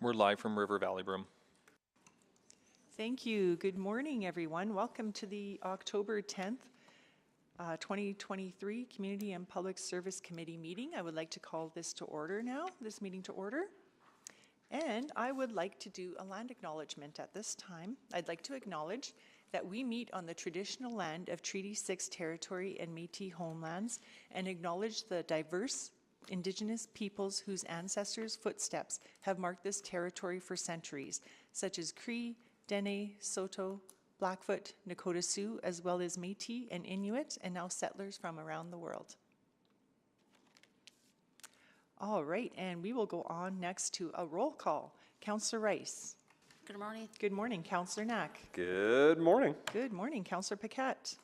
We're live from River Valley Room. Thank you. Good morning, everyone. Welcome to the October 10th, 2023 Community and Public Service Committee meeting. I would like to call this meeting to order. And I would like to do a land acknowledgement at this time. I'd like to acknowledge that we meet on the traditional land of Treaty 6 territory and Métis homelands and acknowledge the diverse Indigenous peoples whose ancestors' footsteps have marked this territory for centuries, such as Cree, Dene, Saulteaux, Blackfoot, Nakota Sioux, as well as Métis and Inuit, and now settlers from around the world. All right, and we will go on next to a roll call. Councillor Rice. Good morning. Good morning. Councillor Knack. Good morning. Good morning. Councillor Paquette.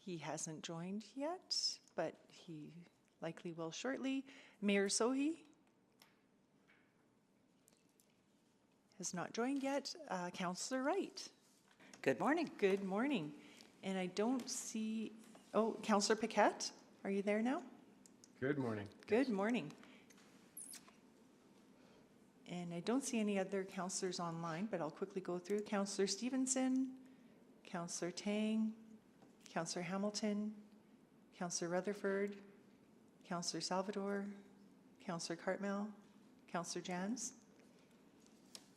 He hasn't joined yet, but he likely will shortly. Mayor Sohi has not joined yet. Councillor Wright. Good morning. Good morning. And I don't see, oh, Councillor Paquette, are you there now? Good morning. Good morning. And I don't see any other councillors online, but I'll quickly go through. Councillor Stevenson, Councillor Tang, Councillor Hamilton, Councillor Rutherford, Councillor Salvador, Councillor Cartmel, Councillor Jans.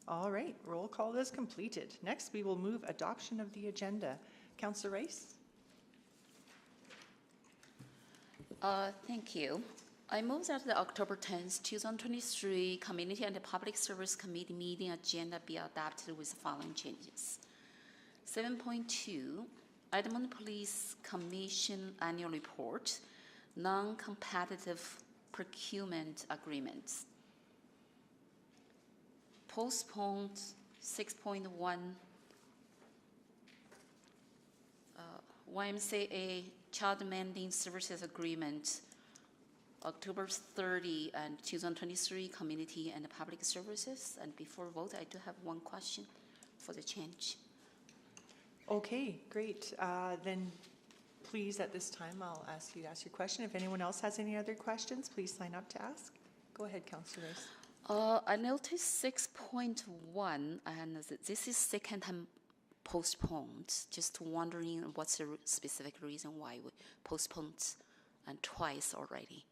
All right, roll call is completed. Next, we will move adoption of the agenda. Councillor Rice. Thank you. I move that the October 10th, 2023 Community and Public Service Committee meeting agenda be adopted with the following changes. 7.2, Edmonton Police Commission Annual Report, Non-Competitive Procurement Agreements. Postponed 6.1, YMCA Child Mending Services Agreement, October 30 and 2023 Community and Public Services. And before vote, I do have one question for the change. Okay, great. Then please, at this time, I'll ask you to ask your question. If anyone else has any other questions, please sign up to ask. Go ahead, Councillor Rice. I noticed 6.1, and this is second time postponed. Just wondering what's the specific reason why we postponed and twice already.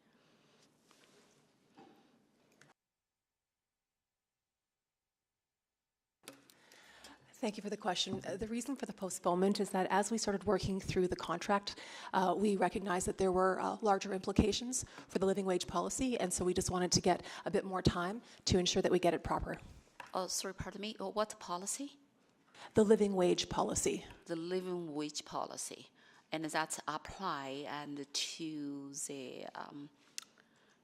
Thank you for the question. The reason for the postponement is that as we started working through the contract, we recognized that there were larger implications for the living wage policy, and so we just wanted to get a bit more time to ensure that we get it proper. Oh, sorry, pardon me. What policy? The living wage policy. The living wage policy, and that's apply and to the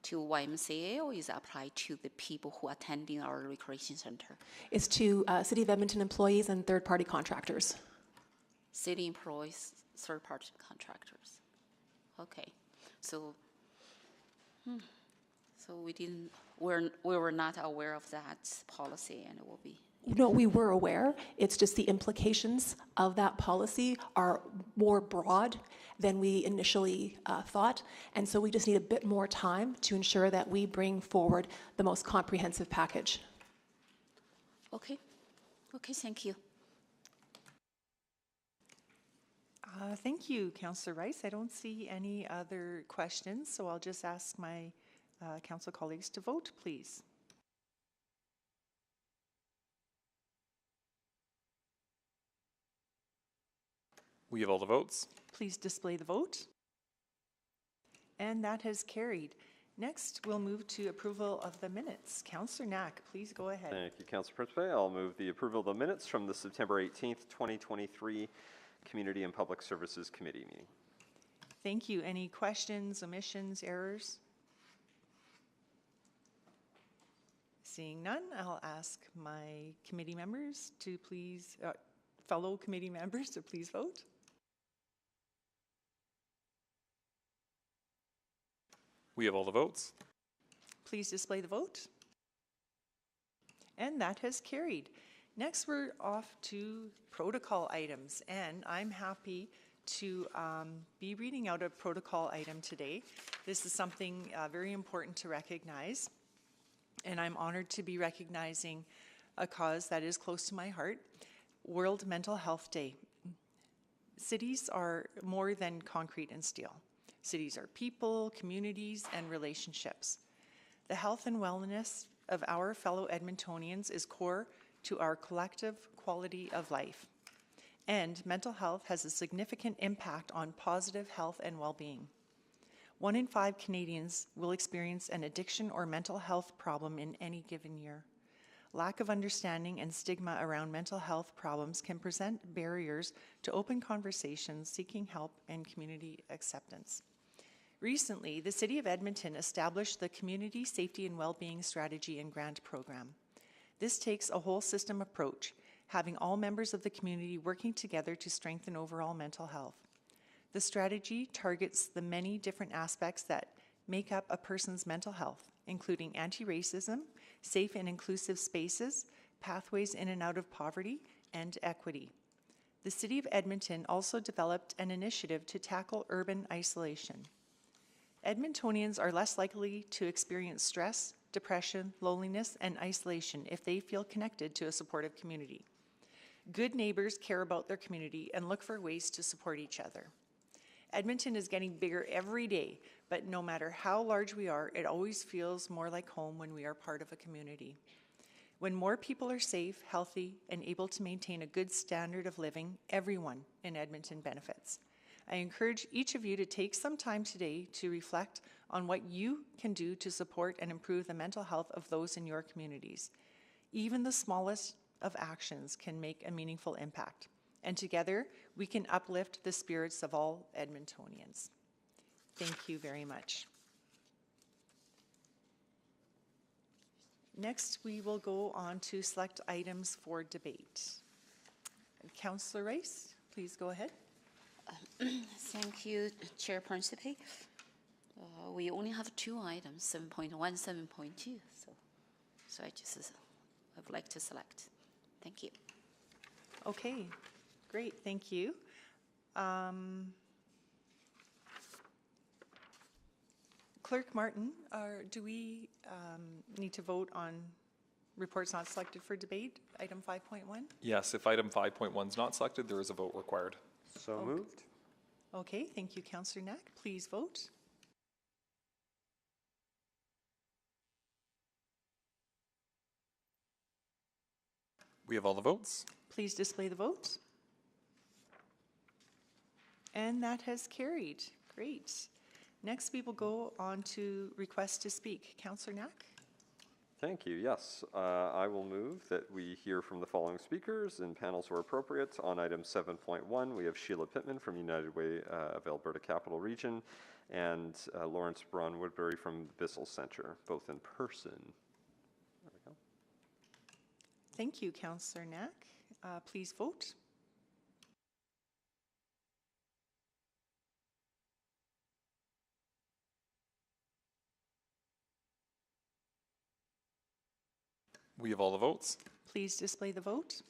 to YMCA, or is it applied to the people who are attending our recreation center? It's to City of Edmonton employees and third-party contractors. City employees, third-party contractors. Okay, so so we were not aware of that policy, and it will be. No, we were aware. It's just the implications of that policy are more broad than we initially thought. And so we just need a bit more time to ensure that we bring forward the most comprehensive package. Okay. Okay, thank you. Thank you, Councillor Rice. I don't see any other questions, so I'll just ask my council colleagues to vote, please. We have all the votes. Please display the vote. And that has carried. Next, we'll move to approval of the minutes. Councillor Knack, please go ahead. Thank you, Councillor Principe. I'll move the approval of the minutes from the September 18th, 2023 Community and Public Services Committee meeting. Thank you. Any questions, omissions, errors? Seeing none, I'll ask my committee members to please, fellow committee members to please vote. We have all the votes. Please display the vote. And that has carried. Next, we're off to protocol items, and I'm happy to be reading out a protocol item today. This is something very important to recognize. and I'm honored to be recognizing a cause that is close to my heart, World Mental Health Day. Cities are more than concrete and steel. Cities are people, communities, and relationships. The health and wellness of our fellow Edmontonians is core to our collective quality of life. And mental health has a significant impact on positive health and well-being. 1 in 5 Canadians will experience an addiction or mental health problem in any given year. Lack of understanding and stigma around mental health problems can present barriers to open conversations, seeking help, and community acceptance. Recently, the City of Edmonton established the Community Safety and Wellbeing Strategy and Grant Program. This takes a whole system approach, having all members of the community working together to strengthen overall mental health. The strategy targets the many different aspects that make up a person's mental health, including anti-racism, safe and inclusive spaces, pathways in and out of poverty, and equity. The City of Edmonton also developed an initiative to tackle urban isolation. Edmontonians are less likely to experience stress, depression, loneliness, and isolation if they feel connected to a supportive community. Good neighbors care about their community and look for ways to support each other. Edmonton is getting bigger every day, but no matter how large we are, it always feels more like home when we are part of a community. When more people are safe, healthy, and able to maintain a good standard of living, everyone in Edmonton benefits. I encourage each of you to take some time today to reflect on what you can do to support and improve the mental health of those in your communities. Even the smallest of actions can make a meaningful impact, and together we can uplift the spirits of all Edmontonians. Thank you very much. Next, we will go on to select items for debate. Councillor Rice, please go ahead. Thank you, Chair Principe. We only have 2 items, 7.1, 7.2, so I would like to select. Thank you. Okay, great, thank you. Clerk Martin, do we need to vote on reports not selected for debate, item 5.1? Yes, if item 5.1 is not selected, there is a vote required. So moved. Okay, thank you, Councillor Knack. Please vote. We have all the votes. Please display the vote. And that has carried. Great. Next, we will go on to request to speak. Councillor Knack? Thank you. Yes, I will move that we hear from the following speakers in panels where appropriate. On item 7.1, we have Sheila Pittman from United Way of Alberta Capital Region and Lawrence Braun-Woodbury from the Bissell Centre, both in person. There we go. Thank you, Councillor Knack. Please vote. We have all the votes. Please display the vote.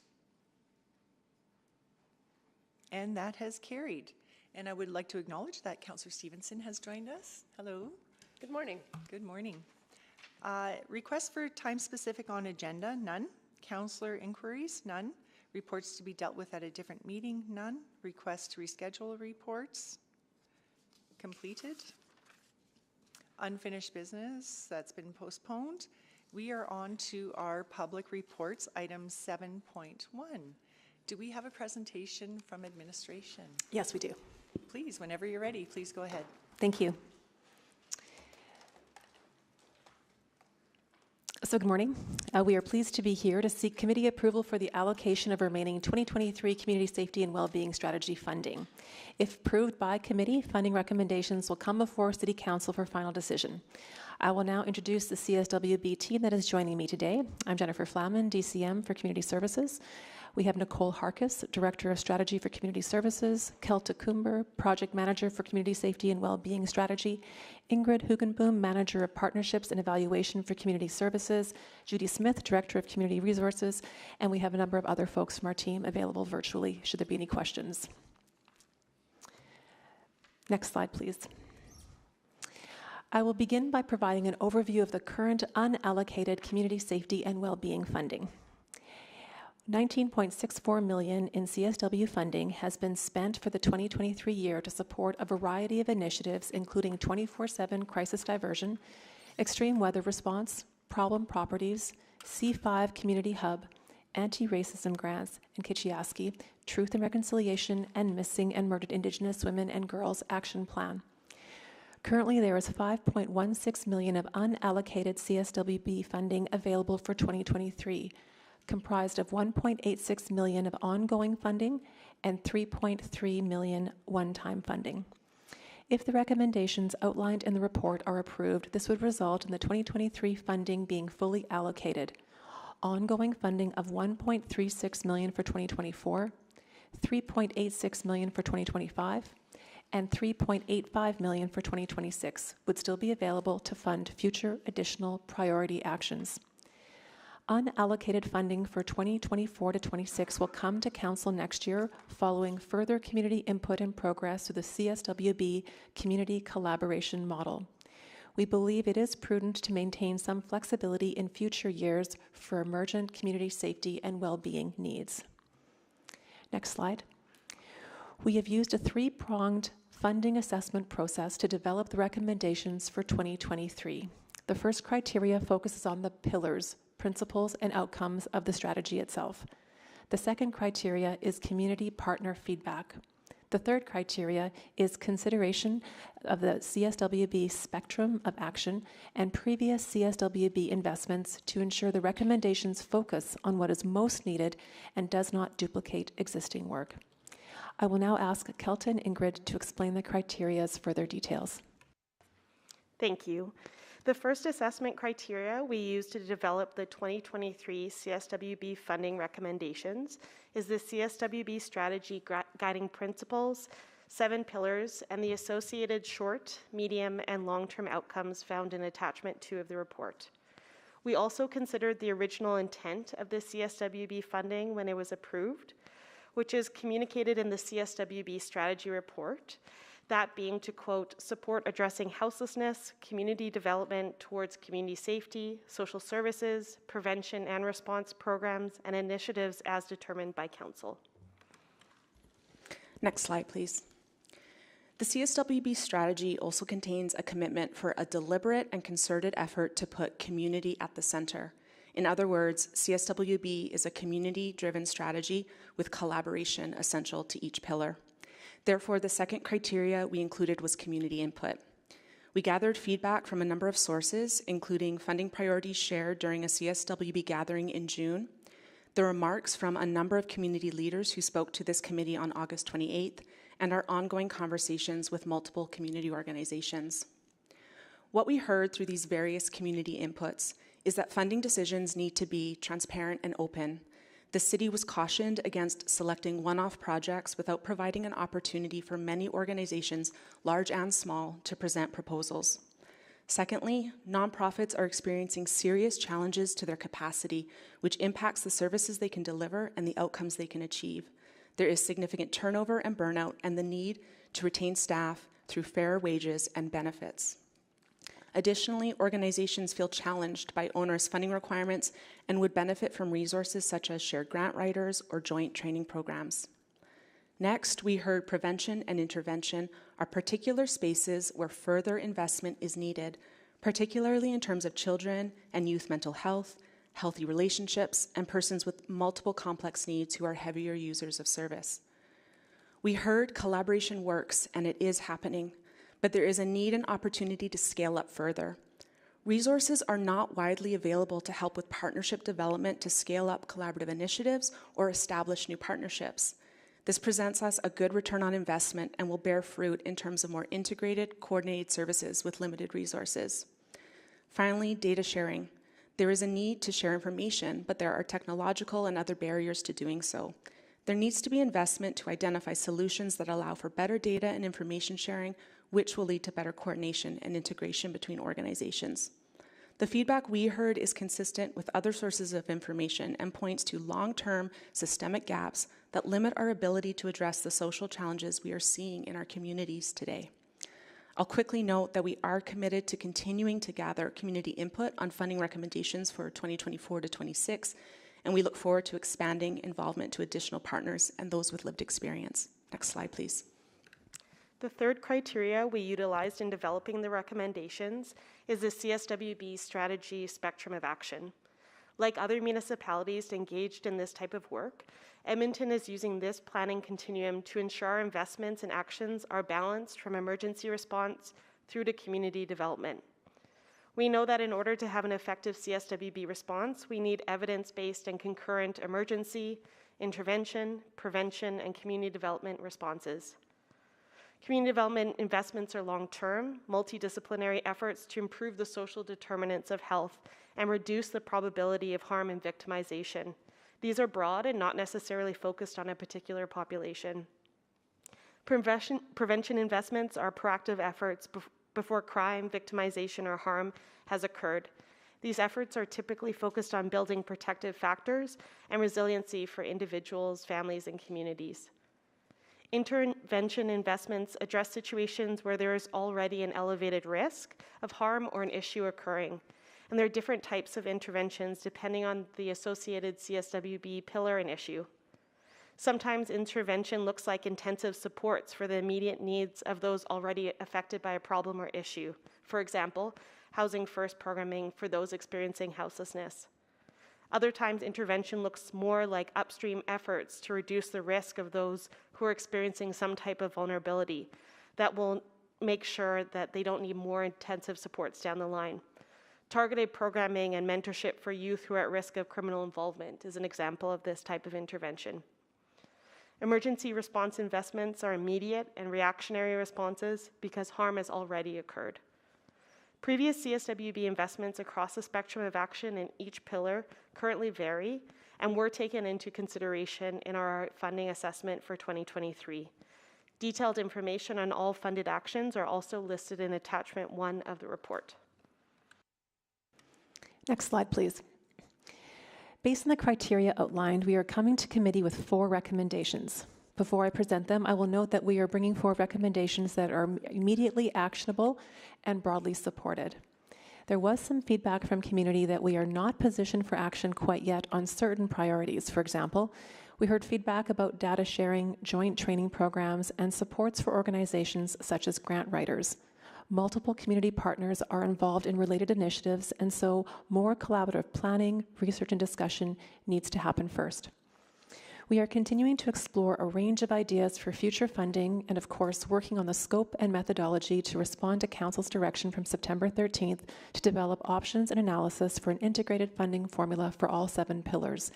And that has carried. And I would like to acknowledge that Councillor Stevenson has joined us. Hello. Good morning. Good morning. Requests for time specific on agenda, none. Councillor inquiries, none. Reports to be dealt with at a different meeting, none. Requests to reschedule reports, completed. Unfinished business, that's been postponed. We are on to our public reports, item 7.1. Do we have a presentation from administration? Yes, we do. Please, whenever you're ready, please go ahead. Thank you. So good morning. We are pleased to be here to seek committee approval for the allocation of remaining 2023 Community Safety and Wellbeing Strategy funding. If approved by committee, funding recommendations will come before City Council for final decision. I will now introduce the CSWB team that is joining me today. I'm Jennifer Flaman, DCM for Community Services. We have Nicole Harkis, Director of Strategy for Community Services, Kelta Coomber, Project Manager for Community Safety and Wellbeing Strategy, Ingrid Hugenboom, Manager of Partnerships and Evaluation for Community Services, Judy Smith, Director of Community Resources, and we have a number of other folks from our team available virtually should there be any questions. Next slide, please. I will begin by providing an overview of the current unallocated community safety and well-being funding. $19.64 million in CSW funding has been spent for the 2023 year to support a variety of initiatives, including 24/7 crisis diversion, extreme weather response, problem properties, C5 Community Hub, anti-racism grants, and Kichiaski, Truth and Reconciliation, and Missing and Murdered Indigenous Women and Girls Action Plan. Currently, there is $5.16 million of unallocated CSWB funding available for 2023, comprised of $1.86 million of ongoing funding and $3.3 million one-time funding. If the recommendations outlined in the report are approved, this would result in the 2023 funding being fully allocated. Ongoing funding of $1.36 million for 2024, $3.86 million for 2025, and $3.85 million for 2026 would still be available to fund future additional priority actions. Unallocated funding for 2024 to 26 will come to Council next year following further community input and progress through the CSWB Community Collaboration Model. We believe it is prudent to maintain some flexibility in future years for emergent community safety and well-being needs. Next slide. We have used a three-pronged funding assessment process to develop the recommendations for 2023. The first criteria focuses on the pillars, principles, and outcomes of the strategy itself. The second criteria is community partner feedback. The third criteria is consideration of the CSWB spectrum of action and previous CSWB investments to ensure the recommendations focus on what is most needed and does not duplicate existing work. I will now ask Kelton Ingrid to explain the criteria's further details. Thank you. The first assessment criteria we used to develop the 2023 CSWB funding recommendations is the CSWB strategy guiding principles, 7 pillars, and the associated short, medium, and long-term outcomes found in attachment 2 of the report. We also considered the original intent of the CSWB funding when it was approved, which is communicated in the CSWB strategy report, that being to, quote, support addressing houselessness, community development towards community safety, social services, prevention and response programs, and initiatives as determined by Council. Next slide, please. The CSWB strategy also contains a commitment for a deliberate and concerted effort to put community at the center. In other words, CSWB is a community-driven strategy with collaboration essential to each pillar. Therefore, the second criteria we included was community input. We gathered feedback from a number of sources, including funding priorities shared during a CSWB gathering in June, the remarks from a number of community leaders who spoke to this committee on August 28th, and our ongoing conversations with multiple community organizations. What we heard through these various community inputs is that funding decisions need to be transparent and open. The city was cautioned against selecting one-off projects without providing an opportunity for many organizations, large and small, to present proposals. Secondly, nonprofits are experiencing serious challenges to their capacity, which impacts the services they can deliver and the outcomes they can achieve. There is significant turnover and burnout, and the need to retain staff through fair wages and benefits. Additionally, organizations feel challenged by onerous funding requirements and would benefit from resources such as shared grant writers or joint training programs. Next, we heard prevention and intervention are particular spaces where further investment is needed, particularly in terms of children and youth mental health, healthy relationships, and persons with multiple complex needs who are heavier users of service. We heard collaboration works, and it is happening, but there is a need and opportunity to scale up further. Resources are not widely available to help with partnership development to scale up collaborative initiatives or establish new partnerships. This presents us a good return on investment and will bear fruit in terms of more integrated, coordinated services with limited resources. Finally, data sharing. There is a need to share information, but there are technological and other barriers to doing so. There needs to be investment to identify solutions that allow for better data and information sharing, which will lead to better coordination and integration between organizations. The feedback we heard is consistent with other sources of information and points to long-term systemic gaps that limit our ability to address the social challenges we are seeing in our communities today. I'll quickly note that we are committed to continuing to gather community input on funding recommendations for 2024 to 26, and we look forward to expanding involvement to additional partners and those with lived experience. Next slide, please. The third criteria we utilized in developing the recommendations is the CSWB strategy spectrum of action. Like other municipalities engaged in this type of work, Edmonton is using this planning continuum to ensure our investments and actions are balanced from emergency response through to community development. We know that in order to have an effective CSWB response, we need evidence-based and concurrent emergency, intervention, prevention, and community development responses. Community development investments are long-term, multidisciplinary efforts to improve the social determinants of health and reduce the probability of harm and victimization. These are broad and not necessarily focused on a particular population. Prevention investments are proactive efforts before crime, victimization, or harm has occurred. These efforts are typically focused on building protective factors and resiliency for individuals, families, and communities. Intervention investments address situations where there is already an elevated risk of harm or an issue occurring. And there are different types of interventions depending on the associated CSWB pillar and issue. Sometimes intervention looks like intensive supports for the immediate needs of those already affected by a problem or issue. For example, housing first programming for those experiencing houselessness. Other times, intervention looks more like upstream efforts to reduce the risk of those who are experiencing some type of vulnerability that will make sure that they don't need more intensive supports down the line. Targeted programming and mentorship for youth who are at risk of criminal involvement is an example of this type of intervention. Emergency response investments are immediate and reactionary responses because harm has already occurred. Previous CSWB investments across the spectrum of action in each pillar currently vary and were taken into consideration in our funding assessment for 2023. Detailed information on all funded actions are also listed in attachment 1 of the report. Next slide, please. Based on the criteria outlined, we are coming to committee with 4 recommendations. Before I present them, I will note that we are bringing forward recommendations that are immediately actionable and broadly supported. There was some feedback from community that we are not positioned for action quite yet on certain priorities. For example, we heard feedback about data sharing, joint training programs, and supports for organizations such as grant writers. Multiple community partners are involved in related initiatives, and so more collaborative planning, research, and discussion needs to happen first. We are continuing to explore a range of ideas for future funding and, of course, working on the scope and methodology to respond to Council's direction from September 13th to develop options and analysis for an integrated funding formula for all 7 pillars.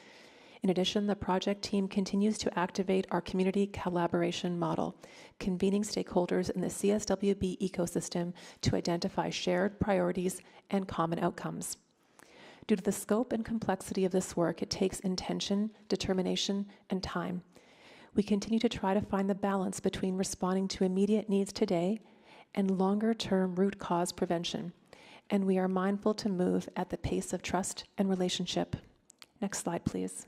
In addition, the project team continues to activate our community collaboration model, convening stakeholders in the CSWB ecosystem to identify shared priorities and common outcomes. Due to the scope and complexity of this work, it takes intention, determination, and time. We continue to try to find the balance between responding to immediate needs today and longer-term root cause prevention, and we are mindful to move at the pace of trust and relationship. Next slide, please.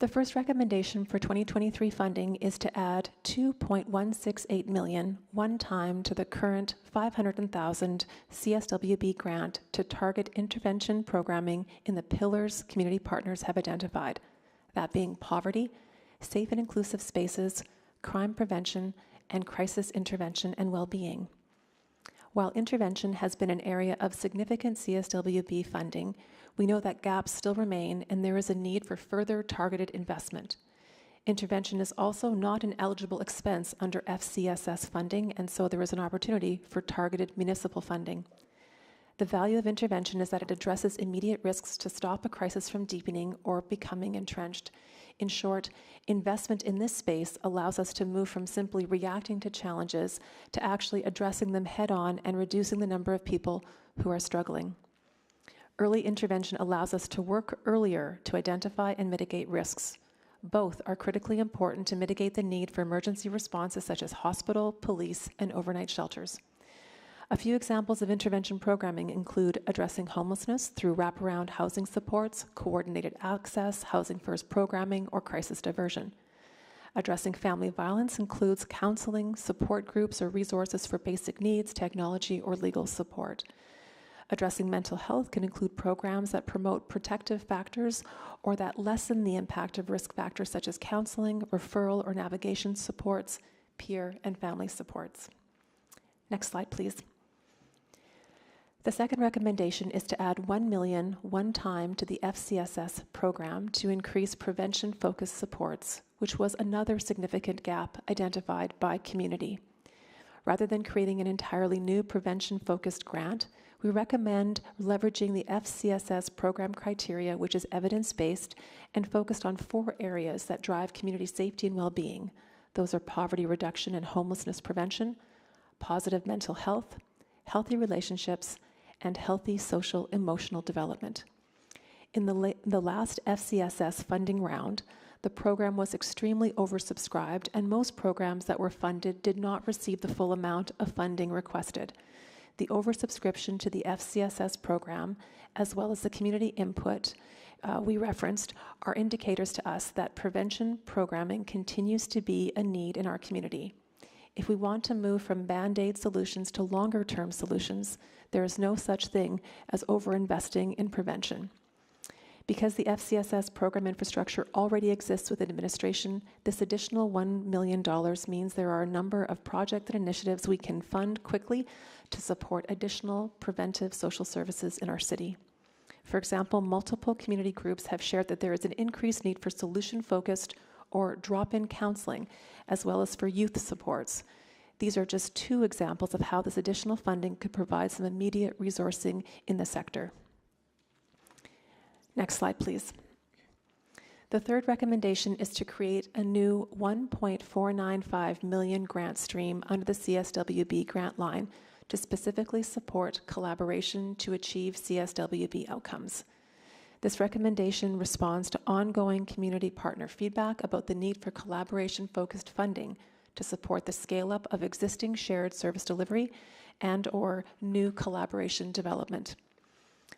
The first recommendation for 2023 funding is to add $2.168 million one-time to the current $500,000 CSWB grant to target intervention programming in the pillars community partners have identified, that being poverty, safe and inclusive spaces, crime prevention, and crisis intervention and well-being. While intervention has been an area of significant CSWB funding, we know that gaps still remain and there is a need for further targeted investment. Intervention is also not an eligible expense under FCSS funding, and so there is an opportunity for targeted municipal funding. The value of intervention is that it addresses immediate risks to stop a crisis from deepening or becoming entrenched. In short, investment in this space allows us to move from simply reacting to challenges to actually addressing them head-on and reducing the number of people who are struggling. Early intervention allows us to work earlier to identify and mitigate risks. Both are critically important to mitigate the need for emergency responses such as hospital, police, and overnight shelters. A few examples of intervention programming include addressing homelessness through wraparound housing supports, coordinated access, housing first programming, or crisis diversion. Addressing family violence includes counseling, support groups, or resources for basic needs, technology, or legal support. Addressing mental health can include programs that promote protective factors or that lessen the impact of risk factors such as counseling, referral, or navigation supports, peer and family supports. Next slide, please. The second recommendation is to add $1 million one time to the FCSS program to increase prevention-focused supports, which was another significant gap identified by community. Rather than creating an entirely new prevention-focused grant, we recommend leveraging the FCSS program criteria, which is evidence-based and focused on 4 areas that drive community safety and well-being. Those are poverty reduction and homelessness prevention, positive mental health, healthy relationships, and healthy social emotional development. In the last FCSS funding round, the program was extremely oversubscribed, and most programs that were funded did not receive the full amount of funding requested. The oversubscription to the FCSS program, as well as the community input we referenced, are indicators to us that prevention programming continues to be a need in our community. If we want to move from Band-Aid solutions to longer-term solutions, there is no such thing as overinvesting in prevention. Because the FCSS program infrastructure already exists within administration, this additional $1 million means there are a number of projects and initiatives we can fund quickly to support additional preventive social services in our city. For example, multiple community groups have shared that there is an increased need for solution-focused or drop-in counseling, as well as for youth supports. These are just 2 examples of how this additional funding could provide some immediate resourcing in the sector. Next slide, please. The third recommendation is to create a new $1.495 million grant stream under the CSWB grant line to specifically support collaboration to achieve CSWB outcomes. This recommendation responds to ongoing community partner feedback about the need for collaboration-focused funding to support the scale-up of existing shared service delivery and/or new collaboration development.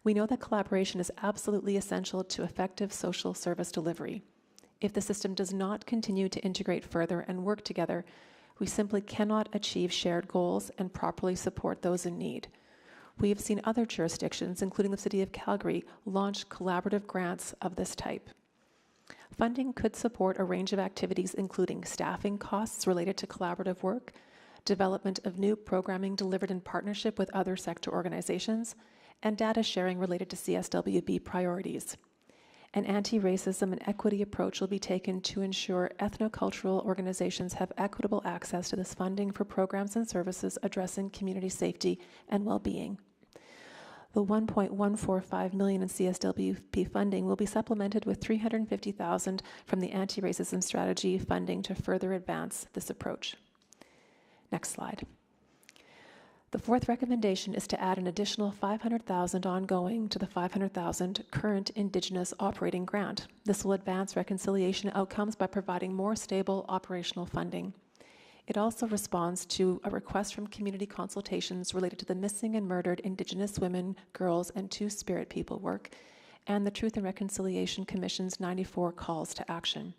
We know that collaboration is absolutely essential to effective social service delivery. If the system does not continue to integrate further and work together, we simply cannot achieve shared goals and properly support those in need. We have seen other jurisdictions, including the City of Calgary, launch collaborative grants of this type. Funding could support a range of activities, including staffing costs related to collaborative work, development of new programming delivered in partnership with other sector organizations, and data sharing related to CSWB priorities. An anti-racism and equity approach will be taken to ensure ethnocultural organizations have equitable access to this funding for programs and services addressing community safety and well-being. The $1.145 million in CSWB funding will be supplemented with $350,000 from the anti-racism strategy funding to further advance this approach. Next slide. The fourth recommendation is to add an additional $500,000 ongoing to the $500,000 current Indigenous operating grant. This will advance reconciliation outcomes by providing more stable operational funding. It also responds to a request from community consultations related to the missing and murdered Indigenous women, girls, and Two-Spirit people work, and the Truth and Reconciliation Commission's 94 calls to action.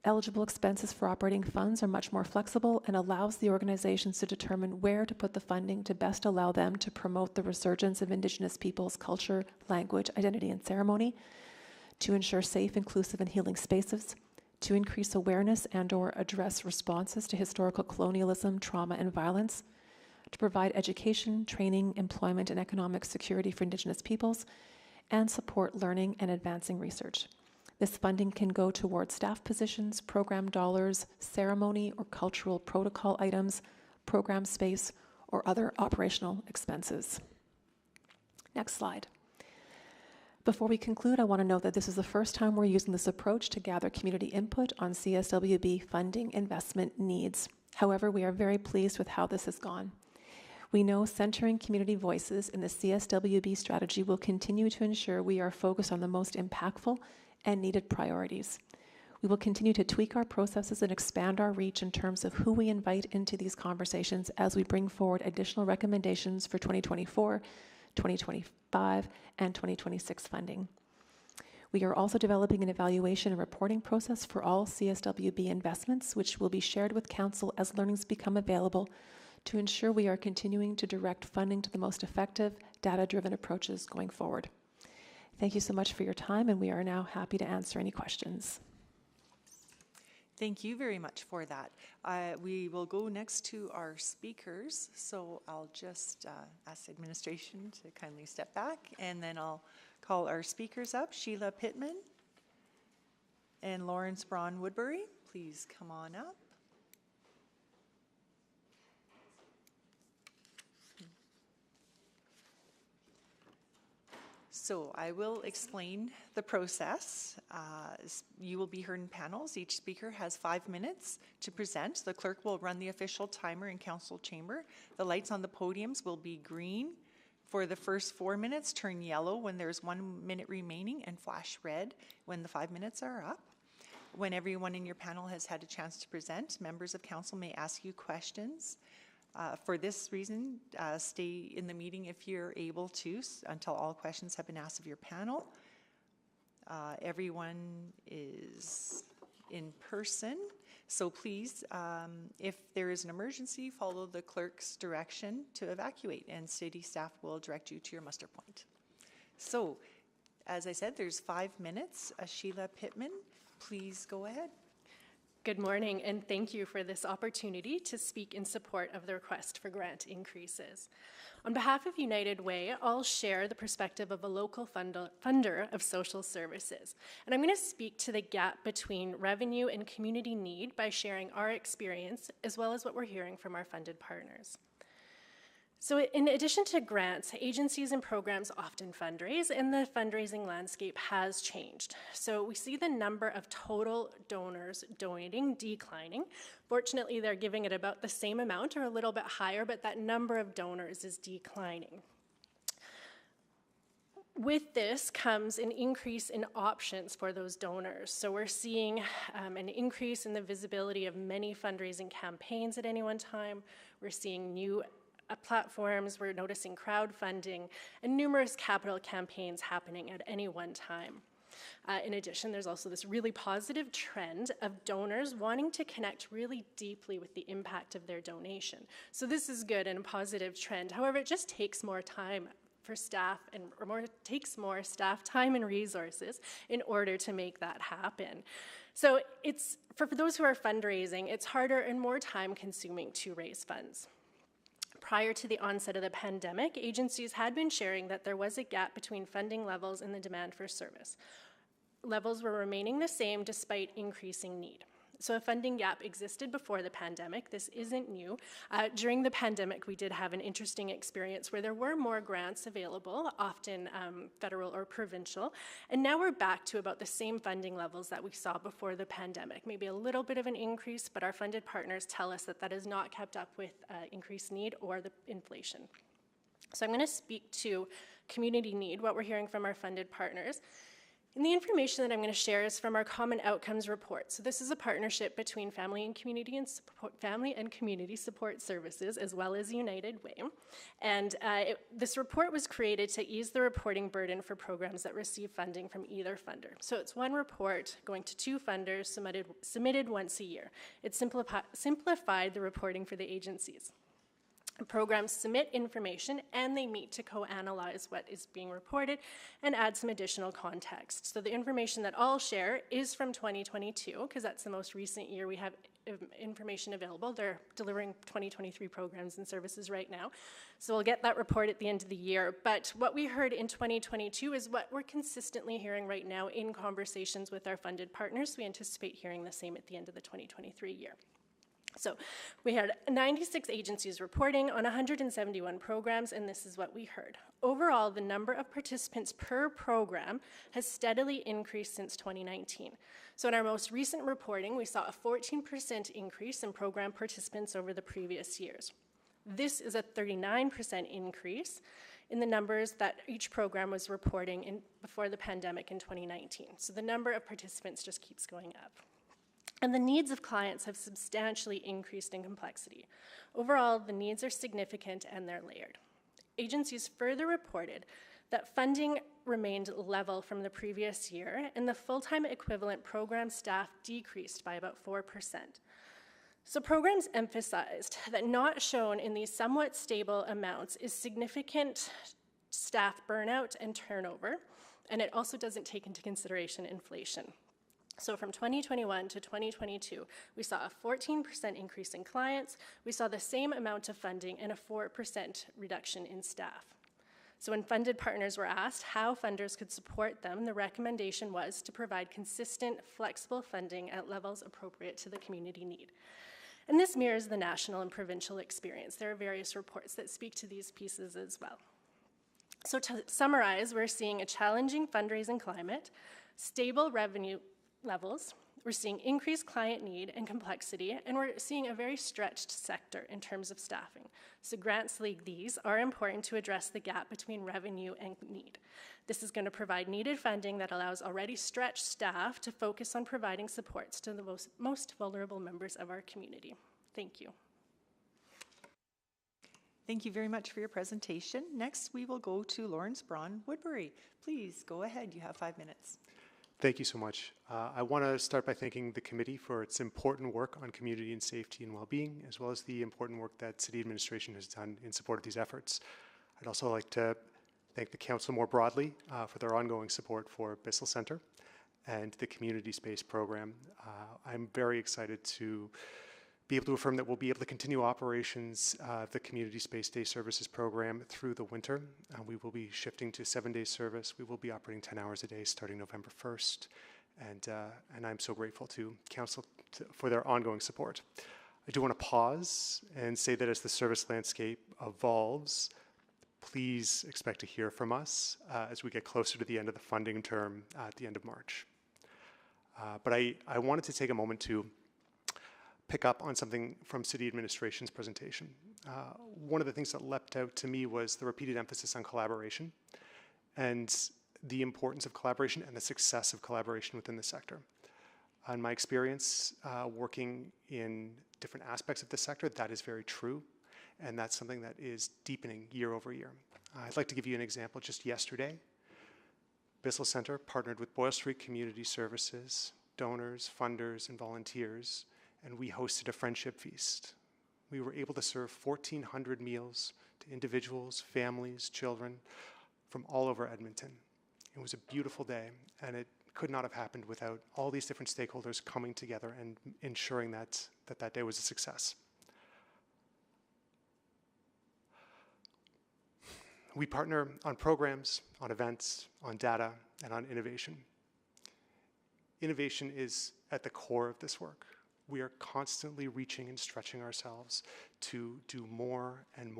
Eligible expenses for operating funds are much more flexible and allows the organizations to determine where to put the funding to best allow them to promote the resurgence of Indigenous peoples' culture, language, identity, and ceremony, to ensure safe, inclusive, and healing spaces, to increase awareness and/or address responses to historical colonialism, trauma, and violence, to provide education, training, employment, and economic security for Indigenous peoples, and support learning and advancing research. This funding can go towards staff positions, program dollars, ceremony or cultural protocol items, program space, or other operational expenses. Next slide. Before we conclude, I want to note that this is the first time we're using this approach to gather community input on CSWB funding investment needs. However, we are very pleased with how this has gone. We know centering community voices in the CSWB strategy will continue to ensure we are focused on the most impactful and needed priorities. We will continue to tweak our processes and expand our reach in terms of who we invite into these conversations as we bring forward additional recommendations for 2024, 2025, and 2026 funding. We are also developing an evaluation and reporting process for all CSWB investments, which will be shared with Council as learnings become available to ensure we are continuing to direct funding to the most effective, data-driven approaches going forward. Thank you so much for your time, and we are now happy to answer any questions. Thank you very much for that. We will go next to our speakers. So I'll just ask administration to kindly step back, and then I'll call our speakers up. Sheila Pittman and Lawrence Braun Woodbury, please come on up. So I will explain the process. You will be heard in panels. Each speaker has 5 minutes to present. The clerk will run the official timer in council chamber. The lights on the podiums will be green for the first 4 minutes, turn yellow when there's 1 minute remaining, and flash red when the 5 minutes are up. When everyone in your panel has had a chance to present, members of council may ask you questions. For this reason, stay in the meeting if you're able to until all questions have been asked of your panel. Everyone is in person, so please, if there is an emergency, follow the clerk's direction to evacuate, and city staff will direct you to your muster point. So, as I said, there's 5 minutes. Sheila Pittman, please go ahead. Good morning, and thank you for this opportunity to speak in support of the request for grant increases. On behalf of United Way, I'll share the perspective of a local funder of social services. And I'm going to speak to the gap between revenue and community need by sharing our experience, as well as what we're hearing from our funded partners. So in addition to grants, agencies and programs often fundraise, and the fundraising landscape has changed. So we see the number of total donors donating declining. Fortunately, they're giving it about the same amount or a little bit higher, but that number of donors is declining. With this comes an increase in options for those donors. So we're seeing an increase in the visibility of many fundraising campaigns at any one time. We're seeing new platforms, we're noticing crowdfunding, and numerous capital campaigns happening at any one time. In addition, there's also this really positive trend of donors wanting to connect really deeply with the impact of their donation. So this is good and a positive trend. However, it just takes more time for staff takes more staff time and resources in order to make that happen. So it's for those who are fundraising, it's harder and more time consuming to raise funds. Prior to the onset of the pandemic, agencies had been sharing that there was a gap between funding levels and the demand for service. Levels were remaining the same despite increasing need. So a funding gap existed before the pandemic. This isn't new. During the pandemic, we did have an interesting experience where there were more grants available, often federal or provincial, and now we're back to about the same funding levels that we saw before the pandemic. Maybe a little bit of an increase, but our funded partners tell us that that has not kept up with increased need or the inflation. So I'm going to speak to community need, what we're hearing from our funded partners. And the information that I'm going to share is from our Common Outcomes Report. So this is a partnership between Family and Community Support Services, as well as United Way. And this report was created to ease the reporting burden for programs that receive funding from either funder. So it's one report going to 2 funders submitted once a year. It simplified the reporting for the agencies. Programs submit information and they meet to co-analyze what is being reported and add some additional context. So the information that I'll share is from 2022 because that's the most recent year we have information available. They're delivering 2023 programs and services right now. So we'll get that report at the end of the year. But what we heard in 2022 is what we're consistently hearing right now in conversations with our funded partners. We anticipate hearing the same at the end of the 2023 year. So we had 96 agencies reporting on 171 programs, and this is what we heard. Overall, the number of participants per program has steadily increased since 2019. So in our most recent reporting, we saw a 14% increase in program participants over the previous years. This is a 39% increase in the numbers that each program was reporting before the pandemic in 2019. So the number of participants just keeps going up. And the needs of clients have substantially increased in complexity. Overall, the needs are significant and they're layered. Agencies further reported that funding remained level from the previous year, and the full-time equivalent program staff decreased by about 4%. So programs emphasized that not shown in these somewhat stable amounts is significant staff burnout and turnover, and it also doesn't take into consideration inflation. So from 2021 to 2022, we saw a 14% increase in clients, we saw the same amount of funding, and a 4% reduction in staff. So when funded partners were asked how funders could support them, the recommendation was to provide consistent, flexible funding at levels appropriate to the community need. And this mirrors the national and provincial experience. There are various reports that speak to these pieces as well. So to summarize, we're seeing a challenging fundraising climate, stable revenue levels, we're seeing increased client need and complexity, and we're seeing a very stretched sector in terms of staffing. So grants like these are important to address the gap between revenue and need. This is going to provide needed funding that allows already stretched staff to focus on providing supports to the most vulnerable members of our community. Thank you. Thank you very much for your presentation. Next, we will go to Lawrence Braun Woodbury. Please go ahead. You have 5 minutes. Thank you so much. I want to start by thanking the committee for its important work on community and safety and well-being, as well as the important work that city administration has done in support of these efforts. I'd also like to thank the council more broadly for their ongoing support for Bissell Centre and the community space program. I'm very excited to be able to affirm that we'll be able to continue operations of the Community Space Day Services program through the winter. We will be shifting to 7-day service. We will be operating 10 hours a day starting November 1st. And I'm so grateful to Council for their ongoing support. I do want to pause and say that as the service landscape evolves, please expect to hear from us as we get closer to the end of the funding term at the end of March. But I wanted to take a moment to pick up on something from city administration's presentation. One of the things that leapt out to me was the repeated emphasis on collaboration and the importance of collaboration and the success of collaboration within the sector. In my experience, working in different aspects of the sector, that is very true, and that's something that is deepening year over year. I'd like to give you an example. Just yesterday, Bissell Centre partnered with Boyle Street Community Services, donors, funders, and volunteers, and we hosted a friendship feast. We were able to serve 1,400 meals to individuals, families, children from all over Edmonton. It was a beautiful day, and it could not have happened without all these different stakeholders coming together and ensuring that day was a success. We partner on programs, on events, on data, and on innovation. Innovation is at the core of this work. We are constantly reaching and stretching ourselves to do more and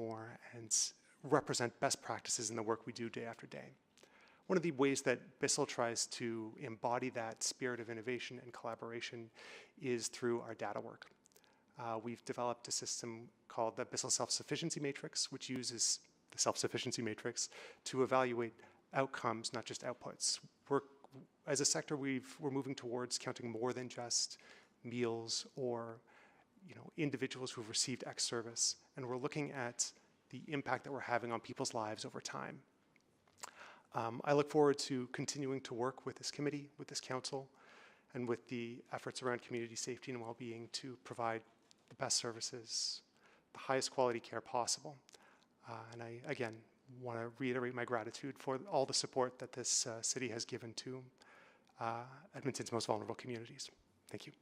represent best practices in the work we do day after day. One of the ways that Bissell tries to embody that spirit of innovation and collaboration is through our data work. We've developed a system called the Bissell Self-Sufficiency Matrix, which uses the self-sufficiency matrix to evaluate outcomes, not just outputs. As a sector, we're moving towards counting more than just meals or individuals who've received X service, and we're looking at the impact that we're having on people's lives over time. I look forward to continuing to work with this committee, with this council, and with the efforts around community safety and well-being to provide the best services, the highest quality care possible. And I, again, want to reiterate my gratitude for all the support that this city has given to Edmonton's most vulnerable communities. Thank you.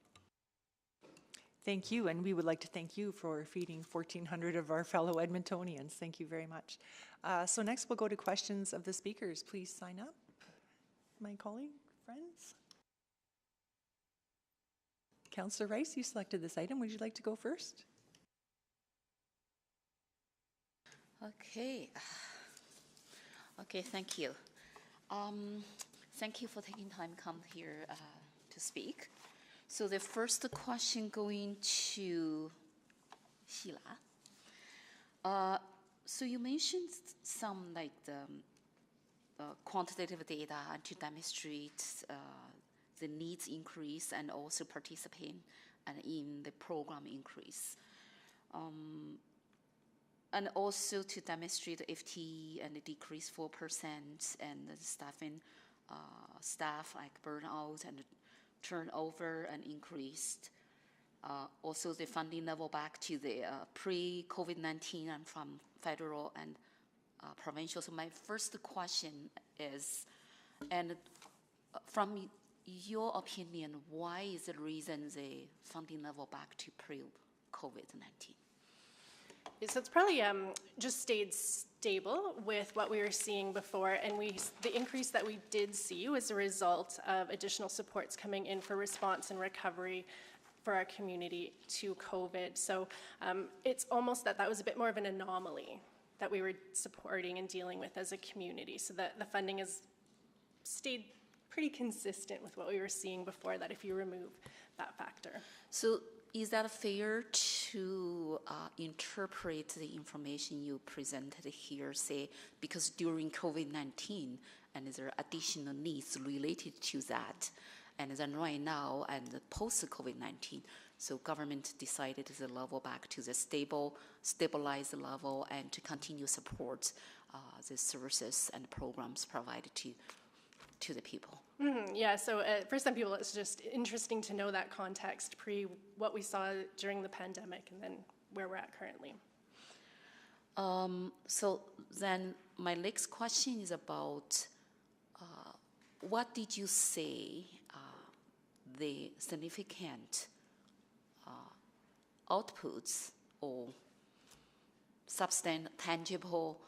Thank you, and we would like to thank you for feeding 1,400 of our fellow Edmontonians. Thank you very much. So next we'll go to questions of the speakers. Please sign up, my colleague, friends. Councillor Rice, you selected this item. Would you like to go first? Okay, thank you. Thank you for taking time to come here to speak. So the first question going to Sheila. So you mentioned some like the quantitative data to demonstrate the needs increase and also participate in the program increase. And also to demonstrate the FTE and the decrease 4% and the staff like burnout and turnover and increased. Also the funding level back to the pre-COVID-19 and from federal and provincial. So my first question is, and from your opinion, why is the reason the funding level back to pre-COVID-19? So it's probably just stayed stable with what we were seeing before, and the increase that we did see was a result of additional supports coming in for response and recovery for our community to COVID. So it's almost that was a bit more of an anomaly that we were supporting and dealing with as a community. So that the funding has stayed pretty consistent with what we were seeing before that if you remove that factor. So is that fair to interpret the information you presented here, say, because during COVID-19 and there are additional needs related to that, and then right now and post-COVID-19, so government decided to level back to the stabilized level and to continue support the services and programs provided to the people. Mm-hmm. Yeah, so for some people it's just interesting to know that context pre what we saw during the pandemic and then where we're at currently. So then my next question is about what did you say the significant outputs or tangible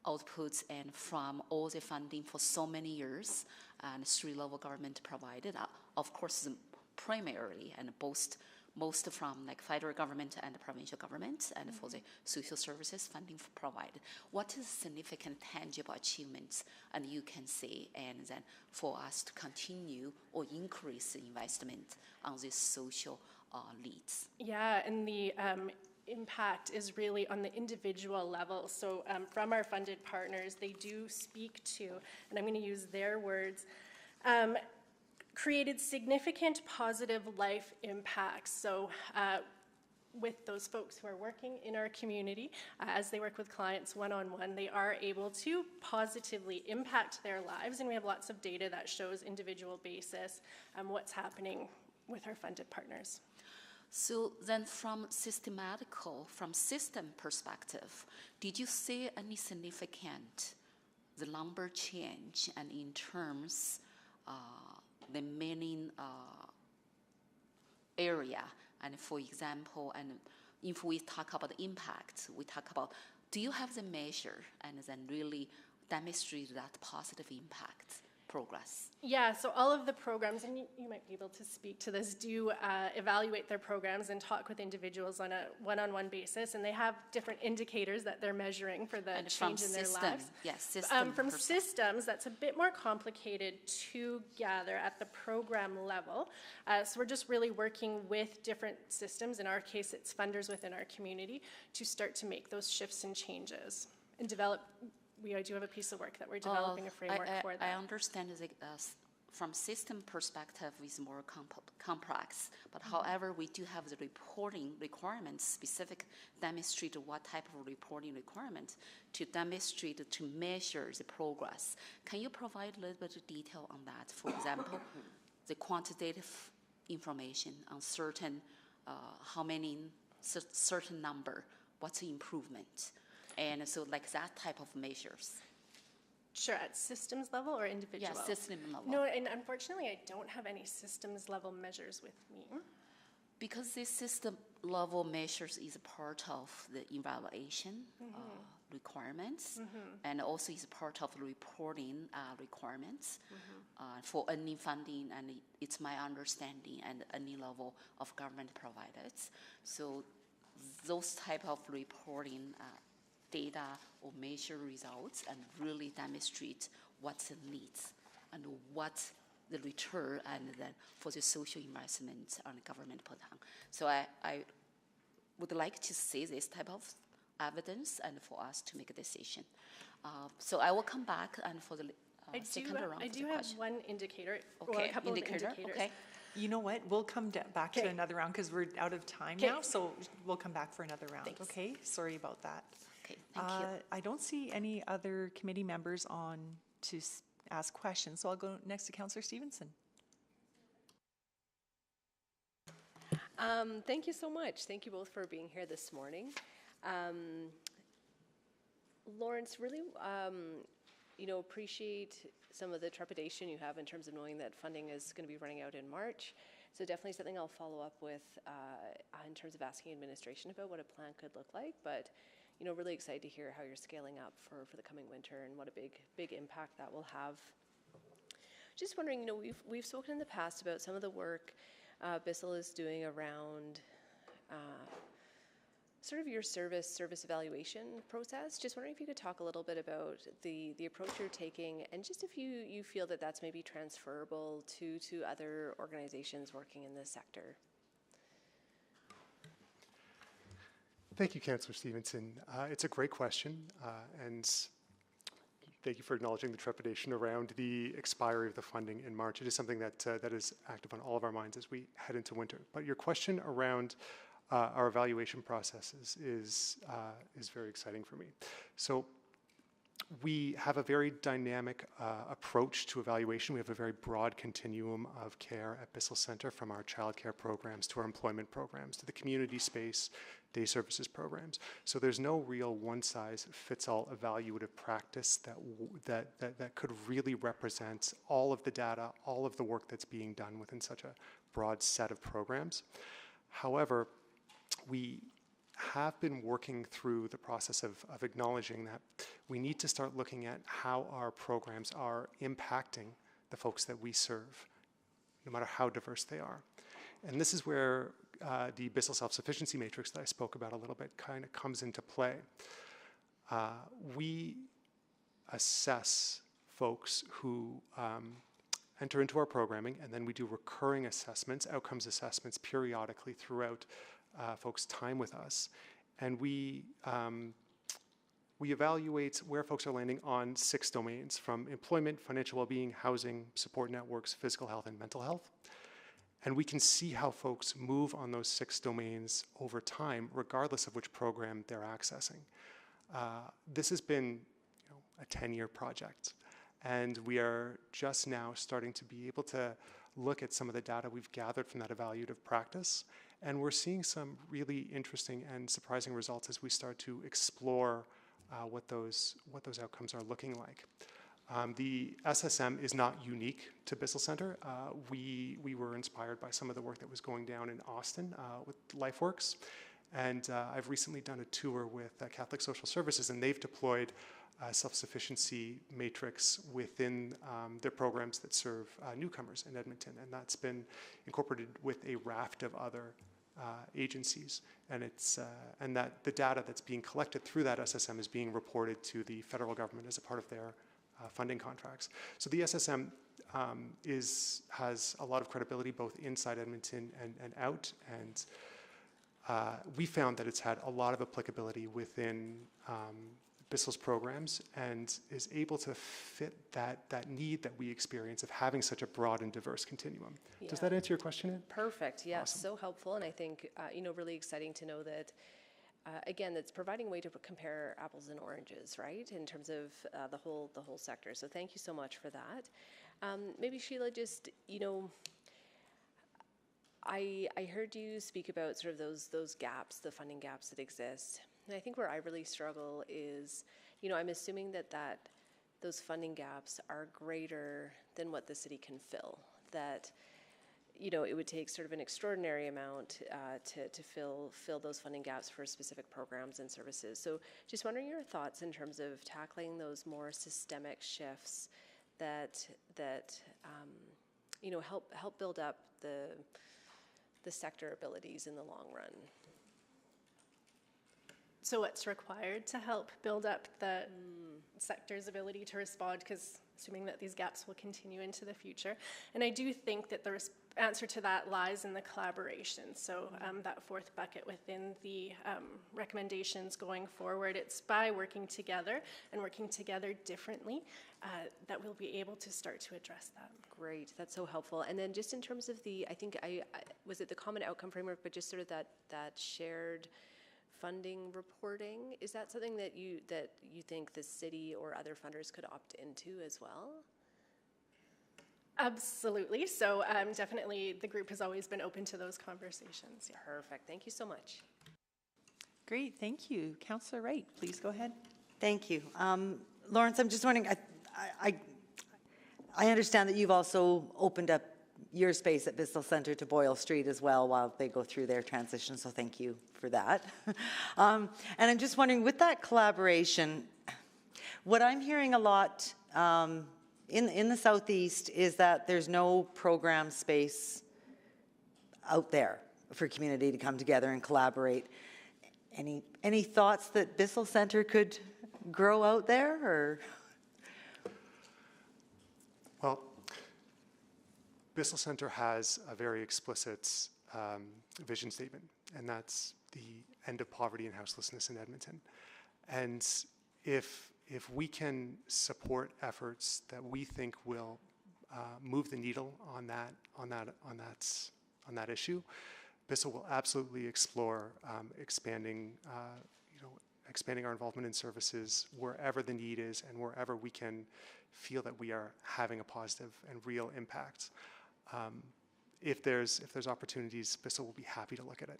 outputs and from all the funding for so many years and three-level government provided, of course, primarily and most from like federal government and provincial government and for the social services funding provided. What is significant tangible achievements and you can say and then for us to continue or increase the investment on these social needs? Yeah, and the impact is really on the individual level. So from our funded partners, they do speak to, and I'm going to use their words, created significant positive life impacts. So with those folks who are working in our community, as they work with clients one-on-one, they are able to positively impact their lives. And we have lots of data that shows individual basis what's happening with our funded partners. So then from system perspective, did you see any significant, the number change and in terms the main area? And for example, and if we talk about the impact, we talk about, do you have the measure and then really demonstrate that positive impact? Progress? Yeah, so all of the programs, and you might be able to speak to this, do evaluate their programs and talk with individuals on a one-on-one basis, and they have different indicators that they're measuring for the change in their lives. Yes, from systems, that's a bit more complicated to gather at the program level. So we're just really working with different systems. In our case, it's funders within our community to start to make those shifts and changes and develop. We do have a piece of work that we're developing a framework for that. I understand that from system perspective is more complex, but however, we do have the reporting requirements, specific demonstrate what type of reporting requirement to demonstrate, to measure the progress. Can you provide a little bit of detail on that? For example, the quantitative information on certain, how many, certain number, what's the improvement? And so like that type of measures. Sure, at systems level or individual? Yeah, system level. No, and unfortunately I don't have any systems level measures with me. Because this system level measures is part of the evaluation requirements and also is part of reporting requirements for any funding, and it's my understanding and any level of government provided. So those type of reporting data or measure results and really demonstrate what's the needs and what the return and then for the social investment on the government put on. So I would like to see this type of evidence and for us to make a decision. So I will come back and for the second round. I do have one indicator, Okay, or a couple of indicators. Okay. You know what? We'll come back to Okay. another round because we're out of time Okay. now, so we'll come back for another round, Thanks. okay? Sorry about that. Okay, thank you. I don't see any other committee members on to ask questions, so I'll go next to Councillor Stevenson. Thank you so much. Thank you both for being here this morning. Lawrence, really, appreciate some of the trepidation you have in terms of knowing that funding is going to be running out in March. So definitely something I'll follow up with in terms of asking administration about what a plan could look like. But, really excited to hear how you're scaling up for the coming winter and what a big impact that will have. Just wondering, we've spoken in the past about some of the work Bissell is doing around sort of your service evaluation process. Just wondering if you could talk a little bit about the approach you're taking, and just if you feel that that's maybe transferable to other organizations working in this sector. Thank you, Councillor Stevenson. It's a great question, and thank you for acknowledging the trepidation around the expiry of the funding in March. It is something that that is active on all of our minds as we head into winter. But your question around our evaluation processes is very exciting for me. So we have a very dynamic approach to evaluation. We have a very broad continuum of care at Bissell Centre, from our childcare programs to our employment programs to the community space, day services programs. So there's no real one-size-fits-all evaluative practice that could really represent all of the data, all of the work that's being done within such a broad set of programs. However, we have been working through the process of acknowledging that we need to start looking at how our programs are impacting the folks that we serve, no matter how diverse they are. And this is where the Bissell Self-Sufficiency Matrix that I spoke about a little bit kind of comes into play. We assess folks who enter into our programming, and then we do recurring assessments, outcomes assessments periodically throughout folks' time with us. And we evaluate where folks are landing on 6 domains, from employment, financial well-being, housing, support networks, physical health, and mental health. And we can see how folks move on those 6 domains over time, regardless of which program they're accessing. This has been a 10-year project, and we are just now starting to be able to look at some of the data we've gathered from that evaluative practice, and we're seeing some really interesting and surprising results as we start to explore what those outcomes are looking like. The SSM is not unique to Bissell Centre. We were inspired by some of the work that was going down in Austin with LifeWorks, and I've recently done a tour with Catholic Social Services, and they've deployed a self-sufficiency matrix within their programs that serve newcomers in Edmonton, and that's been incorporated with a raft of other agencies, and that the data that's being collected through that SSM is being reported to the federal government as a part of their funding contracts. So the SSM has a lot of credibility both inside Edmonton and out, and we found that it's had a lot of applicability within Bissell's programs and is able to fit that need that we experience of having such a broad and diverse continuum. Yeah. Does that answer your question, Ed? Perfect. Yes, Awesome. so helpful, and I think really exciting to know that. Again, it's providing a way to compare apples and oranges, right, in terms of the whole sector. So thank you so much for that. Maybe Sheila, just I heard you speak about sort of those gaps, the funding gaps that exist, and I think where I really struggle is, I'm assuming that those funding gaps are greater than what the city can fill. That it would take sort of an extraordinary amount to fill those funding gaps for specific programs and services. So just wondering your thoughts in terms of tackling those more systemic shifts that help build up the sector abilities in the long run. So what's required to help build up the sector's ability to respond, because assuming that these gaps will continue into the future. And I do think that the answer to that lies in the collaboration. So that fourth bucket within the recommendations going forward, it's by working together and working together differently that we'll be able to start to address that. Great, that's so helpful. And then just in terms of the, I think was it the common outcome framework, but just sort of that shared funding reporting, is that something that you think the city or other funders could opt into as well? Absolutely. So definitely the group has always been open to those conversations. Yeah. Perfect. Thank you so much. Great, thank you. Councillor Wright, please go ahead. Thank you. Lawrence, I'm just wondering, I understand that you've also opened up your space at Bissell Centre to Boyle Street as well while they go through their transition, so thank you for that. And I'm just wondering, with that collaboration, what I'm hearing a lot in the Southeast is that there's no program space out there for community to come together and collaborate. Any thoughts that Bissell Centre could grow out there, or? Well, Bissell Centre has a very explicit vision statement, and that's the end of poverty and houselessness in Edmonton. And if we can support efforts that we think will move the needle on that issue, Bissell will absolutely explore expanding our involvement in services wherever the need is and wherever we can feel that we are having a positive and real impact. If there's opportunities, Bissell will be happy to look at it.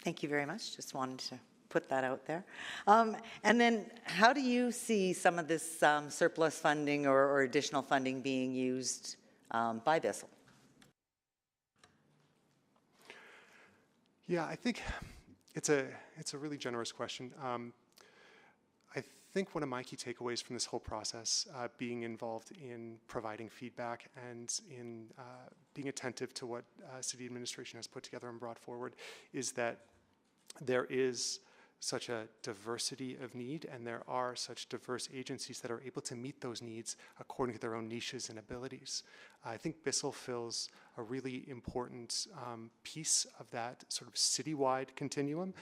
Thank you very much. Just wanted to put that out there. And then how do you see some of this surplus funding or additional funding being used by Bissell? Yeah, I think it's a really generous question. I think one of my key takeaways from this whole process, being involved in providing feedback and in being attentive to what city administration has put together and brought forward, is that there is such a diversity of need, and there are such diverse agencies that are able to meet those needs according to their own niches and abilities. I think Bissell fills a really important piece of that sort of citywide continuum,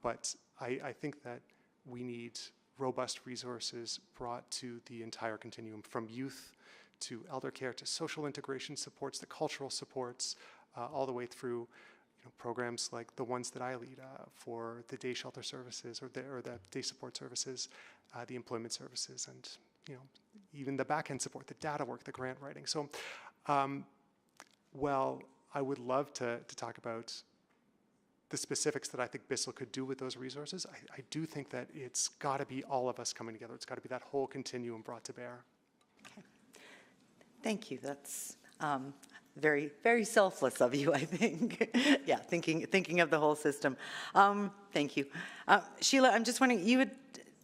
but I think that we need robust resources brought to the entire continuum, from youth to elder care to social integration supports, the cultural supports, all the way through programs like the ones that I lead for the day shelter services or the day support services, the employment services, and even the back end support, the data work, the grant writing. So, well, I would love to talk about the specifics that I think Bissell could do with those resources. I do think that it's got to be all of us coming together. It's got to be that whole continuum brought to bear. Okay. Thank you. That's very, very selfless of you, I think. Yeah, thinking of the whole system. Thank you. Sheila, I'm just wondering, you had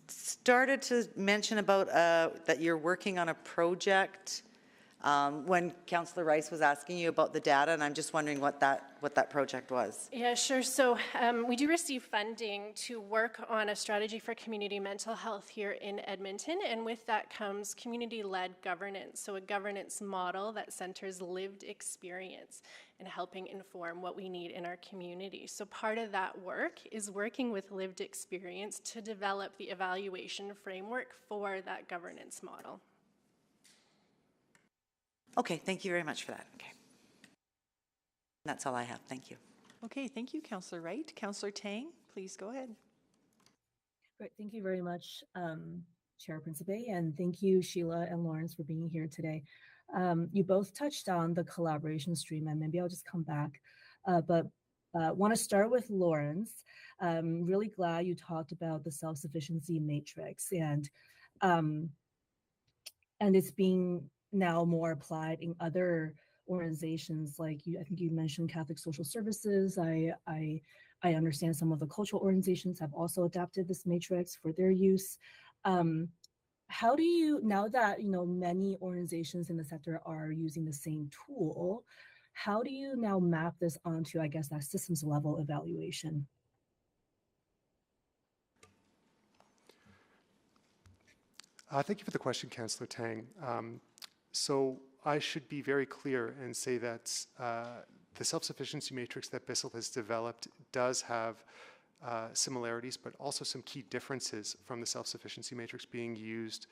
started to mention about that you're working on a project when Councillor Rice was asking you about the data, and I'm just wondering what that project was. Yeah, sure. So we do receive funding to work on a strategy for community mental health here in Edmonton, and with that comes community-led governance, so a governance model that centers lived experience and helping inform what we need in our community. So part of that work is working with lived experience to develop the evaluation framework for that governance model. Okay, thank you very much for that. Okay. That's all I have. Thank you. Okay, thank you, Councillor Wright. Councillor Tang, please go ahead. Great, thank you very much, Chair Principe, and thank you, Sheila and Lawrence, for being here today. You both touched on the collaboration stream, and maybe I'll just come back, but want to start with Lawrence. Really glad you talked about the self-sufficiency matrix, and it's being now more applied in other organizations, like I think you mentioned Catholic Social Services. I understand some of the cultural organizations have also adapted this matrix for their use. How do you, now that many organizations in the sector are using the same tool, how do you now map this onto, I guess, that systems level evaluation? Thank you for the question, Councillor Tang. So I should be very clear and say that the self-sufficiency matrix that Bissell has developed does have similarities, but also some key differences from the self-sufficiency matrix being used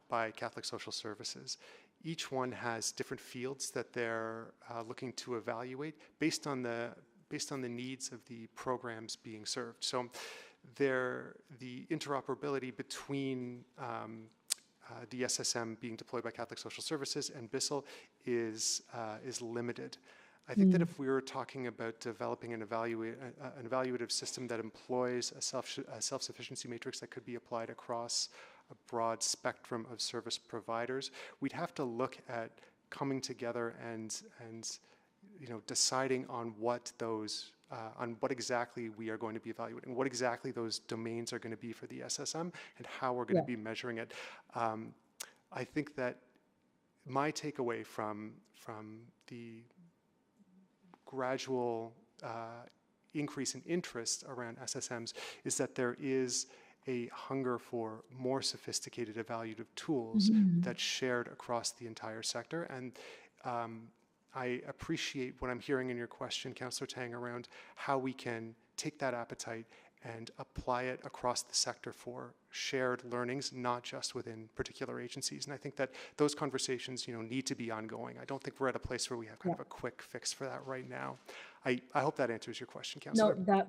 by Catholic Social Services. Each one has different fields that they're looking to evaluate based on the needs of the programs being served. So the interoperability between the SSM being deployed by Catholic Social Services and Bissell is limited. I think that if we were talking about developing an evaluative system that employs a self-sufficiency matrix that could be applied across a broad spectrum of service providers, we'd have to look at coming together and deciding on what exactly we are going to be evaluating, what exactly those domains are going to be for the SSM, and how we're going to be measuring it. I think that my takeaway from the gradual increase in interest around SSMs is that there is a hunger for more sophisticated evaluative tools that's shared across the entire sector. And I appreciate what I'm hearing in your question, Councillor Tang, around how we can take that appetite and apply it across the sector for shared learnings, not just within particular agencies. And I think that those conversations, need to be ongoing. I don't think we're at a place where we have kind of a quick fix for that right now. I hope that answers your question, Councillor. No,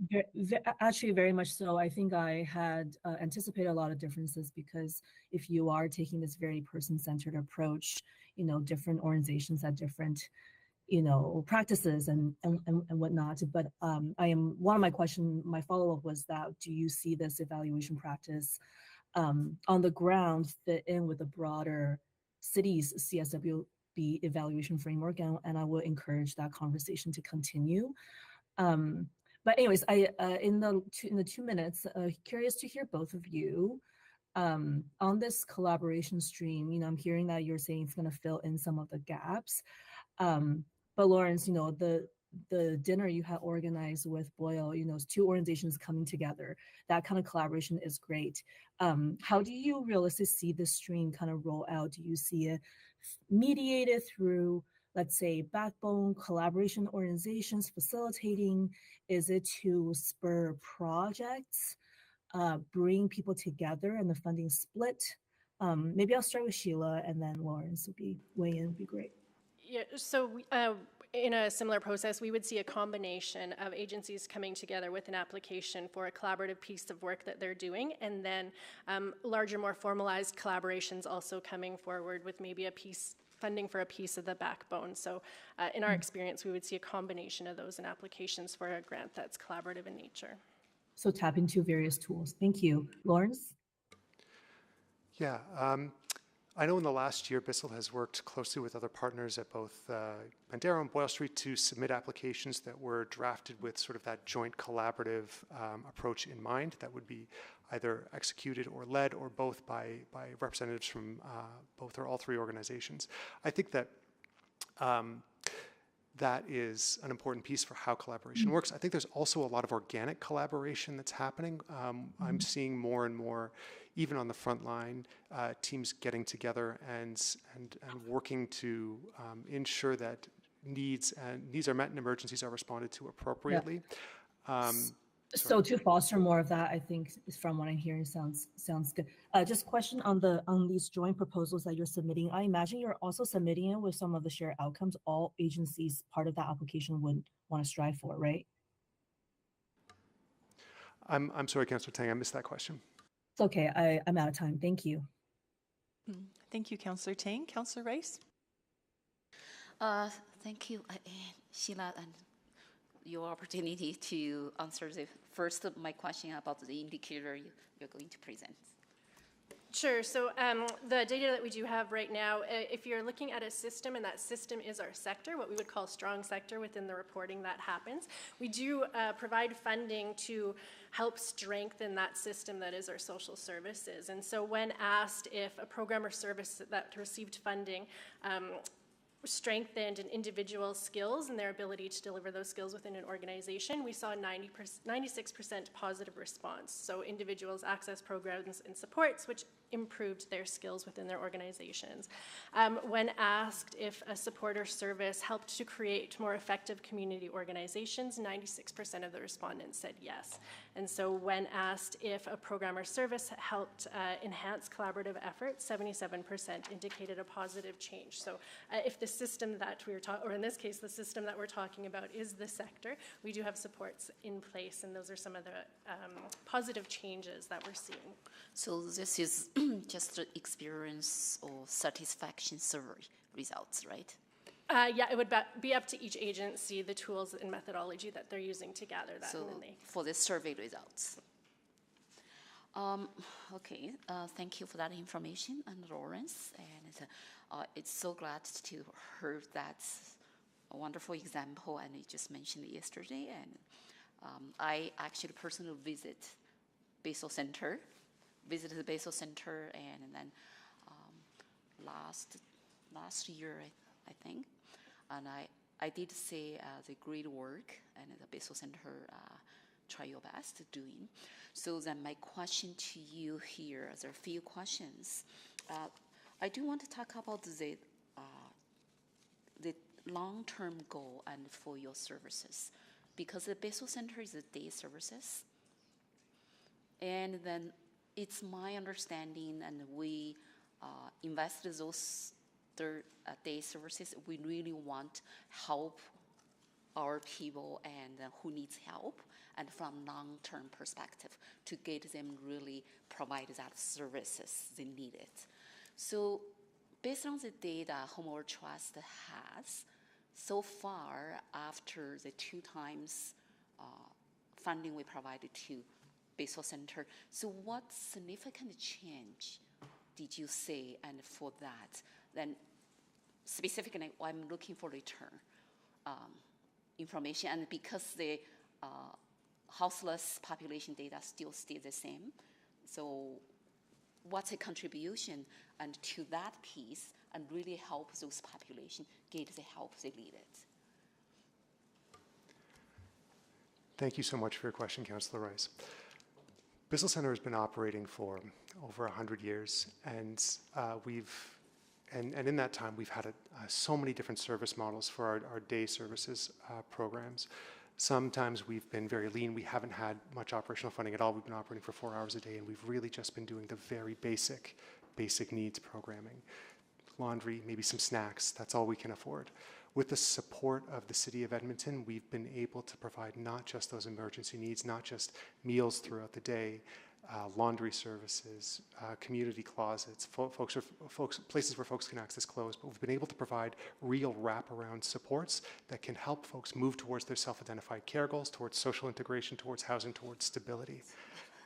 actually very much so. I think I had anticipated a lot of differences, because if you are taking this very person-centered approach, different organizations have different practices and whatnot. But one of my follow-up was that, do you see this evaluation practice on the ground fit in with the broader city's CSWB evaluation framework? And I will encourage that conversation to continue. But anyways, in the 2 minutes, curious to hear both of you on this collaboration stream. I'm hearing that you're saying it's going to fill in some of the gaps. But Lawrence, the dinner you had organized with Boyle, it's two organizations coming together. That kind of collaboration is great. How do you realistically see this stream kind of roll out? Do you see it mediated through, let's say, backbone collaboration organizations facilitating? Is it to spur projects, bring people together, and the funding split? Maybe I'll start with Sheila, and then Lawrence weigh in would be great. Yeah, so in a similar process, we would see a combination of agencies coming together with an application for a collaborative piece of work that they're doing, and then larger, more formalized collaborations also coming forward with maybe funding for a piece of the backbone. So in our experience, we would see a combination of those in applications for a grant that's collaborative in nature. So tap into various tools. Thank you. Lawrence? Yeah. I know in the last year, Bissell has worked closely with other partners at both Bandera and Boyle Street to submit applications that were drafted with sort of that joint collaborative approach in mind, that would be either executed or led or both by representatives from both or all three organizations. I think that that is an important piece for how collaboration works. I think there's also a lot of organic collaboration that's happening. I'm seeing more and more, even on the front line, teams getting together and working to ensure that needs are met and emergencies are responded to appropriately. So to foster more of that, I think, from what I'm hearing, sounds good. Just a question on these joint proposals that you're submitting. I imagine you're also submitting it with some of the shared outcomes all agencies part of that application would want to strive for, right? I'm sorry, Councillor Tang, I missed that question. It's okay. I'm out of time. Thank you. Thank you, Councillor Tang. Councillor Rice? Thank you, Sheila, and your opportunity to answer my question about the indicator you're going to present. Sure. So the data that we do have right now, if you're looking at a system, and that system is our sector, what we would call strong sector within the reporting that happens, we do provide funding to help strengthen that system that is our social services. And so when asked if a program or service that received funding strengthened an individual skills and their ability to deliver those skills within an organization, we saw 96% positive response. So individuals access programs and supports which improved their skills within their organizations. When asked if a support or service helped to create more effective community organizations, 96% of the respondents said yes. And so when asked if a program or service helped enhance collaborative efforts, 77% indicated a positive change. So if the system that we were talking, or in this case, the system that we're talking about is the sector, we do have supports in place, and those are some of the positive changes that we're seeing. So this is just the experience or satisfaction survey results, right? Yeah, it would be up to each agency, the tools and methodology that they're using to gather that. So and then they for the survey results. Okay, thank you for that information, and Lawrence. And it's so glad to hear that wonderful example, and you just mentioned it yesterday. And I actually personally visited the Basel Center, and then last year, I think, and I did see the great work and the Basel Center try your best doing. So then my question to you here, there are a few questions. I do want to talk about the long-term goal and for your services, because the Basel Center is a day services, and then it's my understanding, and we invested those day services. We really want help our people and who needs help, and from long-term perspective to get them really provide that services they needed. So based on the data Homeowner Trust has, so far after the 2 times funding we provided to Basel Center, so what significant change did you see? And for that, then specifically, I'm looking for return information, and because the houseless population data still stay the same, so what's a contribution and to that piece and really help those population get the help they needed? Thank you so much for your question, Councillor Rice. Bissell Center has been operating for over 100 years, and in that time we've had so many different service models for our day services programs. Sometimes we've been very lean. We haven't had much operational funding at all. We've been operating for 4 hours a day, and we've really just been doing the very basic needs programming. Laundry, maybe some snacks, that's all we can afford. With the support of the City of Edmonton, we've been able to provide not just those emergency needs, not just meals throughout the day, laundry services, community closets, places where folks can access clothes, but we've been able to provide real wraparound supports that can help folks move towards their self-identified care goals, towards social integration, towards housing, towards stability.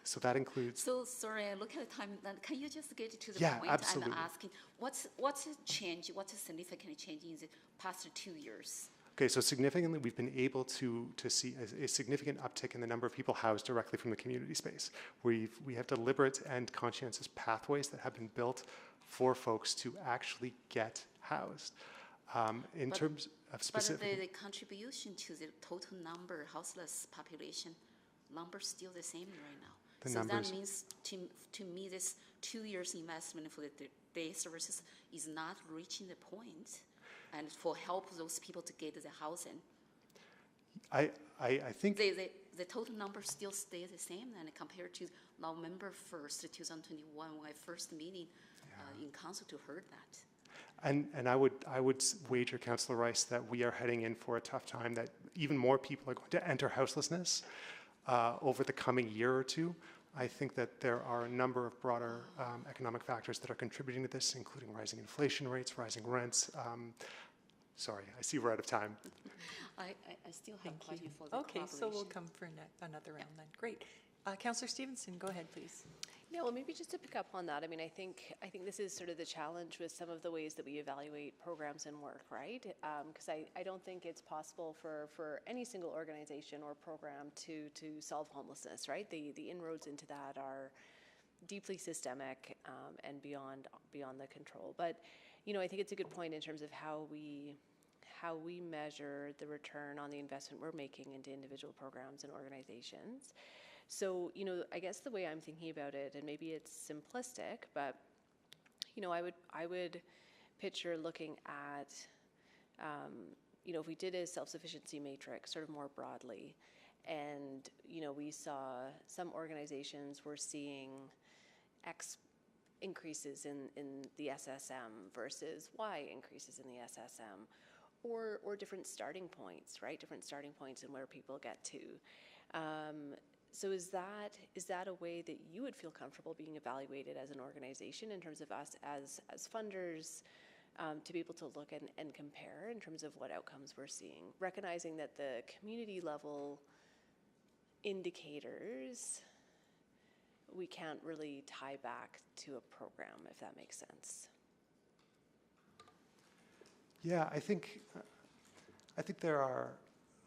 So that includes... So sorry, I look at the time. Can you just get to the point absolutely. and asking what's a change, what's a significant change in the past 2 years? Okay, so significantly, we've been able to see a significant uptick in the number of people housed directly from the community space. We have deliberate and conscientious pathways that have been built for folks to actually get housed. In terms of specific... But the contribution to the total number houseless population number is still the same right now. So that means to me this 2 years investment for the day services is not reaching the point, and for help those people to get the housing. I think the total number still stays the same, and compared to November 1st, 2021, when I first meeting in council to heard that. And I would wager, Councillor Rice, that we are heading in for a tough time, that even more people are going to enter houselessness over the coming year or two. I think that there are a number of broader economic factors that are contributing to this, including rising inflation rates, rising rents. Sorry, I see we're out of time. I still have a question for the Okay, so we'll come for another round then. Great. Councillor Stevenson, go ahead, please. Yeah, well, maybe just to pick up on that, I mean, I think this is sort of the challenge with some of the ways that we evaluate programs and work, right? Because I don't think it's possible for any single organization or program to solve homelessness, right? The inroads into that are deeply systemic and beyond the control. But I think it's a good point in terms of how we measure the return on the investment we're making into individual programs and organizations. So, I guess the way I'm thinking about it, and maybe it's simplistic, but, I would picture looking at, if we did a self-sufficiency matrix sort of more broadly, and, we saw some organizations were seeing X increases in the SSM versus Y increases in the SSM, or different starting points, right? Different starting points in where people get to. So is that a way that you would feel comfortable being evaluated as an organization in terms of us as funders, to be able to look and compare in terms of what outcomes we're seeing, recognizing that the community level indicators we can't really tie back to a program, if that makes sense? Yeah, I think there are.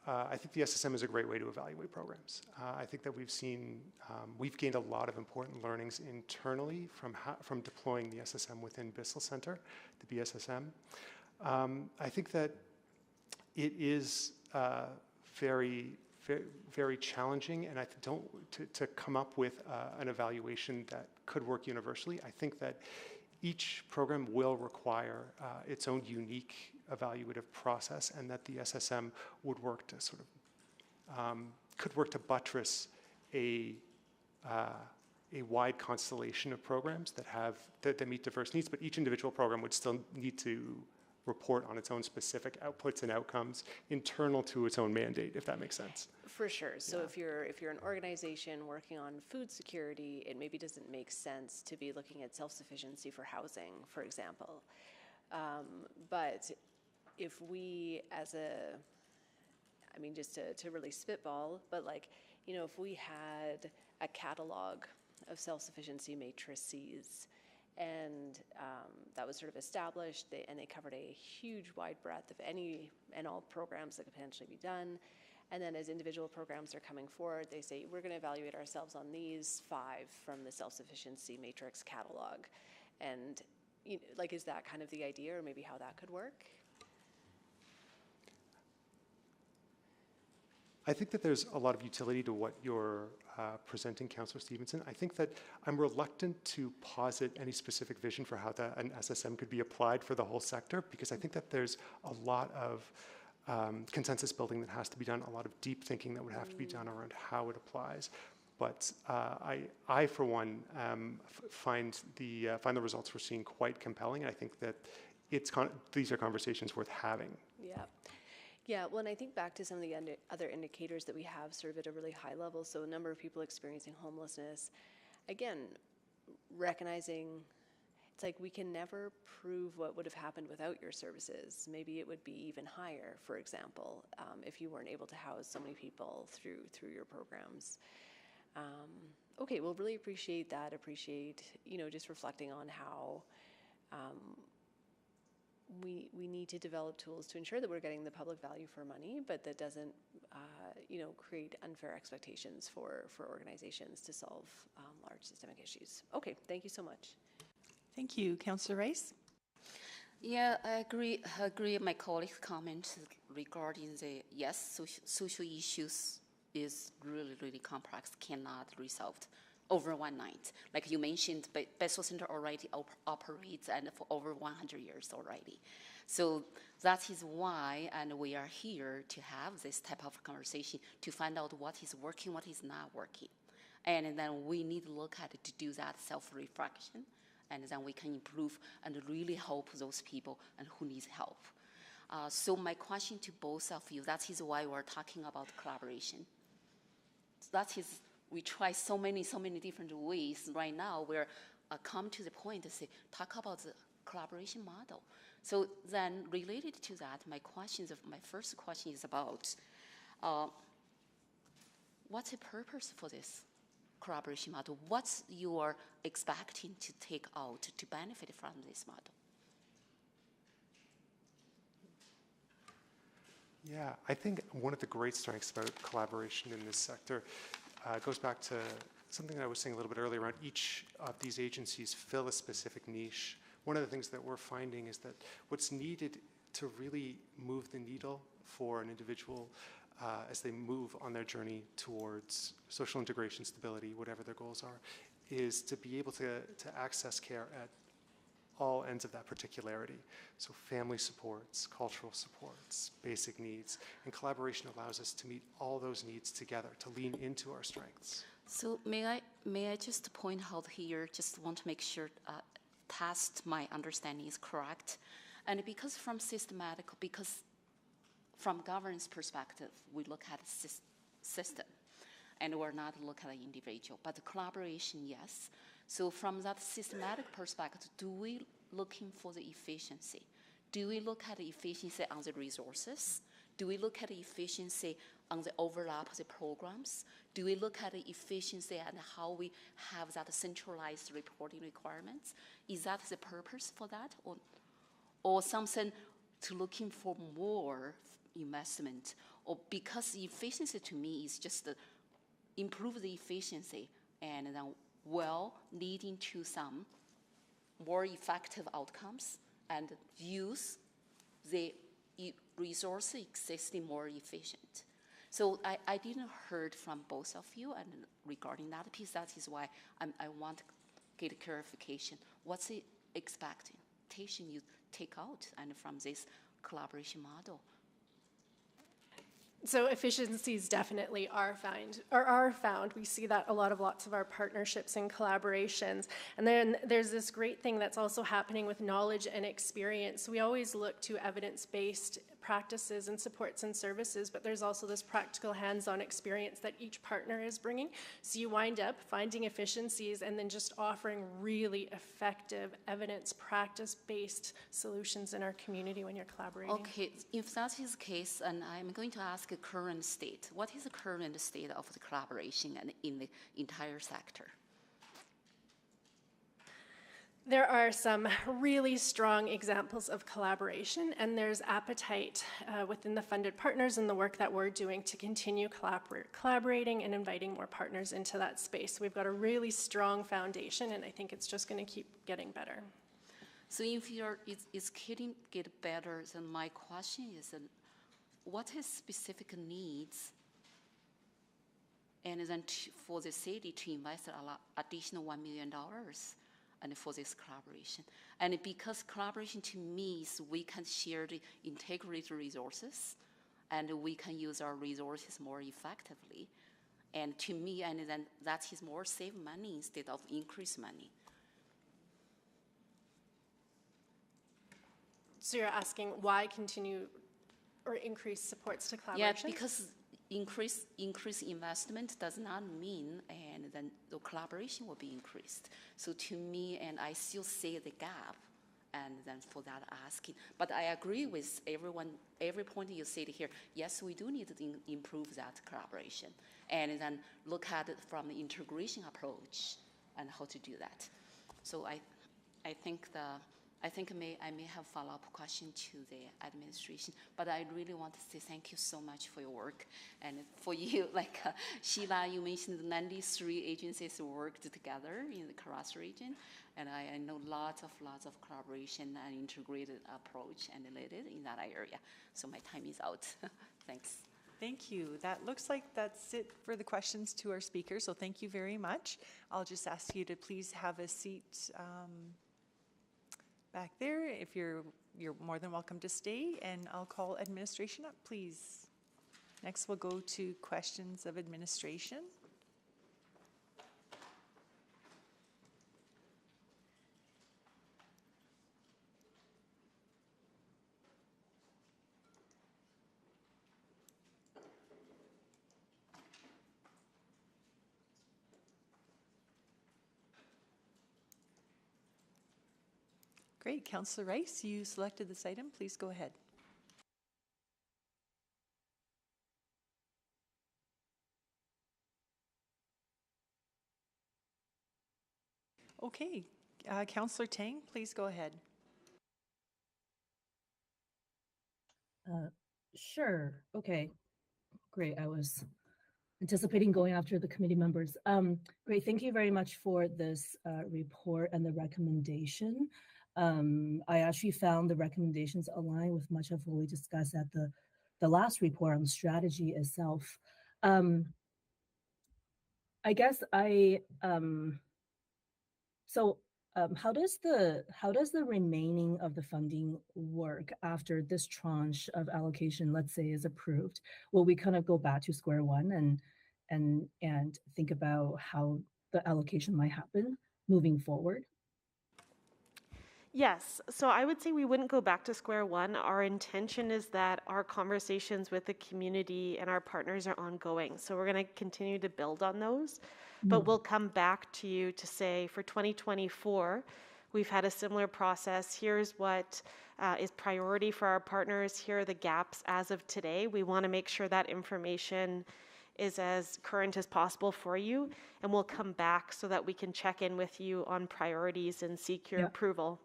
I think the SSM is a great way to evaluate programs. I think that we've gained a lot of important learnings internally from deploying the SSM within Bissell Center, the BSSM. I think that it is very, very, very challenging, and to come up with an evaluation that could work universally. I think that each program will require its own unique evaluative process, and that the SSM would work to could work to buttress a wide constellation of programs that meet diverse needs, but each individual program would still need to report on its own specific outputs and outcomes internal to its own mandate, if that makes sense. For sure. So if you're an organization working on food security, it maybe doesn't make sense to be looking at self-sufficiency for housing, for example. But if we just to really spitball, but if we had a catalog of self-sufficiency matrices, and that was sort of established, and they covered a huge wide breadth of any and all programs that could potentially be done. And then as individual programs are coming forward, they say, we're going to evaluate ourselves on these 5 from the self-sufficiency matrix catalog. And is that kind of the idea, or maybe how that could work? I think that there's a lot of utility to what you're presenting, Councillor Stevenson. I think that I'm reluctant to posit any specific vision for how an SSM could be applied for the whole sector, because I think that there's a lot of consensus building that has to be done, a lot of deep thinking that would have to be done around how it applies. But I for one, find the results we're seeing quite compelling, and I think that these are conversations worth having. Yeah. Yeah, well, and I think back to some of the other indicators that we have sort of at a really high level. So a number of people experiencing homelessness. Again, recognizing it's like we can never prove what would have happened without your services. Maybe it would be even higher, for example, if you weren't able to house so many people through your programs. Okay, well, really appreciate that. Appreciate, just reflecting on how we need to develop tools to ensure that we're getting the public value for money, but that doesn't, create unfair expectations for organizations to solve large systemic issues. Okay, thank you so much. Thank you. Councillor Rice? Yeah, I agree with my colleague's comment regarding social issues is really, really complex, cannot be resolved over one night. Like you mentioned, Bissell Center already operates and for over 100 years already. So that is why, and we are here to have this type of conversation to find out what is working, what is not working. And then we need to look at it to do that self-reflection, and then we can improve and really help those people and who needs help. So my question to both of you, that is why we're talking about collaboration. That is, we try so many different ways right now where come to the point to say, talk about the collaboration model. So then related to that, my first question is about what's the purpose for this collaboration model? What's you're expecting to take out to benefit from this model? Yeah, I think one of the great strengths about collaboration in this sector goes back to something I was saying a little bit earlier around each of these agencies fill a specific niche one of the things that we're finding is that what's needed to really move the needle for an individual as they move on their journey towards social integration, stability, whatever their goals are, is to be able to access care at all ends of that particularity. So family supports, cultural supports, basic needs, and collaboration allows us to meet all those needs together, to lean into our strengths. So may I just point out here, just want to make sure my understanding is correct. And because from governance perspective, we look at a system and we're not looking at an individual, but the collaboration, yes. So from that systematic perspective, do we looking for the efficiency? Do we look at the efficiency on the resources? Do we look at the efficiency on the overlap of the programs? Do we look at the efficiency and how we have that centralized reporting requirements? Is that the purpose for that? Or something to looking for more investment? Or because efficiency to me is just improve the efficiency and then leading to some more effective outcomes and use the resources existing more efficient. So I didn't heard from both of you and regarding that piece. That is why I want to get clarification. What's the expectation you take out and from this collaboration model? So efficiencies definitely are found. We see that lots of our partnerships and collaborations. And then there's this great thing that's also happening with knowledge and experience. We always look to evidence-based practices and supports and services, but there's also this practical hands-on experience that each partner is bringing. So you wind up finding efficiencies and then just offering really effective evidence practice-based solutions in our community when you're collaborating. Okay, if that is the case, and I'm going to ask a current state. What is the current state of the collaboration and in the entire sector? There are some really strong examples of collaboration, and there's appetite within the funded partners and the work that we're doing to continue collaborating and inviting more partners into that space. We've got a really strong foundation, and I think it's just going to keep getting better. So if it's get better, then my question is, what is specific needs, and then for the city to invest additional $1 million? And for this collaboration. And because collaboration to me is we can share the integrated resources and we can use our resources more effectively. And to me, and then that is more save money instead of increase money. So you're asking why continue or increase supports to collaboration? Yeah, because increase investment does not mean and then the collaboration will be increased. So to me, and I still see the gap, and then for that asking. But I agree with every point you said here. Yes, we do need to improve that collaboration, and then look at it from the integration approach and how to do that. So I think I may have follow-up question to the administration, but I really want to say thank you so much for your work. And for you, like Sheila, you mentioned 93 agencies worked together in the Karas region, and I know lots of collaboration and integrated approach and related in that area. So my time is out. Thanks. Thank you. That looks like that's it for the questions to our speakers, so thank you very much. I'll just ask you to please have a seat back there. If you're more than welcome to stay, and I'll call administration up, please. Next, we'll go to questions of administration. Great. Councillor Rice, you selected this item. Please go ahead. Okay. Councillor Tang, please go ahead. Sure. Okay. Great. I was anticipating going after the committee members. Great. Thank you very much for this report and the recommendation. I actually found the recommendations align with much of what we discussed at the last report on strategy itself. I guess how does the remaining of the funding work after this tranche of allocation, let's say, is approved? Will we kind of go back to square one and think about how the allocation might happen moving forward? Yes, so I would say we wouldn't go back to square one. Our intention is that our conversations with the community and our partners are ongoing. So we're going to continue to build on those, but we'll come back to you to say for 2024, we've had a similar process. Here's what is priority for our partners. Here are the gaps as of today. We want to make sure that information is as current as possible for you, and we'll come back so that we can check in with you on priorities and seek your approval.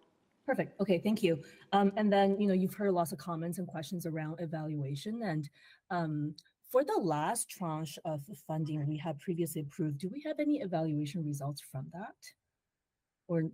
Perfect. Okay, thank you. And then, you've heard lots of comments and questions around evaluation. And for the last tranche of funding we had previously approved, do we have any evaluation results from that? Or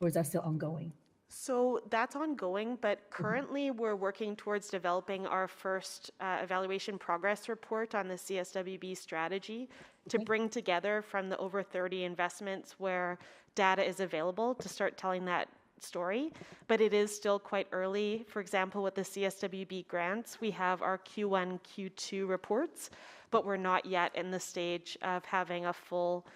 is that still ongoing? So that's ongoing, but currently we're working towards developing our first evaluation progress report on the CSWB strategy to bring together from the over 30 investments where data is available to start telling that story, but it is still quite early. For example, with the CSWB grants, we have our Q1, Q2 reports, but we're not yet in the stage of having a full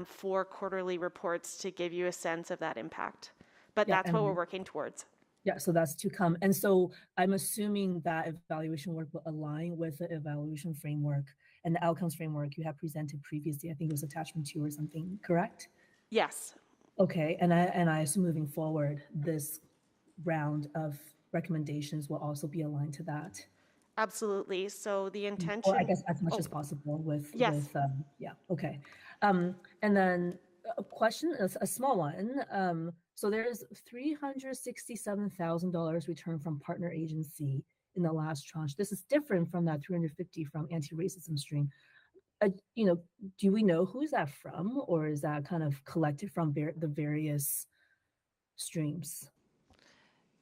4 quarterly reports to give you a sense of that impact. But that's what we're working towards. Yeah, so that's to come. And so I'm assuming that evaluation work will align with the evaluation framework and the outcomes framework you have presented previously. I think it was attachment 2 or something, correct? Yes. Okay, and I assume moving forward, this round of recommendations will also be aligned to that. Absolutely. So the intention, Or I guess as much as possible with, yes. Okay. And then a question, a small one. So there's $367,000 returned from partner agency in the last tranche. This is different from that 350 from anti-racism stream. Do we know who is that from, or is that kind of collected from the various streams?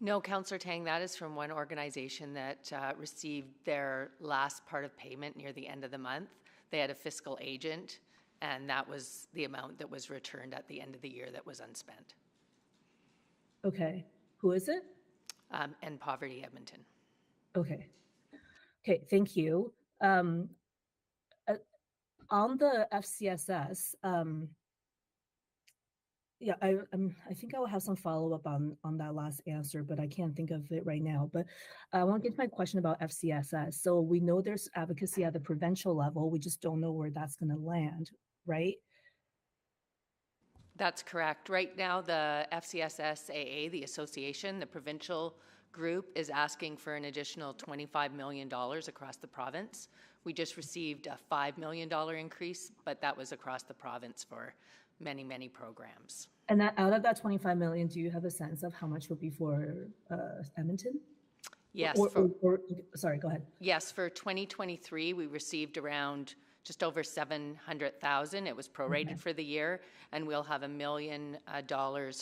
No, Councillor Tang, that is from one organization that received their last part of payment near the end of the month. They had a fiscal agent, and that was the amount that was returned at the end of the year that was unspent. Okay, who is it? And Poverty Edmonton. Okay, thank you. On the FCSS, I think I will have some follow-up on that last answer, but I can't think of it right now. But I want to get to my question about FCSS. So we know there's advocacy at the provincial level. We just don't know where that's going to land, right? That's correct. Right now, the FCSSAA, the association, the provincial group, is asking for an additional $25 million across the province. We just received a $5 million increase, but that was across the province for many, many programs. And that, out of that 25 million, do you have a sense of how much would be for Edmonton? Yes. Sorry, go ahead. Yes, for 2023, we received around just over 700,000. It was prorated for the year, and we'll have $1 million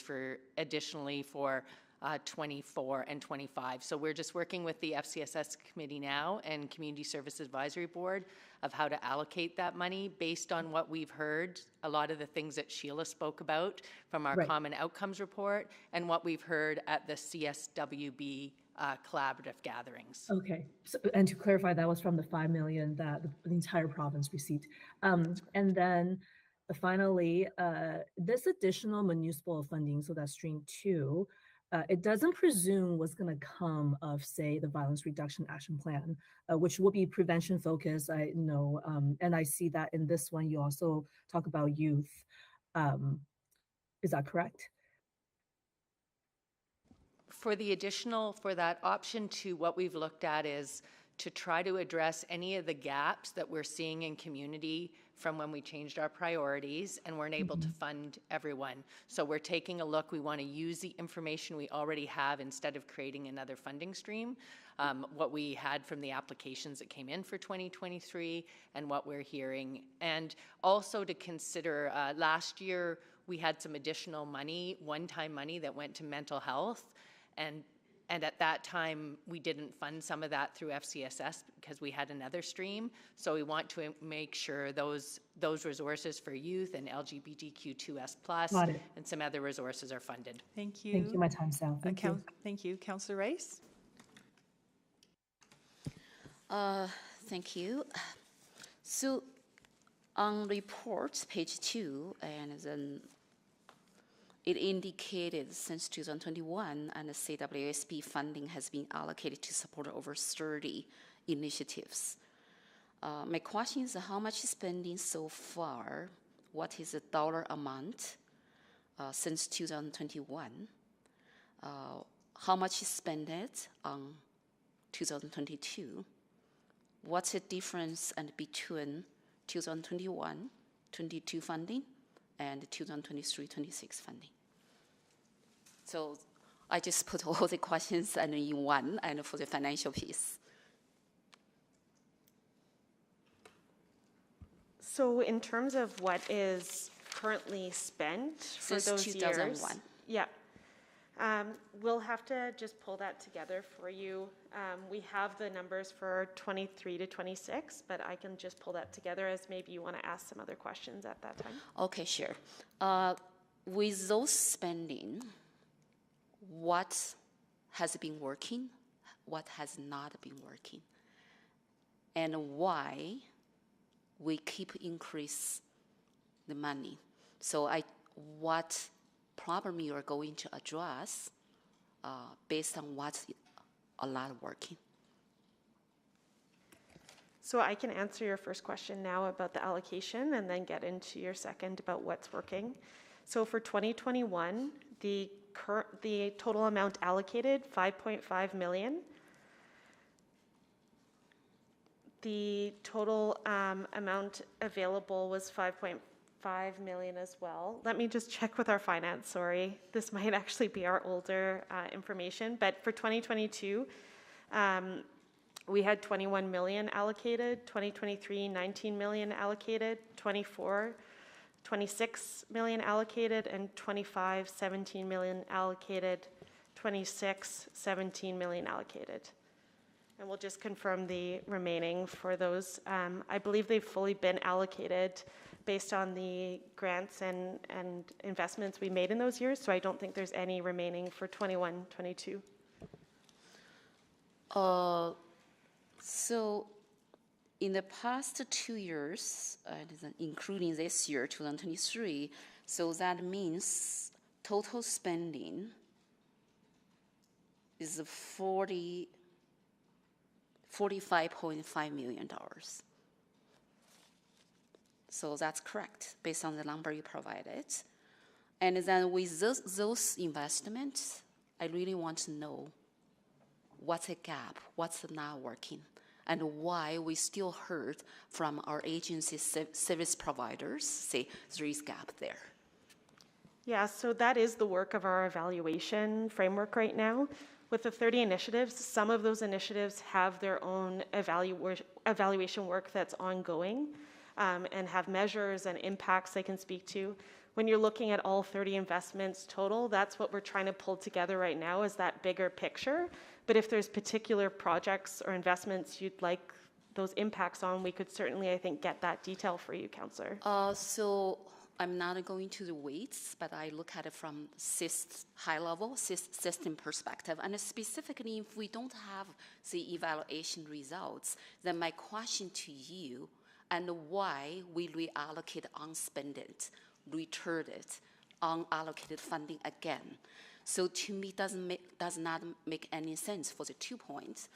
for additionally for 24 and 25. So we're just working with the FCSS committee now and Community Service Advisory Board of how to allocate that money based on what we've heard, a lot of the things that Sheila spoke about from our Common Outcomes report and what we've heard at the CSWB collaborative gatherings. Okay, so, and to clarify, that was from the 5 million that the entire province received. And then finally, this additional municipal funding, so that's stream 2, it doesn't presume what's going to come of, say, the Violence Reduction Action Plan, which will be prevention focused, I know, and I see that in this one you also talk about youth. Is that correct? For the additional, for that option 2, what we've looked at is to try to address any of the gaps that we're seeing in community from when we changed our priorities and weren't able to fund everyone. So we're taking a look. We want to use the information we already have instead of creating another funding stream, what we had from the applications that came in for 2023 and what we're hearing. And also to consider, last year we had some additional money, one-time money that went to mental health, and at that time, we didn't fund some of that through FCSS because we had another stream. So we want to make sure those resources for youth and LGBTQ2S+ Got it. and some other resources are funded. Thank you. Thank you. My time's down. Thank you. Thank you. Councillor Rice? Thank you. So on report, page 2, and then it indicated since 2021, and the CWSB funding has been allocated to support over 30 initiatives. My question is, how much spending so far? What is the dollar amount since 2021? How much is spent on 2022? What's the difference between 2021-22 funding and 2023-26 funding? So I just put all the questions in one and for the financial piece. So in terms of what is currently spent for Since those 2001. years, yeah, we'll have to just pull that together for you. We have the numbers for 23 to 26, but I can just pull that together as maybe you want to ask some other questions at that time. Okay, sure. With those spending, what has been working, what has not been working, and why we keep increase the money. So what problem you are going to address based on what's a lot working? So I can answer your first question now about the allocation and then get into your second about what's working. So for 2021, the total amount allocated, 5.5 million. The total amount available was 5.5 million as well. Let me just check with our finance, sorry. This might actually be our older information, but for 2022, we had 21 million allocated, 2023, 19 million allocated, 24, 26 million allocated, and 25, 17 million allocated, 26, 17 million allocated. And we'll just confirm the remaining for those. I believe they've fully been allocated based on the grants and investments we made in those years, so I don't think there's any remaining for 21, 22. So in the past 2 years, including this year, 2023, so that means total spending is $45.5 million. So that's correct, based on the number you provided. And then with those investments, I really want to know what's a gap, what's not working, and why we still heard from our agency service providers say there is gap there. Yeah, so that is the work of our evaluation framework right now. With the 30 initiatives, some of those initiatives have their own evaluation work that's ongoing and have measures and impacts they can speak to. When you're looking at all 30 investments total, that's what we're trying to pull together right now is that bigger picture. But if there's particular projects or investments you'd like those impacts on, we could certainly, I think, get that detail for you, Councillor. So I'm not going to the weights, but I look at it from high-level system perspective. And specifically, if we don't have the evaluation results, then my question to you, and why we reallocate unspent, return it, unallocated funding again. So to me, does not make any sense for the 2 points.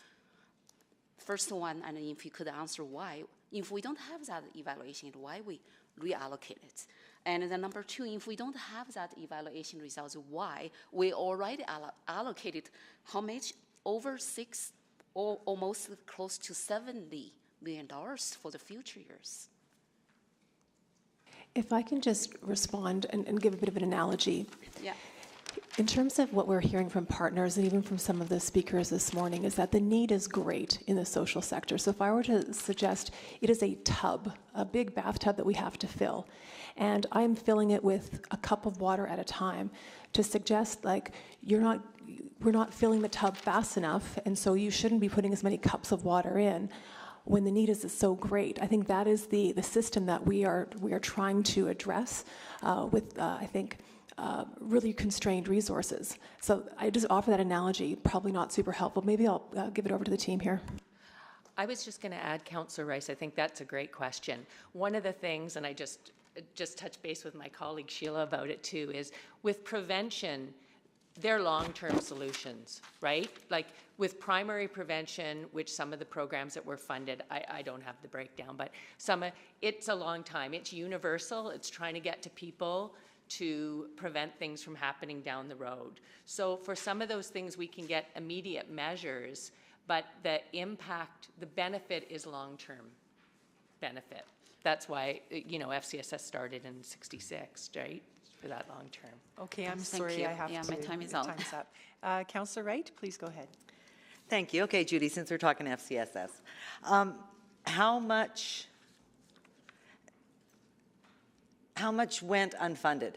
First one, and if you could answer why, if we don't have that evaluation, why we reallocate it? And then number 2, if we don't have that evaluation results, why we already allocated how much? Over 6 or almost close to $70 million for the future years. If I can just respond and give a bit of an analogy. Yeah. In terms of what we're hearing from partners and even from some of the speakers this morning is that the need is great in the social sector. So if I were to suggest, it is a tub, a big bathtub that we have to fill. And I'm filling it with a cup of water at a time. To suggest like we're not filling the tub fast enough, and so you shouldn't be putting as many cups of water in when the need is so great. I think that is the system that we are trying to address with I think really constrained resources. So I just offer that analogy, probably not super helpful. Maybe I'll give it over to the team here. I was just going to add, Councillor Rice, I think that's a great question. One of the things, and I just touch base with my colleague Sheila about it too, is with prevention, they're long-term solutions, right? Like with primary prevention, which some of the programs that were funded, I don't have the breakdown, but it's a long time. It's universal. It's trying to get to people to prevent things from happening down the road. So for some of those things, we can get immediate measures, but the impact, the benefit is long-term benefit. That's why, FCSS started in '66, right? For that long term. Okay, I'm Thank sorry, you. I have Yeah, to. my time is up. Time's up. Councillor Wright, please go ahead. Thank you. Okay, Judy, since we're talking FCSS, how much went unfunded?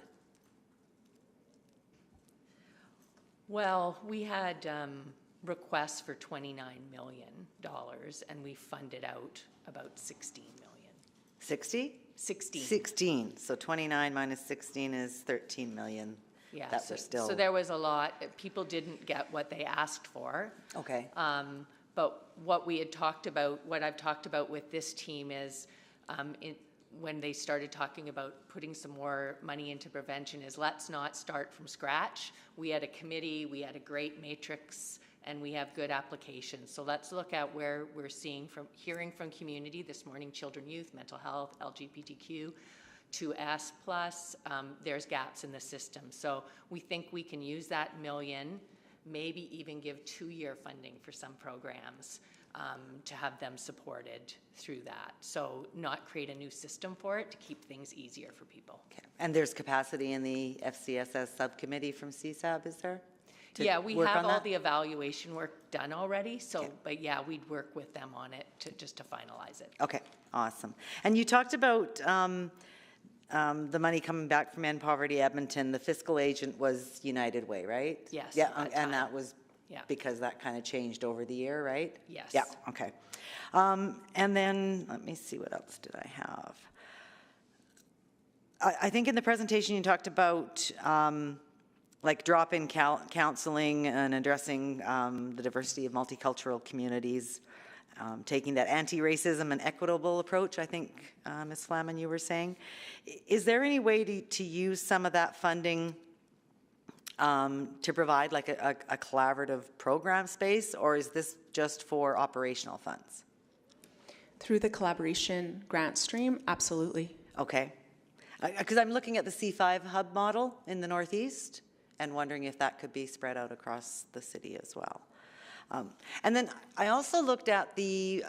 Well, we had requests for $29 million, and we funded out about 16 million. 60? 16. 16. So 29 minus 16 is 13 million. Yeah, that we're still. So there was a lot. People didn't get what they asked for. Okay. But what we had talked about, what I've talked about with this team is when they started talking about putting some more money into prevention is let's not start from scratch. We had a committee, we had a great matrix, and we have good applications. So let's look at where we're hearing from community this morning, children, youth, mental health, LGBTQ, 2S+, there's gaps in the system. So we think we can use that million, maybe even give 2-year funding for some programs to have them supported through that. So not create a new system for it, to keep things easier for people. Okay. And there's capacity in the FCSS subcommittee from CSAB, is there? Yeah, we have all the evaluation work done already, so, okay. But yeah, we'd work with them on it just to finalize it. Okay, awesome. And you talked about the money coming back from End Poverty Edmonton. The fiscal agent was United Way, right? Yes. Yeah, and that was yeah. because that kind of changed over the year, right? Yes. Yeah, okay. And then, let me see, what else did I have? I think in the presentation you talked about like drop-in counseling and addressing the diversity of multicultural communities, taking that anti-racism and equitable approach, I think, Ms. Flaman, you were saying. Is there any way to use some of that funding to provide like a collaborative program space, or is this just for operational funds? Through the collaboration grant stream, absolutely. Okay. Because I'm looking at the C5 hub model in the Northeast and wondering if that could be spread out across the city as well. And then I also looked at the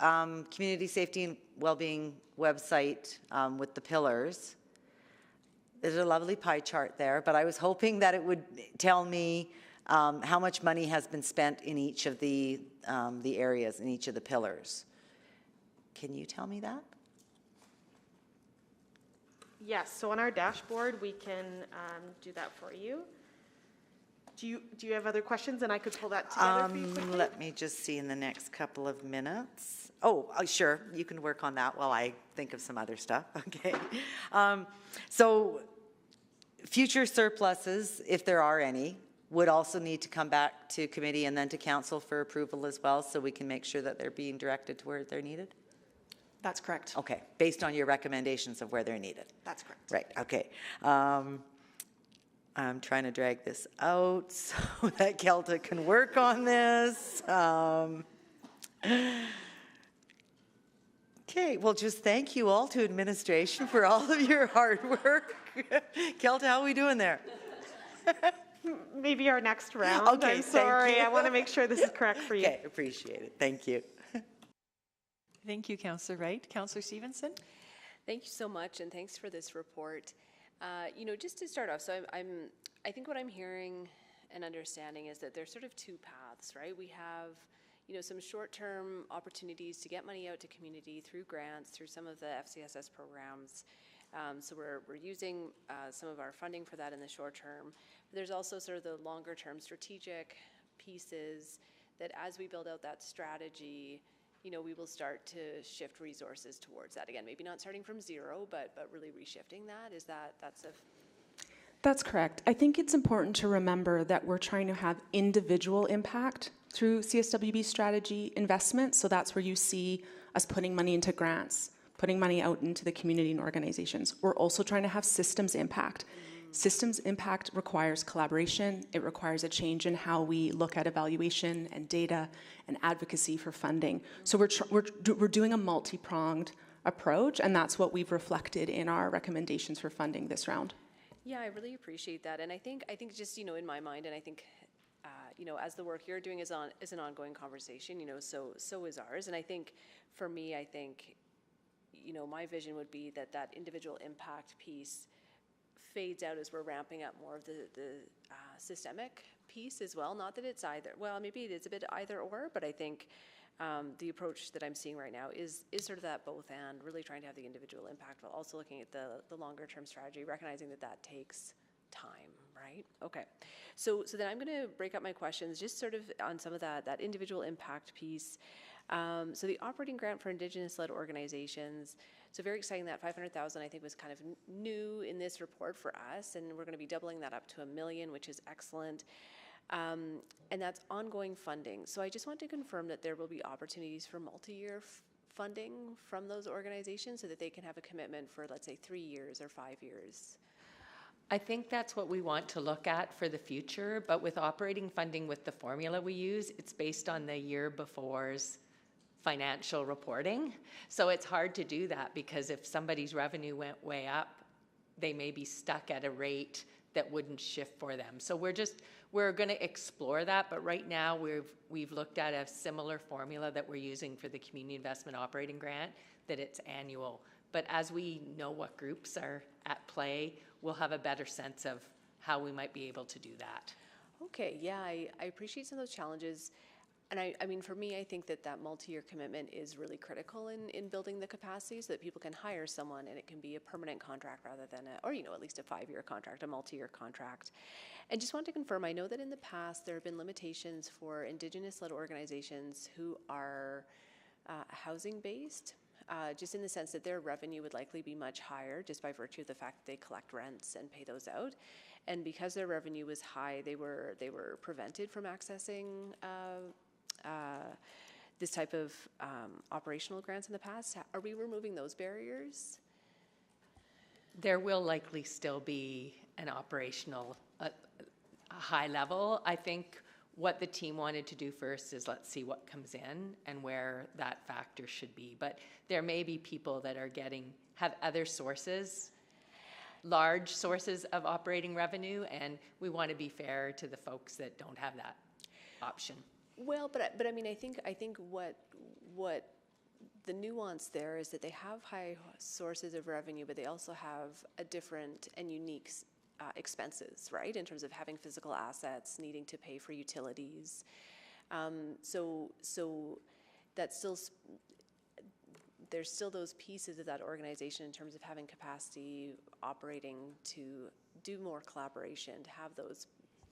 Community Safety and Wellbeing website with the pillars. There's a lovely pie chart there, but I was hoping that it would tell me how much money has been spent in each of the areas, in each of the pillars. Can you tell me that? Yes, so on our dashboard, we can do that for you. Do you have other questions, and I could pull that together for you quickly? Let me just see in the next couple of minutes. Oh, sure, you can work on that while I think of some other stuff, okay. So future surpluses, if there are any, would also need to come back to committee and then to council for approval as well, so we can make sure that they're being directed to where they're needed? That's correct. Okay, based on your recommendations of where they're needed? That's correct. Right, okay. I'm trying to drag this out so that Kelta can work on this. Okay, well, just thank you all to administration for all of your hard work. Kelta, how are we doing there? Maybe our next round. Okay, I'm sorry. thank you. I want to make sure this is correct for you. Okay, appreciate it. Thank you. Thank you, Councillor Wright. Councillor Stevenson? Thank you so much, and thanks for this report. Just to start off, so I think what I'm hearing and understanding is that there's sort of two paths, right? We have, you know, some short-term opportunities to get money out to community through grants, through some of the FCSS programs. So we're using some of our funding for that in the short term. But there's also sort of the longer-term strategic pieces that as we build out that strategy, you know, we will start to shift resources towards that. Again, maybe not starting from zero, but really reshifting that. That's correct. I think it's important to remember that we're trying to have individual impact through CSWB strategy investments. So that's where you see us putting money into grants, putting money out into the community and organizations. We're also trying to have systems impact. Systems impact requires collaboration. It requires a change in how we look at evaluation and data and advocacy for funding. So we're doing a multi-pronged approach, and that's what we've reflected in our recommendations for funding this round. Yeah, I really appreciate that. And I think just, you know, in my mind, and I think, you know, as the work you're doing is an ongoing conversation, you know, so is ours. And I think for me, you know, my vision would be that individual impact piece fades out as we're ramping up more of the systemic piece as well. Not that it's either, well, maybe it is a bit either or, but I think the approach that I'm seeing right now is sort of that both and, really trying to have the individual impact while also looking at the longer term strategy, recognizing that takes time, right? Okay, so then I'm going to break up my questions just sort of on some of that individual impact piece. So the operating grant for Indigenous-led organizations, so very exciting that $500,000 I think was kind of new in this report for us, and we're going to be doubling that up to $1 million, which is excellent. And that's ongoing funding. So I just want to confirm that there will be opportunities for multi-year funding from those organizations so that they can have a commitment for, let's say, 3 years or 5 years. I think that's what we want to look at for the future, but with operating funding, with the formula we use, it's based on the year before's financial reporting. So it's hard to do that because if somebody's revenue went way up, they may be stuck at a rate that wouldn't shift for them. So we're going to explore that, but right now we've looked at a similar formula that we're using for the Community Investment Operating Grant, that it's annual. But as we know what groups are at play, we'll have a better sense of how we might be able to do that. Okay, yeah, I appreciate some of those challenges. And I mean, for me, I think that multi-year commitment is really critical in building the capacity so that people can hire someone and it can be a permanent contract rather than or, you know, at least a 5-year contract, a multi-year contract. And just want to confirm, I know that in the past there have been limitations for Indigenous-led organizations who are housing-based, just in the sense that their revenue would likely be much higher just by virtue of the fact that they collect rents and pay those out. And because their revenue was high, they were prevented from accessing this type of operational grants in the past. Are we removing those barriers? There will likely still be an operational, a high level. I think what the team wanted to do first is let's see what comes in and where that factor should be. But there may be people that are have other sources, large sources of operating revenue, and we want to be fair to the folks that don't have that option. Well, but I mean, I think what the nuance there is that they have high sources of revenue, but they also have a different and unique expenses, right? In terms of having physical assets, needing to pay for utilities. So that's still, there's still those pieces of that organization in terms of having capacity, operating to do more collaboration, to have those.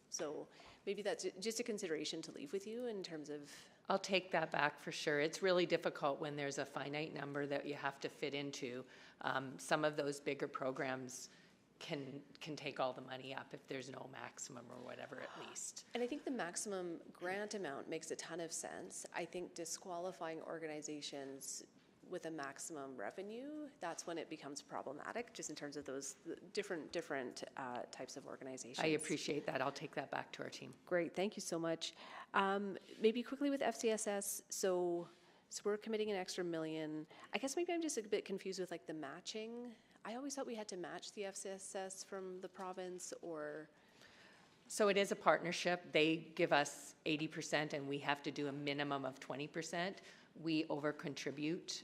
So maybe that's just a consideration to leave with you in terms of. I'll take that back for sure. It's really difficult when there's a finite number that you have to fit into. Some of those bigger programs can take all the money up if there's no maximum or whatever at least. And I think the maximum grant amount makes a ton of sense. I think disqualifying organizations with a maximum revenue, that's when it becomes problematic, just in terms of those different types of organizations. I appreciate that. I'll take that back to our team. Great, thank you so much. Maybe quickly with FCSS, so we're committing an extra $1 million. I guess maybe I'm just a bit confused with like the matching. I always thought we had to match the FCSS from the province, or? So it is a partnership. They give us 80% and we have to do a minimum of 20%. We over-contribute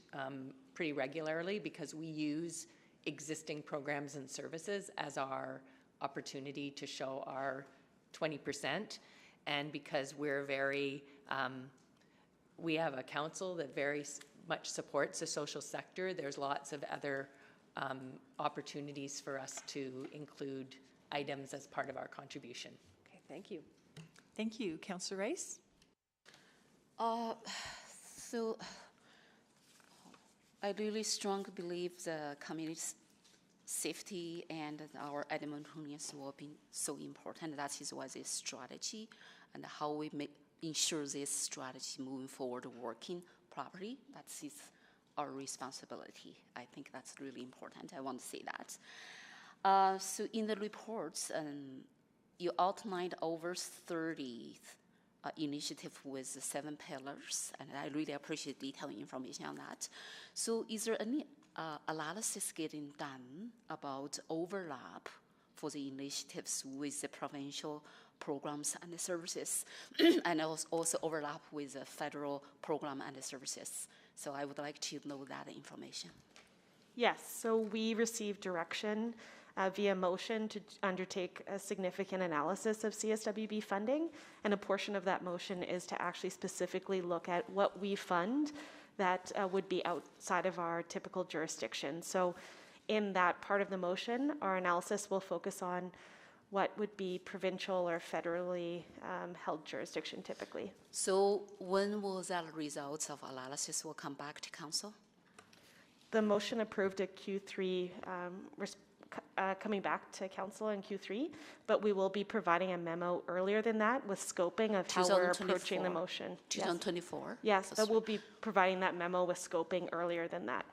pretty regularly because we use existing programs and services as our opportunity to show our 20%. And because we're very, we have a council that very much supports the social sector, there's lots of other opportunities for us to include items as part of our contribution. Okay, thank you. Thank you. Councillor Rice? So I really strongly believe the community safety and our Edmontonians will be so important. That is why this strategy and how we ensure this strategy moving forward working properly. That is our responsibility. I think that's really important. I want to say that. So in the reports, you outlined over 30 initiative with 7 pillars, and I really appreciate detailed information on that. So is there any analysis getting done about overlap for the initiatives with the provincial programs and the services, and also overlap with the federal program and the services? So I would like to know that information. Yes, so we received direction via motion to undertake a significant analysis of CSWB funding, and a portion of that motion is to actually specifically look at what we fund that would be outside of our typical jurisdiction. So in that part of the motion, our analysis will focus on what would be provincial or federally held jurisdiction typically. So when will that results of analysis will come back to council? The motion approved a Q3 coming back to council in Q3, but we will be providing a memo earlier than that with scoping of how we're approaching the motion. 2024? Yes, but we'll be providing that memo with scoping earlier than that.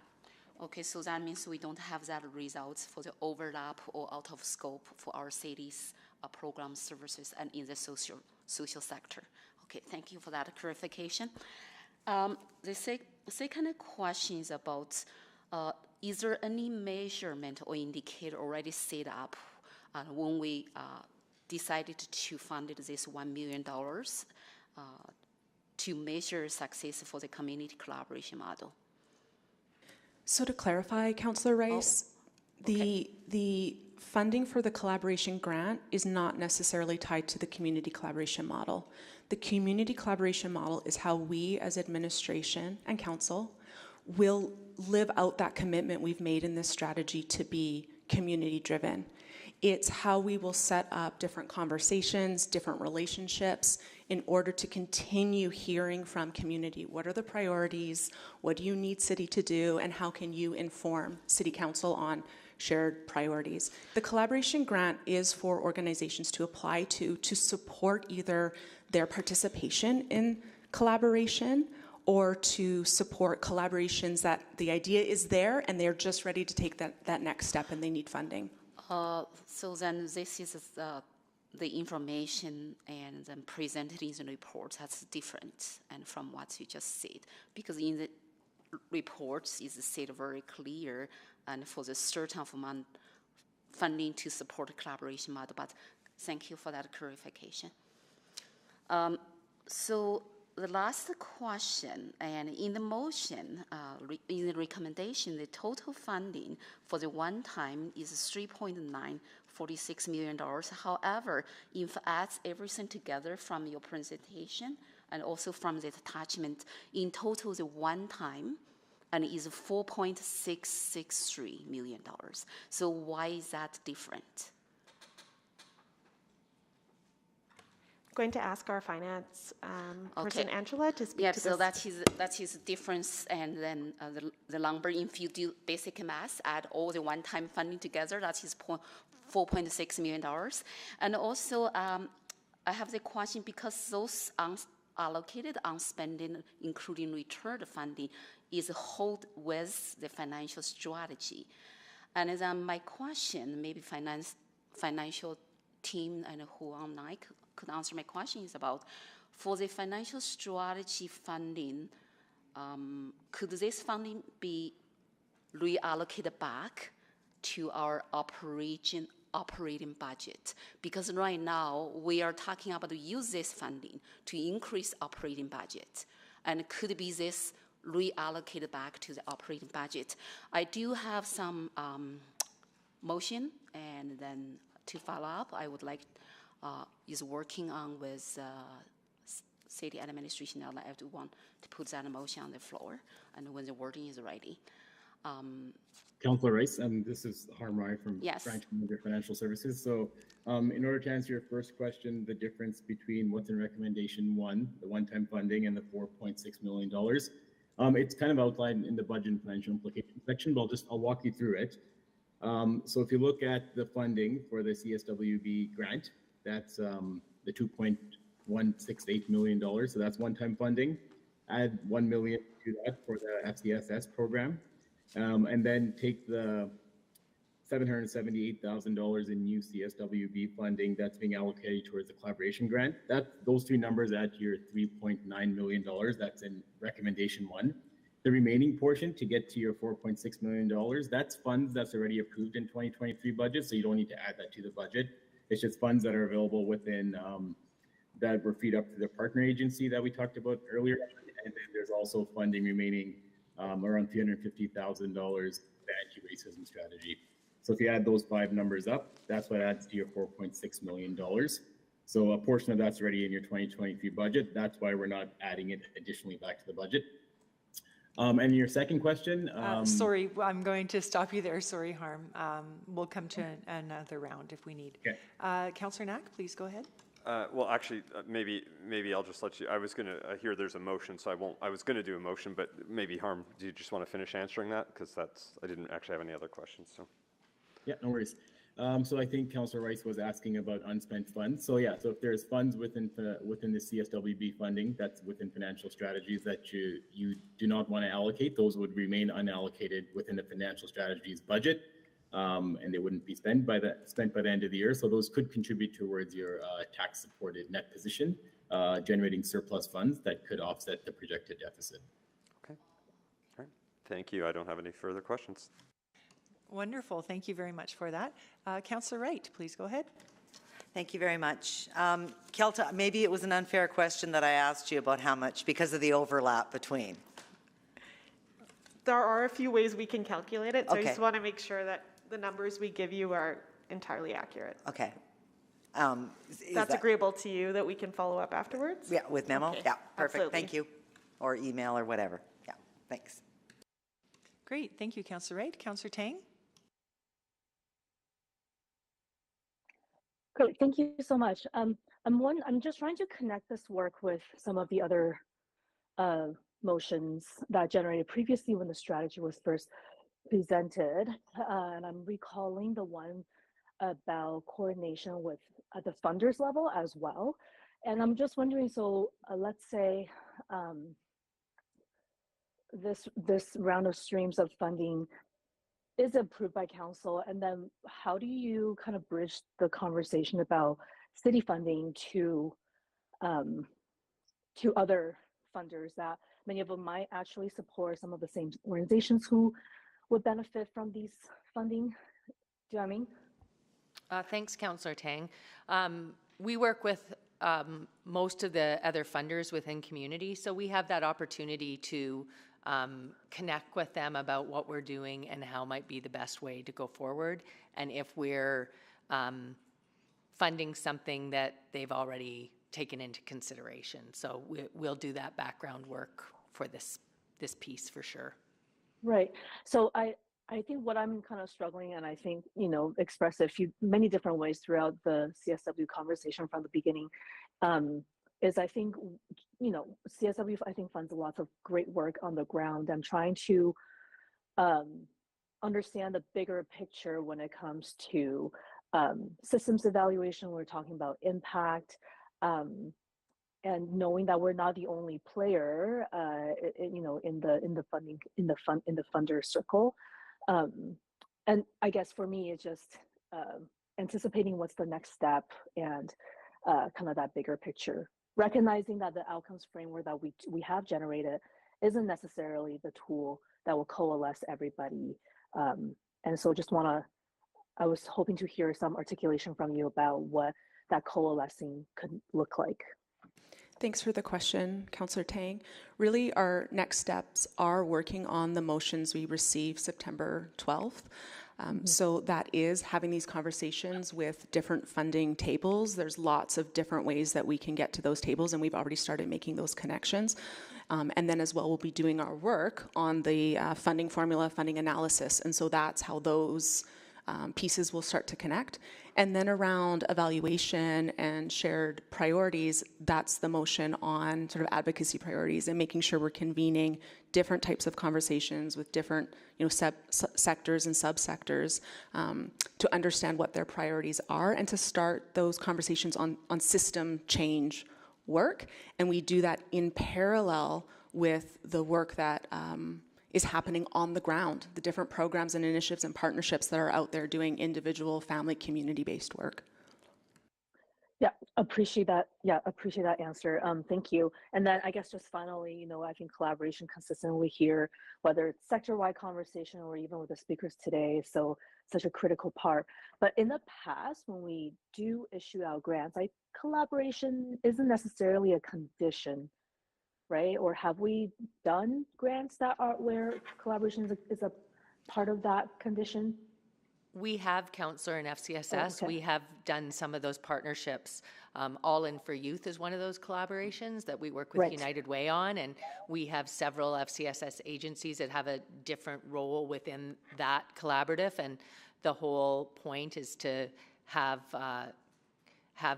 Okay, so that means we don't have that results for the overlap or out of scope for our cities' program services and in the social sector. Okay, thank you for that clarification. The second question is about is there any measurement or indicator already set up when we decided to fund this $1 million to measure success for the community collaboration model? So to clarify, Councillor Rice, the funding for the collaboration grant is not necessarily tied to the community collaboration model. The community collaboration model is how we as administration and council will live out that commitment we've made in this strategy to be community driven. It's how we will set up different conversations, different relationships in order to continue hearing from community. What are the priorities? What do you need city to do? And how can you inform city council on shared priorities? The collaboration grant is for organizations to apply to support either their participation in collaboration or to support collaborations that the idea is there and they're just ready to take that next step and they need funding. So then this is the information and then presented in the report that's different and from what you just said, because in the reports is said very clear and for the certain amount funding to support the collaboration model, but thank you for that clarification. So the last question, and in the motion, in the recommendation, the total funding for the one time is $3.946 million. However, if adds everything together from your presentation and also from the attachment, in total the one time and is $4.663 million. So why is that different? Going to ask our finance person, Angela, to speak to so this. that is the difference, and then the number, if you do basic math, add all the one-time funding together, that is $4.6 million. And also, I have the question, because those allocated unspending, including returned funding, is held with the financial strategy. And then my question, maybe financial team and who online could answer my question is about, for the financial strategy funding, could this funding be reallocated back to our operating budget? Because right now we are talking about use this funding to increase operating budget, and could be this reallocated back to the operating budget? I do have some motion, and then to follow up, I would like is working on with city administration. Now, I do want to put that motion on the floor, and when the wording is ready. Councilor Rice, this is Harm Rai from Yes. Branch Manager Financial Services. So in order to answer your first question, the difference between what's in recommendation 1, the one-time funding, and the $4.6 million, it's kind of outlined in the budget and financial implications section, but I'll walk you through it. So if you look at the funding for the CSWB grant, that's the $2.168 million. So that's one-time funding. Add $1 million to that for the FCSS program. And then take the $778,000 in new CSWB funding that's being allocated towards the collaboration grant. Those three numbers add to your $3.9 million. That's in recommendation 1. The remaining portion to get to your $4.6 million, that's funds that's already approved in 2023 budget, so you don't need to add that to the budget. It's just funds that are available within that were freed up to the partner agency that we talked about earlier. And then there's also funding remaining around $350,000 for the anti-racism strategy. So if you add those 5 numbers up, that's what adds to your $4.6 million. So a portion of that's already in your 2023 budget. That's why we're not adding it additionally back to the budget. And your second question? Sorry, I'm going to stop you there. Sorry, Harm. We'll come to another round if we need. Okay. Councillor Knack, please go ahead. Well, actually, maybe I'll just let you. I was gonna hear there's a motion, so I won't. I was gonna do a motion, but maybe Harm. Do you just want to finish answering that? Because I didn't actually have any other questions. So. Yeah, no worries. So I think Councillor Rice was asking about unspent funds. So yeah, so if there's funds within the CSWB funding that's within financial strategies that you do not want to allocate, those would remain unallocated within the financial strategies budget. And they wouldn't be spent by the end of the year. So those could contribute towards your tax-supported net position, generating surplus funds that could offset the projected deficit. Okay. All right. Thank you. I don't have any further questions. Wonderful. Thank you very much for that. Councillor Wright, please go ahead. Thank you very much. Kelta, maybe it was an unfair question that I asked you about how much because of the overlap between. There are a few ways we can calculate it, so Okay. I just want to make sure that the numbers we give you are entirely accurate. Okay. That's agreeable to you that we can follow up afterwards? Yeah, with memo? Okay, Yeah, perfect. absolutely. Thank you. Or email or whatever. Yeah, thanks. Great. Thank you, Councillor Wright. Councillor Tang? Great, thank you so much. I'm just trying to connect this work with some of the other motions that generated previously when the strategy was first presented, and I'm recalling the one about coordination with at the funders level as well. And I'm just wondering, so let's say this round of streams of funding is approved by council, and then how do you kind of bridge the conversation about city funding to other funders that many of them might actually support some of the same organizations who would benefit from these funding? Do you know what I mean? Thanks, Councillor Tang. We work with most of the other funders within community, so we have that opportunity to connect with them about what we're doing and how might be the best way to go forward, and if we're funding something that they've already taken into consideration. So we'll do that background work for this piece for sure. Right. So I think what I'm kind of struggling, and I think, express it many different ways throughout the CSW conversation from the beginning, is I think, CSW, I think, funds lots of great work on the ground. I'm trying to understand the bigger picture when it comes to systems evaluation. We're talking about impact, and knowing that we're not the only player, in the funding, in the funder circle. And I guess for me, it's just anticipating what's the next step and kind of that bigger picture. Recognizing that the outcomes framework that we have generated isn't necessarily the tool that will coalesce everybody. And so I was hoping to hear some articulation from you about what that coalescing could look like. Thanks for the question, Councillor Tang. Really, our next steps are working on the motions we received September 12th. So that is having these conversations with different funding tables. There's lots of different ways that we can get to those tables, and we've already started making those connections. And then as well, we'll be doing our work on the funding formula, funding analysis. And so that's how those pieces will start to connect. And then around evaluation and shared priorities, that's the motion on sort of advocacy priorities and making sure we're convening different types of conversations with different sectors and subsectors to understand what their priorities are and to start those conversations on system change work. And we do that in parallel with the work that is happening on the ground, the different programs and initiatives and partnerships that are out there doing individual, family, community-based work. Yeah, appreciate that. Yeah, appreciate that answer. Thank you. And then I guess just finally, I think collaboration consistently here, whether it's sector-wide conversation or even with the speakers today, so such a critical part. But in the past, when we do issue out grants, collaboration isn't necessarily a condition, right? Or have we done grants that are where collaboration is a part of that condition? We have, Councillor, and FCSS. okay. We have done some of those partnerships. All In for Youth is one of those collaborations that we work with Right. United Way on, and we have several FCSS agencies that have a different role within that collaborative, and the whole point is to have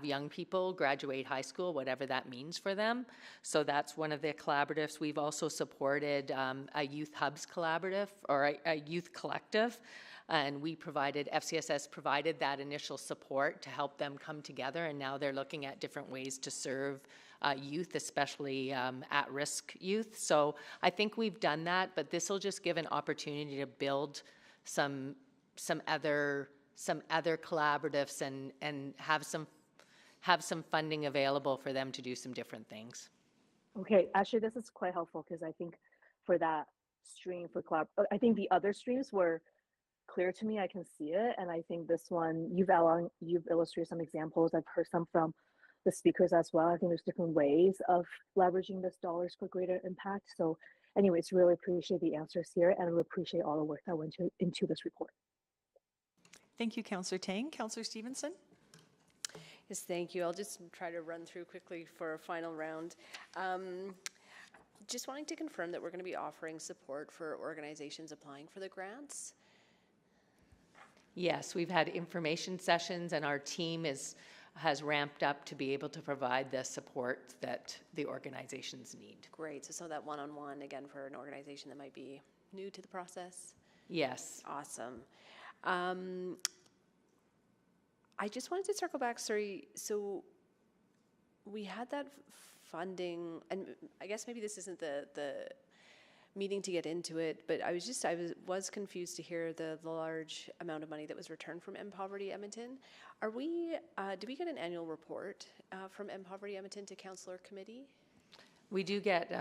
young people graduate high school, whatever that means for them. So that's one of the collaboratives. We've also supported a Youth Hubs collaborative, or a youth collective, and FCSS provided that initial support to help them come together, and now they're looking at different ways to serve youth, especially at-risk youth. So I think we've done that, but this will just give an opportunity to build some other collaboratives and have some funding available for them to do some different things. Okay, actually, this is quite helpful because I think for that stream for I think the other streams were clear to me. I can see it, and I think this one you've illustrated some examples. I've heard some from the speakers as well. I think there's different ways of leveraging this dollars for greater impact. So, anyways, really appreciate the answers here, and we appreciate all the work that went into this report. Thank you, Councillor Tang. Councillor Stevenson? Yes, thank you. I'll just try to run through quickly for a final round. Just wanting to confirm that we're going to be offering support for organizations applying for the grants. Yes, we've had information sessions, and our team has ramped up to be able to provide the support that the organizations need. Great. So some of that one-on-one, again, for an organization that might be new to the process? Yes. Awesome. I just wanted to circle back, sorry. So we had that funding, and I guess maybe this isn't the meeting to get into it, but I was confused to hear the large amount of money that was returned from Poverty Edmonton. Do we get an annual report from Poverty Edmonton to Councillor Committee? We do get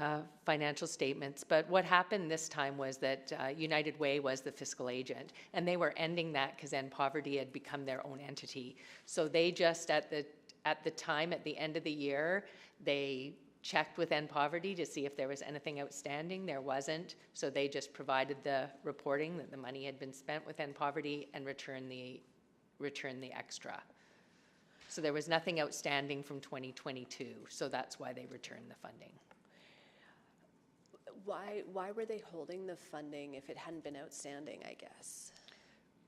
financial statements, but what happened this time was that United Way was the fiscal agent, and they were ending that because Poverty had become their own entity. So they just, at the time, at the end of the year, they checked with Poverty to see if there was anything outstanding. There wasn't, so they just provided the reporting that the money had been spent with Poverty and returned the extra. So there was nothing outstanding from 2022, so that's why they returned the funding. Why were they holding the funding if it hadn't been outstanding, I guess?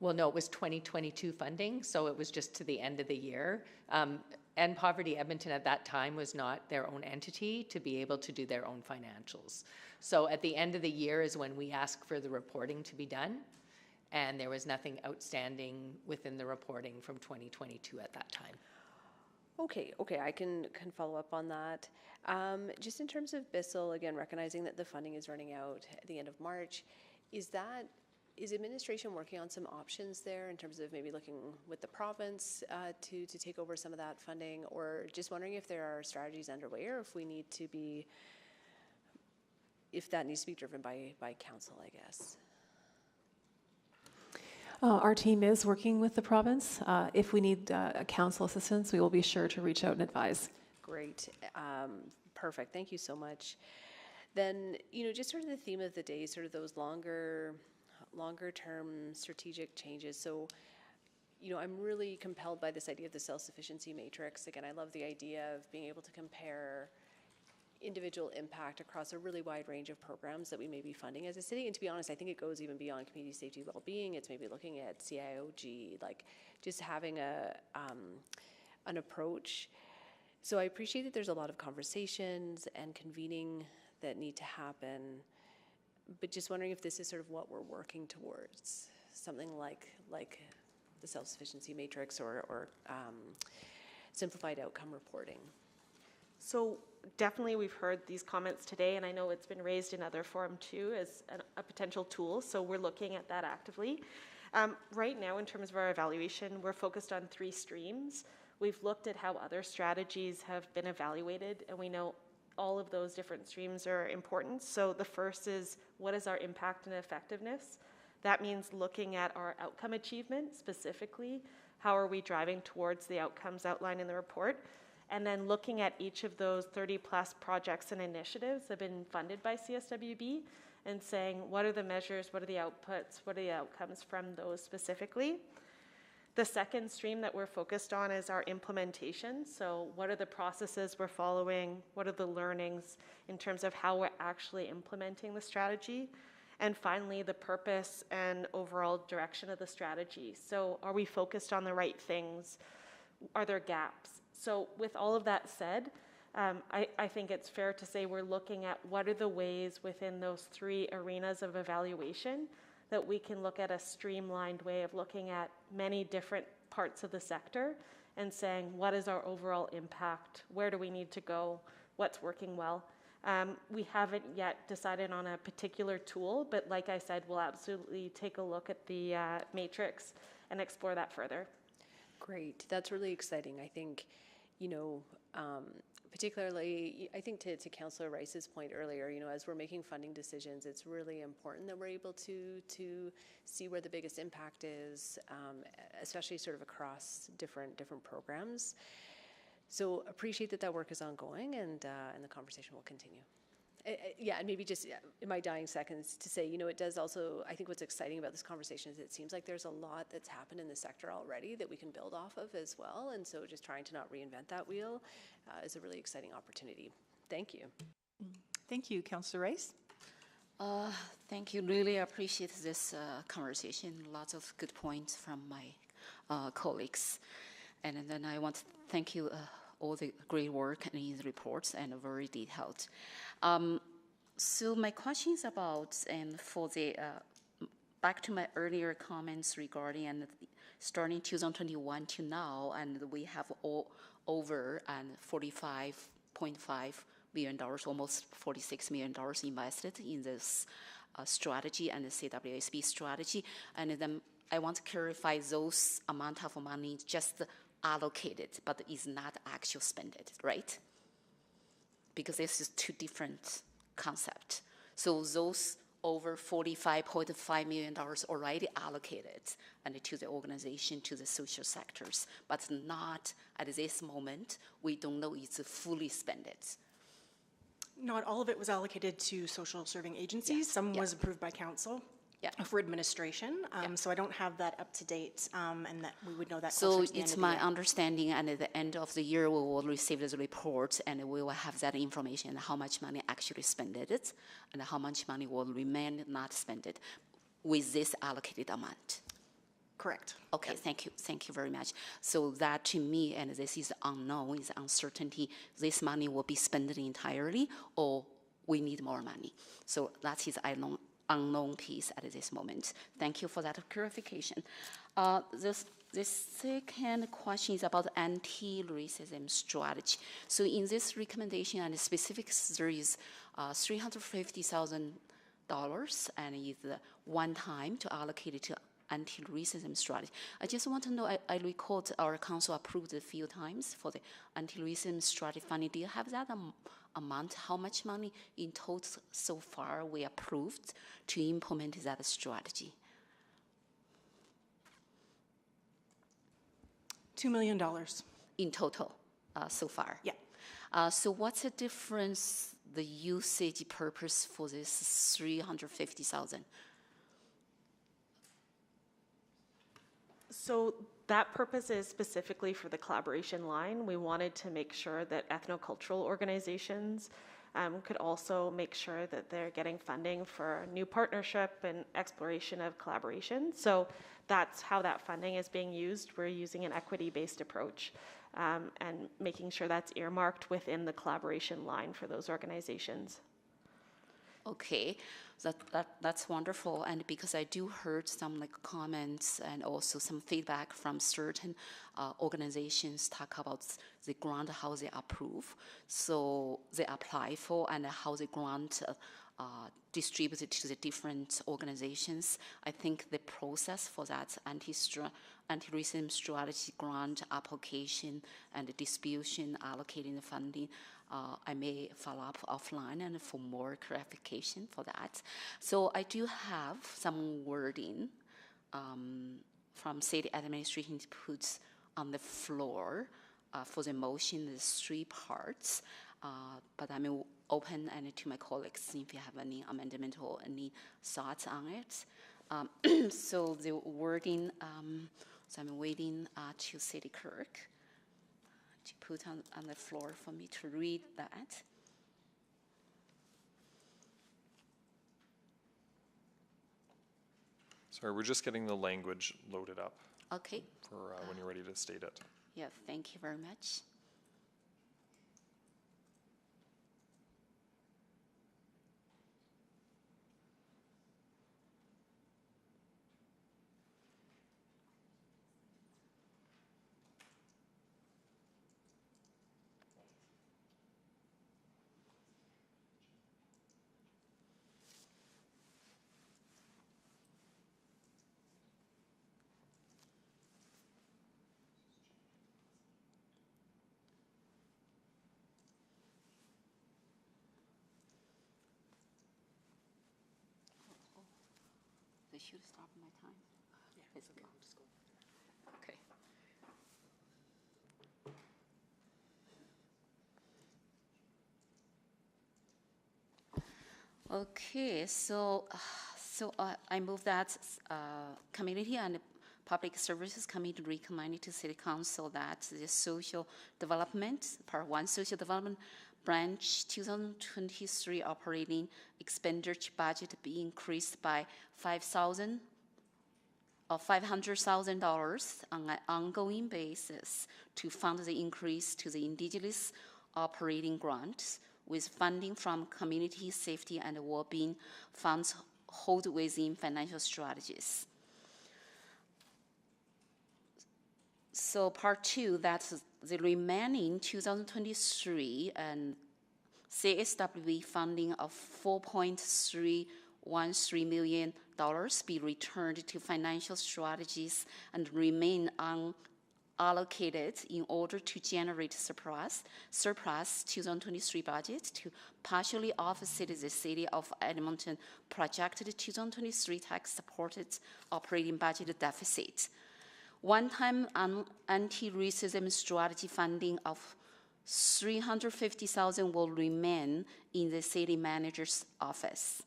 Well, no, it was 2022 funding, so it was just to the end of the year. Poverty Edmonton at that time was not their own entity to be able to do their own financials. So at the end of the year is when we asked for the reporting to be done, and there was nothing outstanding within the reporting from 2022 at that time. Okay, I can follow up on that. Just in terms of Bissell, again, recognizing that the funding is running out at the end of March, is administration working on some options there in terms of maybe looking with the province to take over some of that funding, or just wondering if there are strategies underway or if that needs to be driven by council, I guess? Our team is working with the province. If we need council assistance, we will be sure to reach out and advise. Great. Perfect. Thank you so much. Then, just sort of the theme of the day, sort of those longer longer term strategic changes. So, you know, I'm really compelled by this idea of the self-sufficiency matrix. Again, I love the idea of being able to compare individual impact across a really wide range of programs that we may be funding as a city. And to be honest, I think it goes even beyond community safety well-being. It's maybe looking at CIOG, like just having an approach. So I appreciate that there's a lot of conversations and convening that need to happen, but just wondering if this is sort of what we're working towards, something like the self-sufficiency matrix or simplified outcome reporting. So definitely we've heard these comments today, and I know it's been raised in other forum too as a potential tool, so we're looking at that actively. Right now, in terms of our evaluation, we're focused on 3 streams. We've looked at how other strategies have been evaluated, and we know all of those different streams are important. So the first is, what is our impact and effectiveness? That means looking at our outcome achievement specifically. How are we driving towards the outcomes outlined in the report? And then looking at each of those 30+ projects and initiatives that have been funded by CSWB and saying, what are the measures, what are the outputs, what are the outcomes from those specifically? The second stream that we're focused on is our implementation. So what are the processes we're following? What are the learnings in terms of how we're actually implementing the strategy? And finally, the purpose and overall direction of the strategy. So are we focused on the right things? Are there gaps? So with all of that said, I think it's fair to say we're looking at what are the ways within those 3 arenas of evaluation that we can look at a streamlined way of looking at many different parts of the sector and saying, what is our overall impact? Where do we need to go? What's working well? We haven't yet decided on a particular tool, but like I said, we'll absolutely take a look at the matrix and explore that further. Great, that's really exciting. I think, you know, particularly, I think to Councillor Rice's point earlier, you know, as we're making funding decisions, it's really important that we're able to see where the biggest impact is, especially sort of across different programs. So appreciate that work is ongoing, and the conversation will continue. Yeah, and maybe just in my dying seconds to say, you know, it does also, I think what's exciting about this conversation is it seems like there's a lot that's happened in the sector already that we can build off of as well. And so just trying to not reinvent that wheel is a really exciting opportunity. Thank you. Thank you, Councillor Rice. Thank you. Really appreciate this conversation. Lots of good points from my colleagues. And then I want to thank you all the great work in the reports and very detailed. So my question is about, and for the, back to my earlier comments regarding and starting 2021 to now, and we have over $45.5 million, almost $46 million invested in this strategy and the CWSB strategy. And then I want to clarify those amount of money just allocated, but is not actually spent, right? Because this is 2 different concepts. So those over $45.5 million already allocated and to the organization, to the social sectors, but not at this moment. We don't know it's fully spent. Not all of it was allocated to social serving agencies. Yes. Some was approved by council. For administration, so I don't have that up to date, and that we would know that. So it's my understanding, and at the end of the year, we will receive the report, and we will have that information: how much money actually spent it, and how much money will remain not spent with this allocated amount. Correct. Okay, thank you very much. So that to me, and this is unknown, is uncertainty. This money will be spent entirely, or we need more money. So that is unknown piece at this moment. Thank you for that clarification. The second question is about anti-racism strategy. So in this recommendation and specifics, there is $350,000 and is one time to allocate it to anti-racism strategy. I just want to know, I recall our council approved a few times for the anti-racism strategy funding. Do you have that amount? How much money in total so far we approved to implement that strategy? $2 million. In total so far? Yeah. So what's the difference, the usage purpose for this $350,000? So that purpose is specifically for the collaboration line. We wanted to make sure that ethnocultural organizations could also make sure that they're getting funding for new partnership and exploration of collaboration. So that's how that funding is being used. We're using an equity-based approach and making sure that's earmarked within the collaboration line for those organizations. Okay, that's wonderful. And because I do heard some like comments and also some feedback from certain organizations talk about the grant, how they approve, so they apply for, and how the grant distributed to the different organizations. I think the process for that anti-racism strategy grant application and distribution, allocating the funding, I may follow up offline and for more clarification for that. So I do have some wording from city administration to put on the floor for the motion. There's 3 parts, but I'm open and to my colleagues if you have any amendment or any thoughts on it. So the wording, so I'm waiting to city clerk to put on the floor for me to read that. Sorry, we're just getting the language loaded up. Okay. For when you're ready to state it. Yeah, thank you very much. They should stop my time. Yeah, it's okay. Just go. Okay. Okay, so I move that Community and Public Services Committee recommended to City Council that the social development, Part 1 social development branch 2023 operating expenditure budget be increased by $500,000 on an ongoing basis to fund the increase to the Indigenous operating grants with funding from Community Safety and Wellbeing funds held within financial strategies. So part 2, that's the remaining 2023 and CSWB funding of $4.313 million be returned to financial strategies and remain unallocated in order to generate surplus 2023 budget to partially offset the City of Edmonton projected 2023 tax-supported operating budget deficit. One-time anti-racism strategy funding of $350,000 will remain in the city manager's office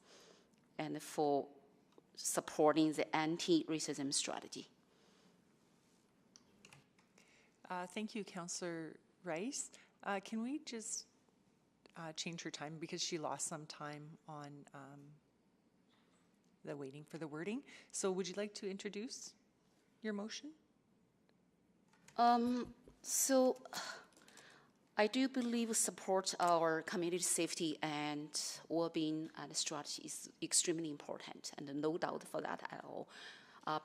and for supporting the anti-racism strategy. Thank you, Councillor Rice. Can we just change her time because she lost some time on the waiting for the wording. So would you like to introduce your motion? So I do believe support our community safety and well-being and strategy is extremely important, and no doubt for that at all.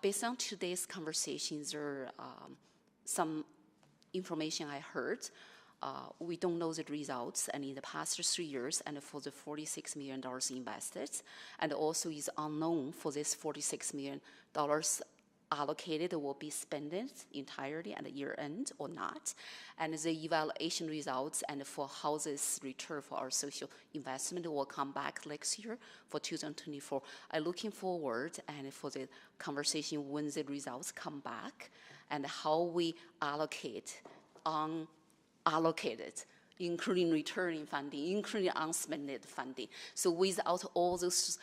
Based on today's conversations, there are some information I heard. We don't know the results, and in the past 3 years, and for the $46 million invested, and also is unknown for this $46 million allocated will be spent entirely at the year end or not, and the evaluation results and for how this return for our social investment will come back next year for 2024. I'm looking forward and for the conversation when the results come back and how we allocate unallocated, including returning funding, including unspent funding. So without all those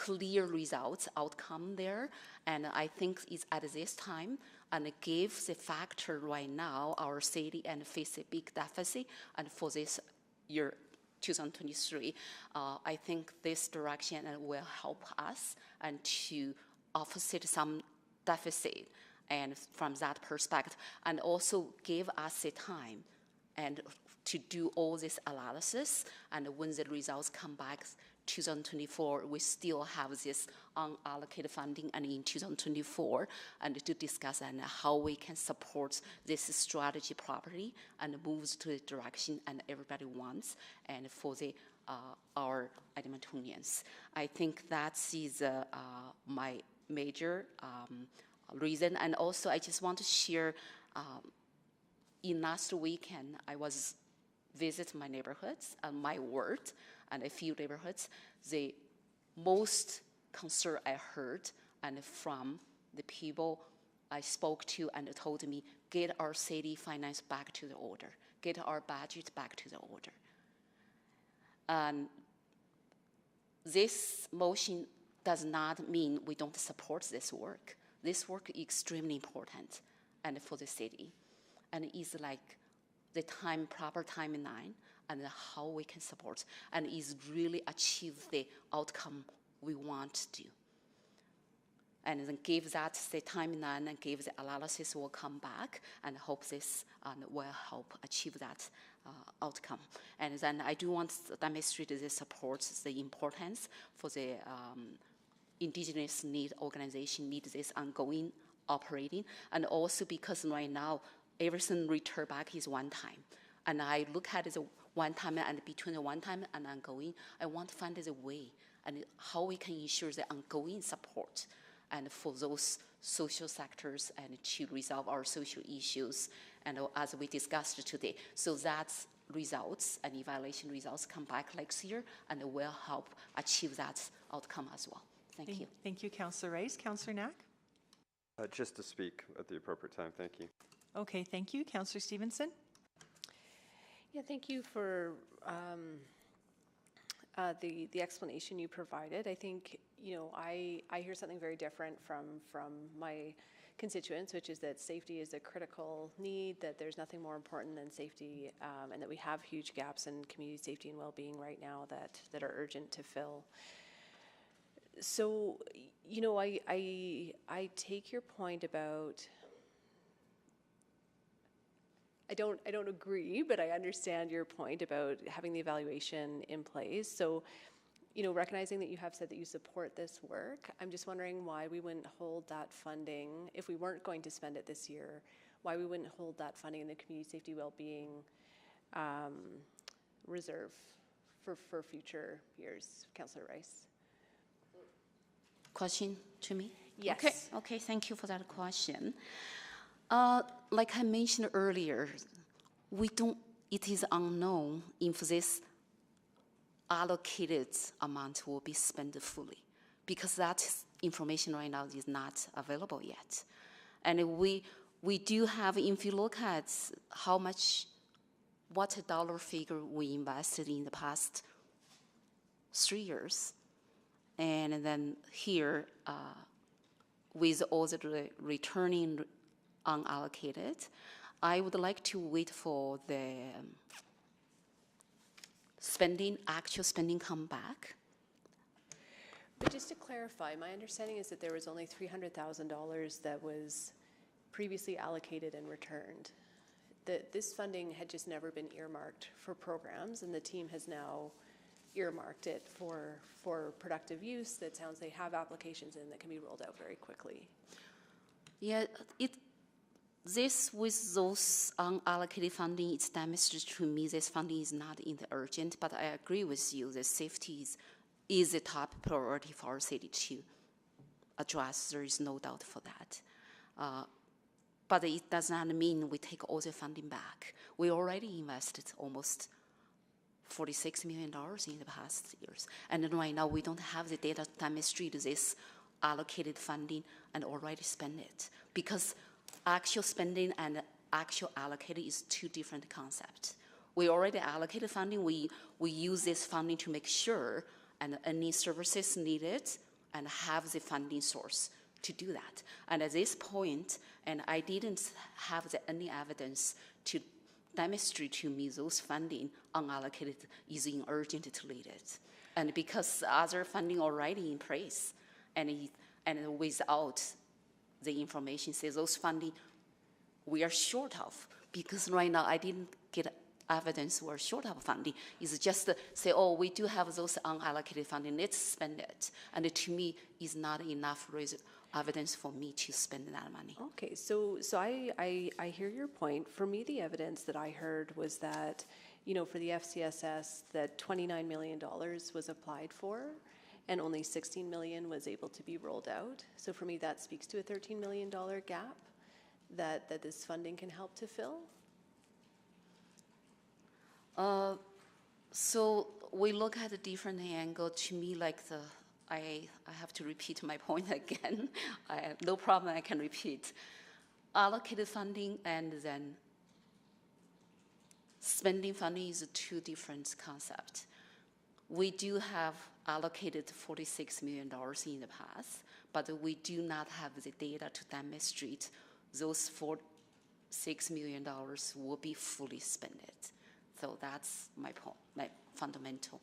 clear results, outcome there. And I think it's at this time, and it gives the factor right now, our city and face a big deficit, and for this year, 2023, I think this direction will help us and to offset some deficit, and from that perspective, and also give us the time and to do all this analysis, and when the results come back 2024, we still have this unallocated funding and in 2024, and to discuss and how we can support this strategy properly and moves to the direction and everybody wants, and for the our Edmontonians. I think that is my major reason. And also I just want to share, in last weekend, I was visit my neighborhoods and my ward and a few neighborhoods. The most concern I heard and from the people I spoke to and told me, get our city finance back to the order, get our budget back to the order. And this motion does not mean we don't support this work. This work is extremely important and for the city, and is like the proper timeline and how we can support, and is really achieve the outcome we want to do. And then give that the timeline and give the analysis will come back, and hope this will help achieve that outcome. And then I do want to demonstrate this supports the importance for the Indigenous need organization need this ongoing operating, and also because right now everything return back is one time. And I look at it as a one time, and between the one time and ongoing, I want to find a way and how we can ensure the ongoing support and for those social sectors and to resolve our social issues, and as we discussed today. So that's results and evaluation results come back next year and will help achieve that outcome as well. Thank you. Thank you, Councillor Rice. Councillor Knack? Just to speak at the appropriate time, thank you. Okay, thank you. Councillor Stevenson? Yeah, thank you for the explanation you provided. I think, you know, I hear something very different from my constituents, which is that safety is a critical need, that there's nothing more important than safety, and that we have huge gaps in community safety and well-being right now that are urgent to fill. So, you know, I take your point about, I don't agree, but I understand your point about having the evaluation in place. So, you know, recognizing that you have said that you support this work, I'm just wondering why we wouldn't hold that funding, if we weren't going to spend it this year, why we wouldn't hold that funding in the community safety well-being reserve for future years. Councillor Rice. Question to me? Yes. Okay, thank you for that question. Like I mentioned earlier, it is unknown if this allocated amount will be spent fully, because that information right now is not available yet. And we do have, if you look at what dollar figure we invested in the past 3 years, and then here, with all the returning unallocated, I would like to wait for the actual spending come back. But just to clarify, my understanding is that there was only $300,000 that was previously allocated and returned. That this funding had just never been earmarked for programs, and the team has now earmarked it for productive use. That sounds they have applications in that can be rolled out very quickly. Yeah, this with those unallocated funding, it's demonstrated to me this funding is not in the urgent, but I agree with you that safety is a top priority for our city to address. There is no doubt for that. But it does not mean we take all the funding back. We already invested almost $46 million in the past years. And right now we don't have the data to demonstrate this allocated funding and already spend it. Because actual spending and actual allocated is two different concepts. We already allocated funding. We use this funding to make sure and any services needed and have the funding source to do that. And at this point, and I didn't have any evidence to demonstrate to me those funding unallocated is urgently needed. And because other funding already in place, and without the information says those funding we are short of, because right now I didn't get evidence we're short of funding. It's just say, oh, we do have those unallocated funding, let's spend it. And to me, is not enough evidence for me to spend that money. Okay, so I hear your point. For me, the evidence that I heard was that, for the FCSS, that $29 million was applied for, and only $16 million was able to be rolled out. So for me, that speaks to a $13 million gap that this funding can help to fill. So we look at a different angle. To me, like I have to repeat my point again. I have no problem, I can repeat. Allocated funding and then spending funding is two different concepts. We do have allocated $46 million in the past, but we do not have the data to demonstrate those $46 million will be fully spent. So that's my point, my fundamental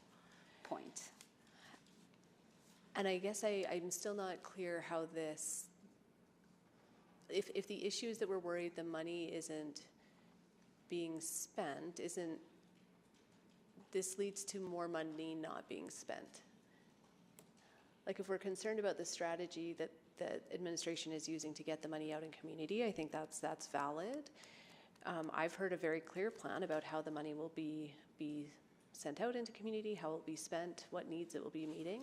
point. And I guess I'm still not clear how this, if the issue is that we're worried the money isn't being spent, this leads to more money not being spent. Like if we're concerned about the strategy that administration is using to get the money out in community, I think that's valid. I've heard a very clear plan about how the money will be sent out into community, how it will be spent, what needs it will be meeting.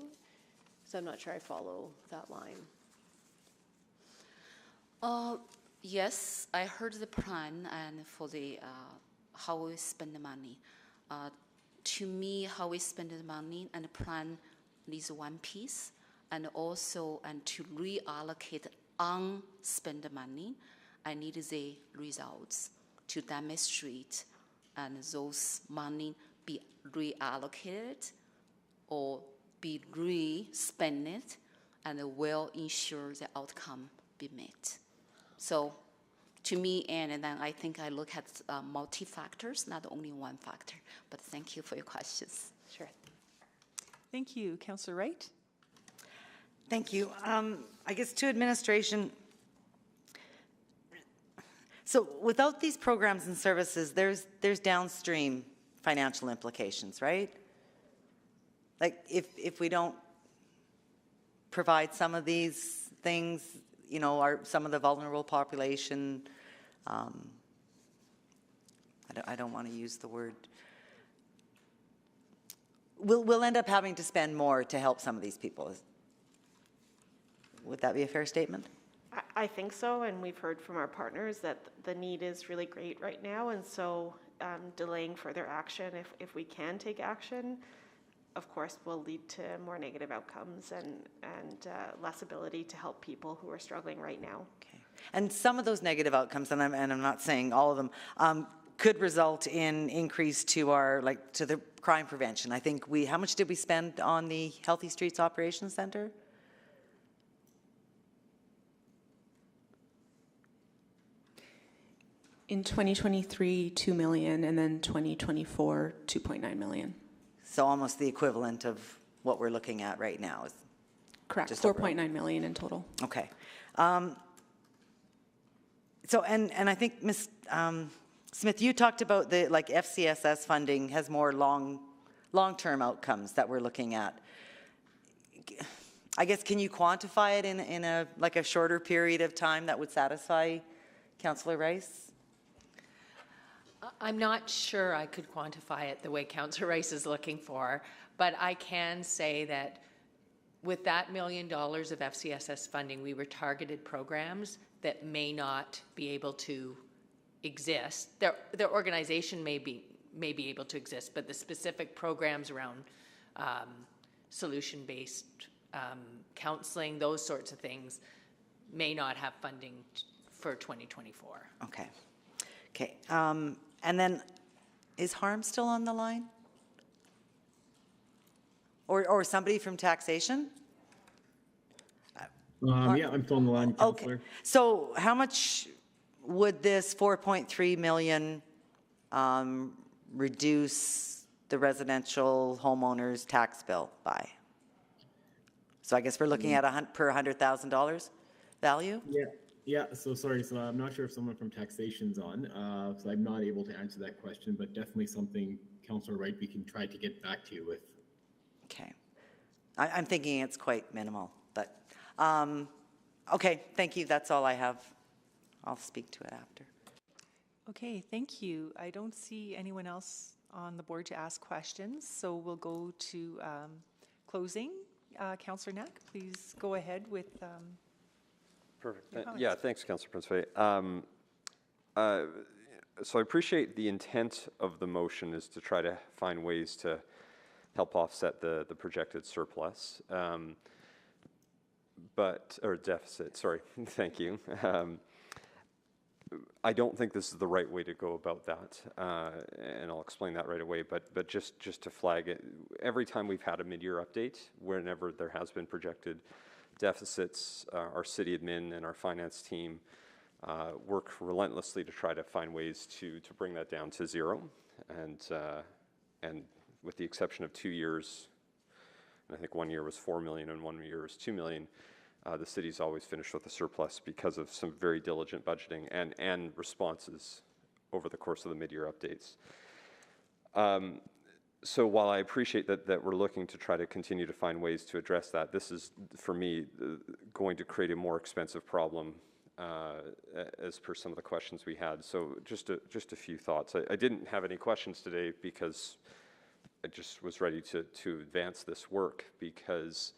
So I'm not sure I follow that line. Yes, I heard the plan and for the how we spend the money. To me, how we spend the money and the plan is one piece, and also to reallocate unspent money, I need the results to demonstrate and those money be reallocated or be re-spent and will ensure the outcome be met. So to me, and then I think I look at multi-factors, not only one factor, but thank you for your questions. Sure. Thank you. Councillor Wright? Thank you. I guess to administration, so without these programs and services, there's downstream financial implications, right? Like if we don't provide some of these things, some of the vulnerable population, I don't want to use the word, we'll end up having to spend more to help some of these people. Would that be a fair statement? I think so, and we've heard from our partners that the need is really great right now, and so delaying further action, if we can take action, of course, will lead to more negative outcomes and less ability to help people who are struggling right now. Okay. And some of those negative outcomes, and I'm not saying all of them, could result in increase to to the crime prevention. I think how much did we spend on the Healthy Streets Operations Center? In 2023, $2 million, and then 2024, $2.9 million. So almost the equivalent of what we're looking at right now. Correct, $4.9 million in total. Okay. So, and I think Ms. Smith, you talked about the FCSS funding has more long-term outcomes that we're looking at. I guess, can you quantify it in a shorter period of time that would satisfy Councillor Rice? I'm not sure I could quantify it the way Councillor Rice is looking for, but I can say that with that $1 million of FCSS funding, we were targeted programs that may not be able to exist. Their organization may be able to exist, but the specific programs around solution-based counseling, those sorts of things, may not have funding for 2024. Okay. Okay. And then, is Harm still on the line? Or somebody from taxation? Yeah, I'm still on the line, Councillor. Okay, so how much would this 4.3 million reduce the residential homeowner's tax bill by? So I guess we're looking at per $100,000 value? Yeah, so sorry, so I'm not sure if someone from taxation's on, so I'm not able to answer that question, but definitely something, Councillor Wright, we can try to get back to you with. Okay. I'm thinking it's quite minimal, but, okay, thank you, that's all I have. I'll speak to it after. Okay, thank you. I don't see anyone else on the board to ask questions, so we'll go to closing. Councillor Knack, please go ahead with Perfect. Yeah, thanks, Councillor Prince-Fay. So I appreciate the intent of the motion is to try to find ways to help offset the projected surplus, or deficit, sorry, thank you. I don't think this is the right way to go about that, and I'll explain that right away, but just to flag it, every time we've had a mid-year update, whenever there has been projected deficits, our city admin and our finance team work relentlessly to try to find ways to bring that down to zero, and with the exception of 2 years, and I think 1 year was 4 million and 1 year was 2 million, the city's always finished with a surplus because of some very diligent budgeting and responses over the course of the mid-year updates. So while I appreciate that we're looking to try to continue to find ways to address that, this is, for me, going to create a more expensive problem as per some of the questions we had. So just a few thoughts. I didn't have any questions today because I just was ready to advance this work, because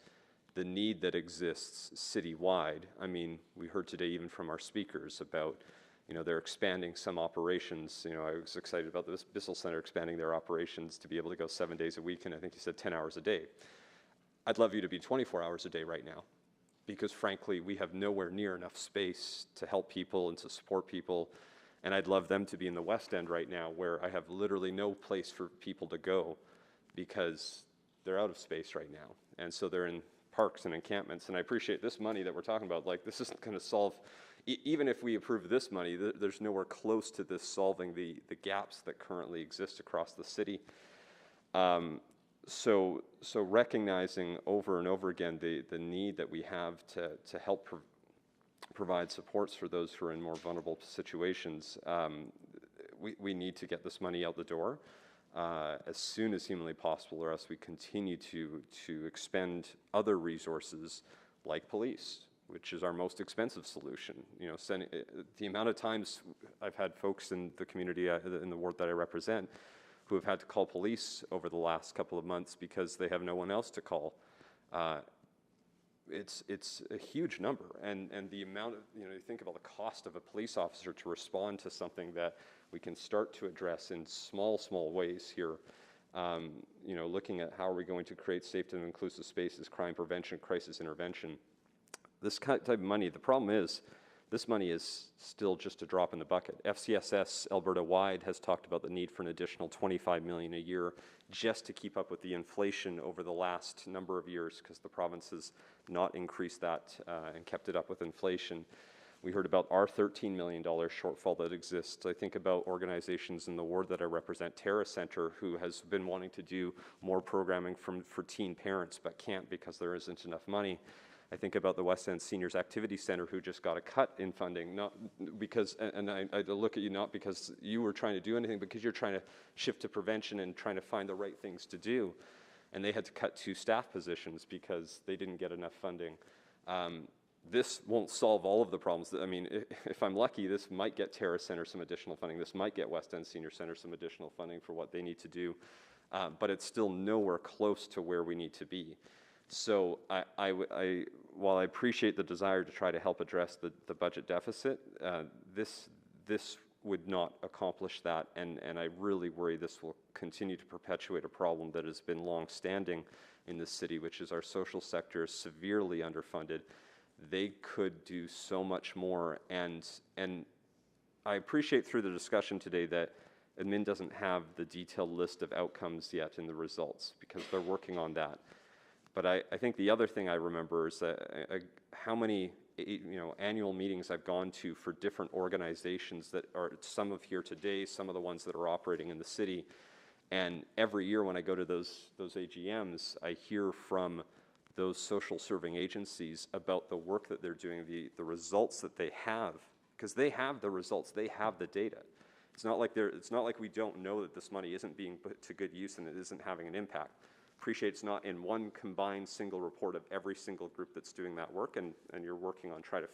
the need that exists citywide, I mean, we heard today even from our speakers about, they're expanding some operations. I was excited about the Bissell Center expanding their operations to be able to go 7 days a week, and I think you said 10 hours a day. I'd love you to be 24 hours a day right now, because frankly, we have nowhere near enough space to help people and to support people, and I'd love them to be in the West End right now, where I have literally no place for people to go because they're out of space right now, and so they're in parks and encampments. And I appreciate this money that we're talking about. Like, this isn't going to solve, even if we approve this money, there's nowhere close to this solving the gaps that currently exist across the city. So recognizing over and over again the need that we have to help provide supports for those who are in more vulnerable situations, we need to get this money out the door as soon as humanly possible, or else we continue to expend other resources like police, which is our most expensive solution. The amount of times I've had folks in the community, in the ward that I represent, who have had to call police over the last couple of months because they have no one else to call. It's a huge number, and the amount of, you think about the cost of a police officer to respond to something that we can start to address in small ways here. Looking at how are we going to create safe and inclusive spaces, crime prevention, crisis intervention. This type of money, the problem is, this money is still just a drop in the bucket. FCSS Alberta-wide has talked about the need for an additional $25 million a year just to keep up with the inflation over the last number of years, because the province has not increased that and kept it up with inflation. We heard about our $13 million shortfall that exists. I think about organizations in the ward that I represent, Terra Center, who has been wanting to do more programming for teen parents, but can't because there isn't enough money. I think about the West End Seniors Activity Center, who just got a cut in funding, not because, and I look at you not because you were trying to do anything, because you're trying to shift to prevention and trying to find the right things to do. And they had to cut 2 staff positions because they didn't get enough funding. This won't solve all of the problems. I mean, if I'm lucky, this might get Terra Center some additional funding. This might get West End Senior Center some additional funding for what they need to do. But it's still nowhere close to where we need to be. So while I appreciate the desire to try to help address the budget deficit, this would not accomplish that, and I really worry this will continue to perpetuate a problem that has been long-standing in this city, which is our social sector is severely underfunded. They could do so much more, and I appreciate through the discussion today that admin doesn't have the detailed list of outcomes yet in the results, because they're working on that. But I think the other thing I remember is that how many annual meetings I've gone to for different organizations that are some of here today, some of the ones that are operating in the city. And every year when I go to those AGMs, I hear from those social serving agencies about the work that they're doing, the results that they have, because they have the results, they have the data. It's not like we don't know that this money isn't being put to good use and it isn't having an impact. Appreciate it's not in one combined single report of every single group that's doing that work, and you're working on trying to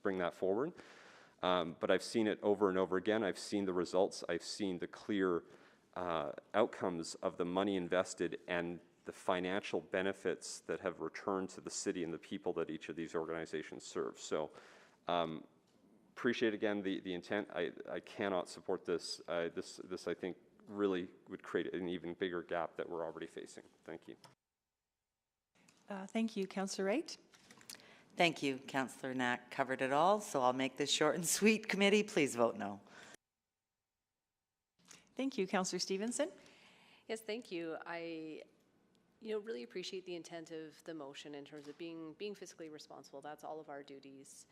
bring that forward. But I've seen it over and over again. I've seen the results. I've seen the clear outcomes of the money invested and the financial benefits that have returned to the city and the people that each of these organizations serve. So appreciate again the intent. I cannot support this. This I think really would create an even bigger gap that we're already facing. Thank you. Thank you, Councillor Wright. Thank you, Councillor Knack covered it all, so I'll make this short and sweet. Committee, please vote no. Thank you, Councillor Stevenson. Yes, thank you. I really appreciate the intent of the motion in terms of being fiscally responsible. That's all of our duties.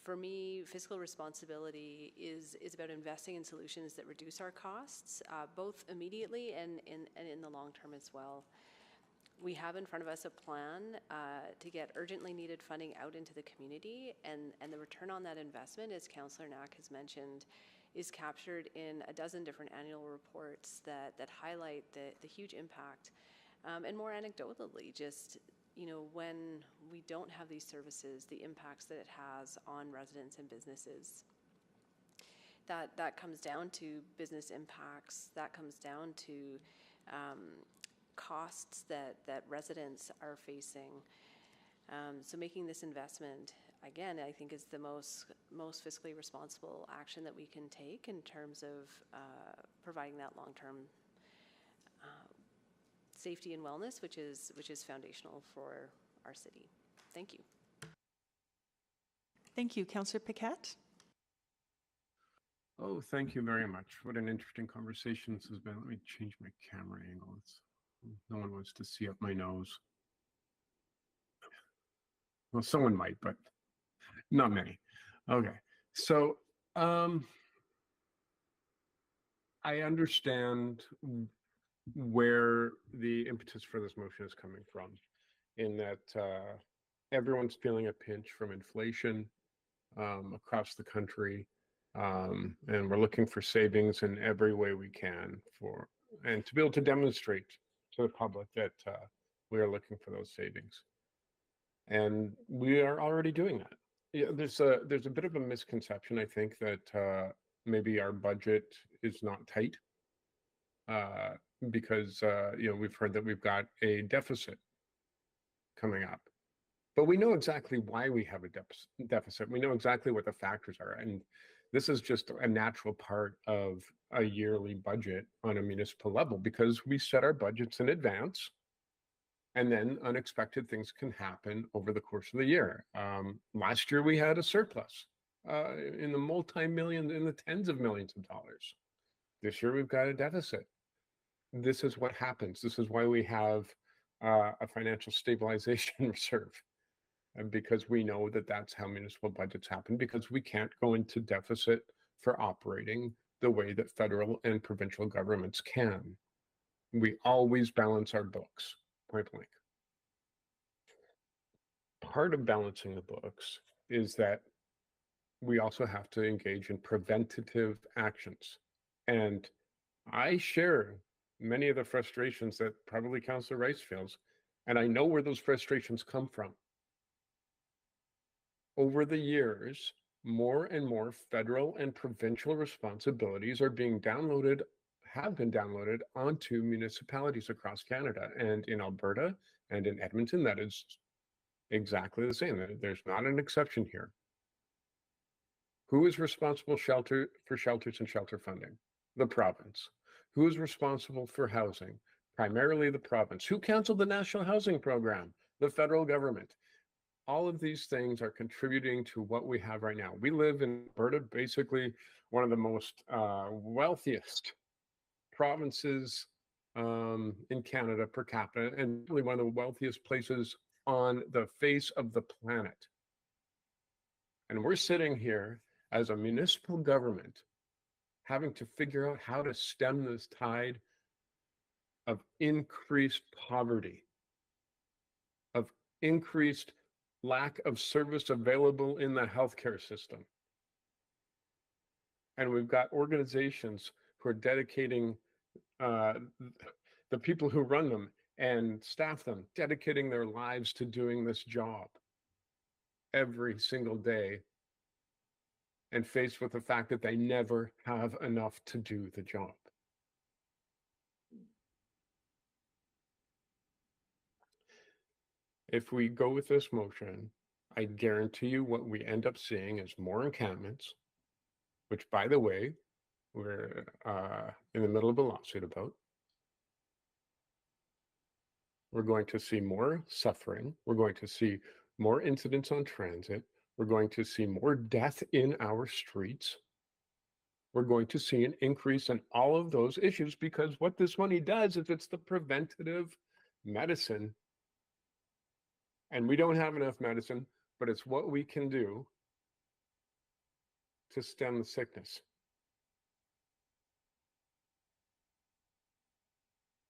For me, fiscal responsibility is about investing in solutions that reduce our costs, both immediately and in the long term as well. We have in front of us a plan to get urgently needed funding out into the community, and the return on that investment, as Councillor Knack has mentioned, is captured in a dozen different annual reports that highlight the huge impact. And more anecdotally, just when we don't have these services, the impacts that it has on residents and businesses. That comes down to business impacts, that comes down to costs that residents are facing. So making this investment, again, I think is the most fiscally responsible action that we can take in terms of providing that long-term safety and wellness, which is foundational for our city. Thank you. Thank you, Councillor Paquette. Oh, thank you very much. What an interesting conversation this has been. Let me change my camera angle. No one wants to see up my nose. Well, someone might, but not many. Okay, so I understand where the impetus for this motion is coming from, in that everyone's feeling a pinch from inflation across the country, and we're looking for savings in every way we can and to be able to demonstrate to the public that we are looking for those savings. And we are already doing that. Yeah, there's a bit of a misconception, I think, that maybe our budget is not tight. Because we've heard that we've got a deficit coming up, but we know exactly why we have a deficit. We know exactly what the factors are, and this is just a natural part of a yearly budget on a municipal level, because we set our budgets in advance, and then unexpected things can happen over the course of the year. Last year we had a surplus in the multi-million, in the tens of millions of dollars. This year we've got a deficit. This is what happens. This is why we have a financial stabilization reserve, and because we know that that's how municipal budgets happen, because we can't go into deficit for operating the way that federal and provincial governments can. We always balance our books, point blank. Part of balancing the books is that we also have to engage in preventative actions. And I share many of the frustrations that probably Councillor Rice feels, and I know where those frustrations come from. Over the years, more and more federal and provincial responsibilities are being downloaded, have been downloaded onto municipalities across Canada. And in Alberta and in Edmonton, that is exactly the same. There's not an exception here. Who is responsible for shelters and shelter funding? The province. Who is responsible for housing? Primarily the province. Who canceled the National Housing Program? The federal government. All of these things are contributing to what we have right now. We live in Alberta, basically one of the most wealthiest provinces in Canada per capita, and really one of the wealthiest places on the face of the planet. And we're sitting here as a municipal government having to figure out how to stem this tide of increased poverty, of increased lack of service available in the healthcare system. And we've got organizations who are dedicating, the people who run them and staff them, dedicating their lives to doing this job every single day, and faced with the fact that they never have enough to do the job. If we go with this motion, I guarantee you what we end up seeing is more encampments, which, by the way, we're in the middle of a lawsuit about. We're going to see more suffering. We're going to see more incidents on transit. We're going to see more death in our streets. We're going to see an increase in all of those issues, because what this money does is it's the preventative medicine. And we don't have enough medicine, but it's what we can do to stem the sickness.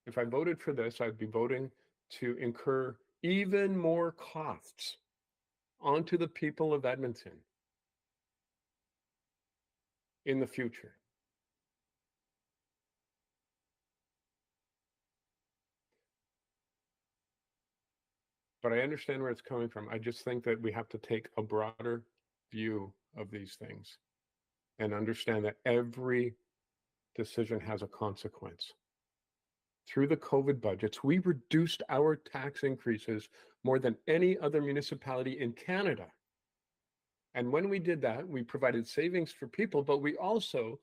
If I voted for this, I'd be voting to incur even more costs onto the people of Edmonton in the future. But I understand where it's coming from. I just think that we have to take a broader view of these things and understand that every decision has a consequence. Through the COVID budgets, we reduced our tax increases more than any other municipality in Canada. And when we did that, we provided savings for people, but we also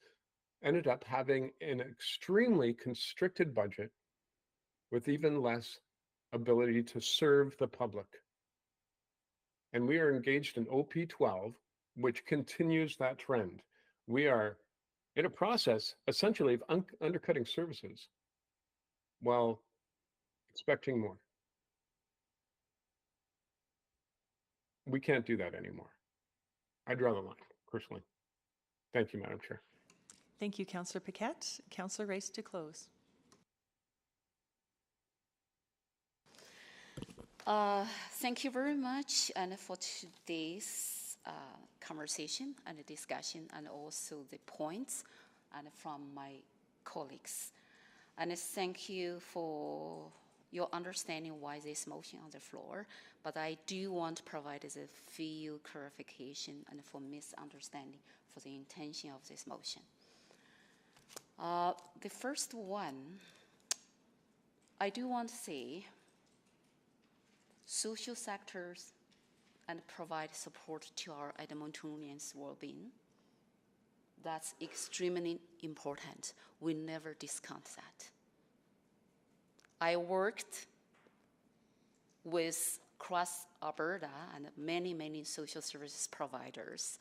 ended up having an extremely constricted budget with even less ability to serve the public. And we are engaged in OP12, which continues that trend. We are in a process, essentially, of undercutting services while expecting more. We can't do that anymore. I draw the line, personally. Thank you, Madam Chair. Thank you, Councillor Paquette. Councillor Rice to close. Thank you very much and for today's conversation and discussion, and also the points and from my colleagues. And thank you for your understanding why this motion on the floor. But I do want to provide a few clarification and for misunderstanding for the intention of this motion. The first one, I do want to say social sectors and provide support to our Edmontonians' well-being. That's extremely important. We never discount that. I worked with across Alberta and many social services providers,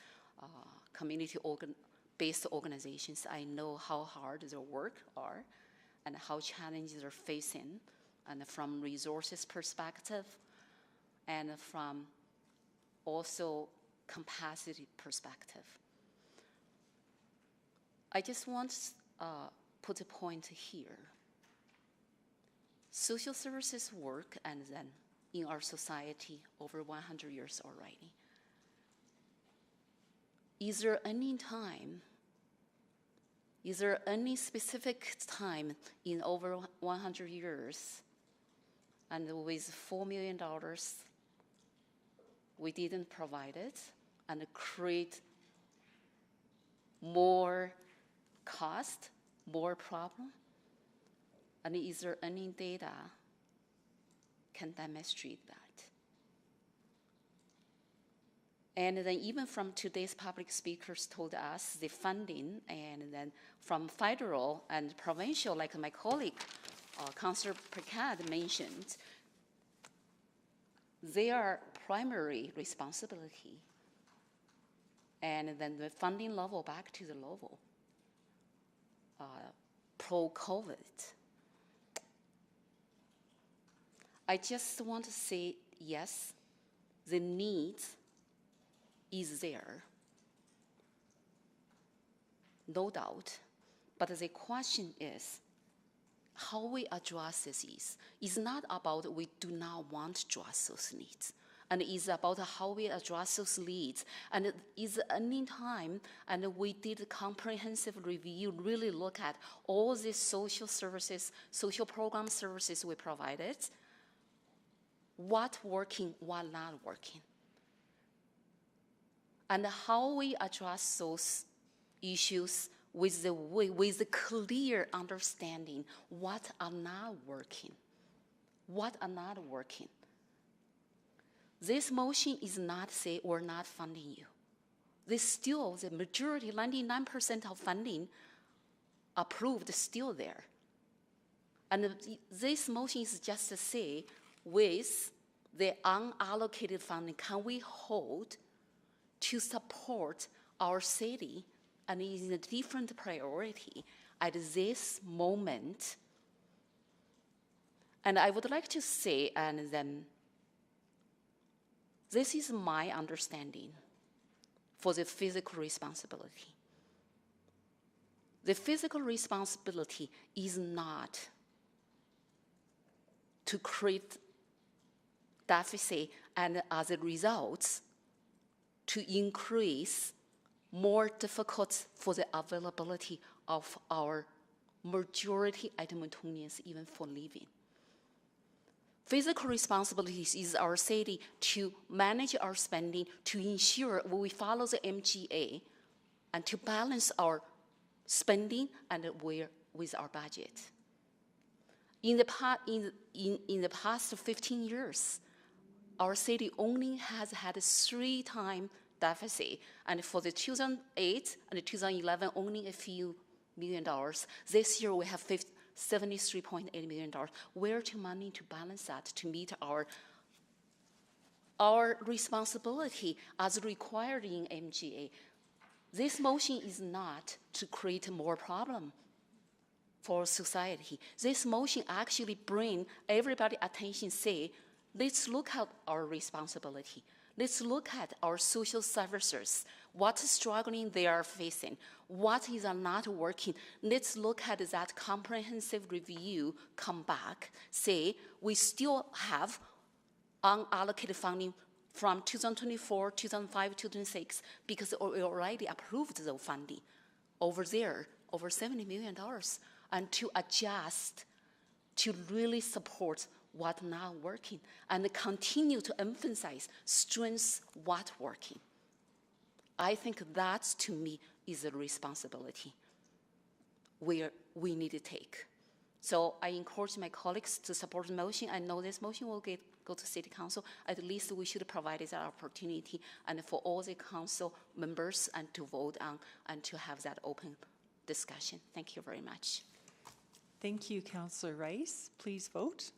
community-based organizations. I know how hard their work are and how challenges they're facing, and from resources perspective and from also capacity perspective. I just want to put a point here. Social services work and then in our society over 100 years already. Is there any specific time in over 100 years and with $4 million we didn't provide it and create more cost, more problem? And is there any data can demonstrate that? And then even from today's public speakers told us the funding, and then from federal and provincial, like my colleague, Councillor Paquette mentioned, their primary responsibility, and then the funding level back to the level pro-COVID. I just want to say, yes, the need is there, no doubt. But the question is, how we address this is not about we do not want to address those needs, and it's about how we address those needs. And it is any time, and we did a comprehensive review, really look at all these social services, social program services we provided, what working, what not working, and how we address those issues with the clear understanding what are not working, what are not working. This motion is not say we're not funding you. This still, the majority, 99% of funding approved still there. And this motion is just to say, with the unallocated funding, can we hold to support our city and is a different priority at this moment? And I would like to say, and then this is my understanding for the physical responsibility. The physical responsibility is not to create deficit and as a result to increase more difficult for the availability of our majority Edmontonians even for living. Physical responsibilities is our city to manage our spending, to ensure we follow the MGA, and to balance our spending and with our budget. In the past 15 years, our city only has had 3 times deficit, and for the 2008 and 2011, only a few $1 million. This year we have $73.8 million. Where to money to balance that to meet our responsibility as required in MGA? This motion is not to create more problem for society. This motion actually bring everybody attention, say, let's look at our responsibility. Let's look at our social services, what struggling they are facing, what is not working. Let's look at that comprehensive review, come back, say we still have unallocated funding from 2024, 2005, 2006, because we already approved the funding over there, over $70 million, and to adjust, to really support what not working, and continue to emphasize strengths what working. I think that, to me, is a responsibility we need to take. So I encourage my colleagues to support the motion. I know this motion will go to City Council. At least we should provide that opportunity and for all the council members and to vote on and to have that open discussion. Thank you very much. Thank you, Councillor Rice. Please vote.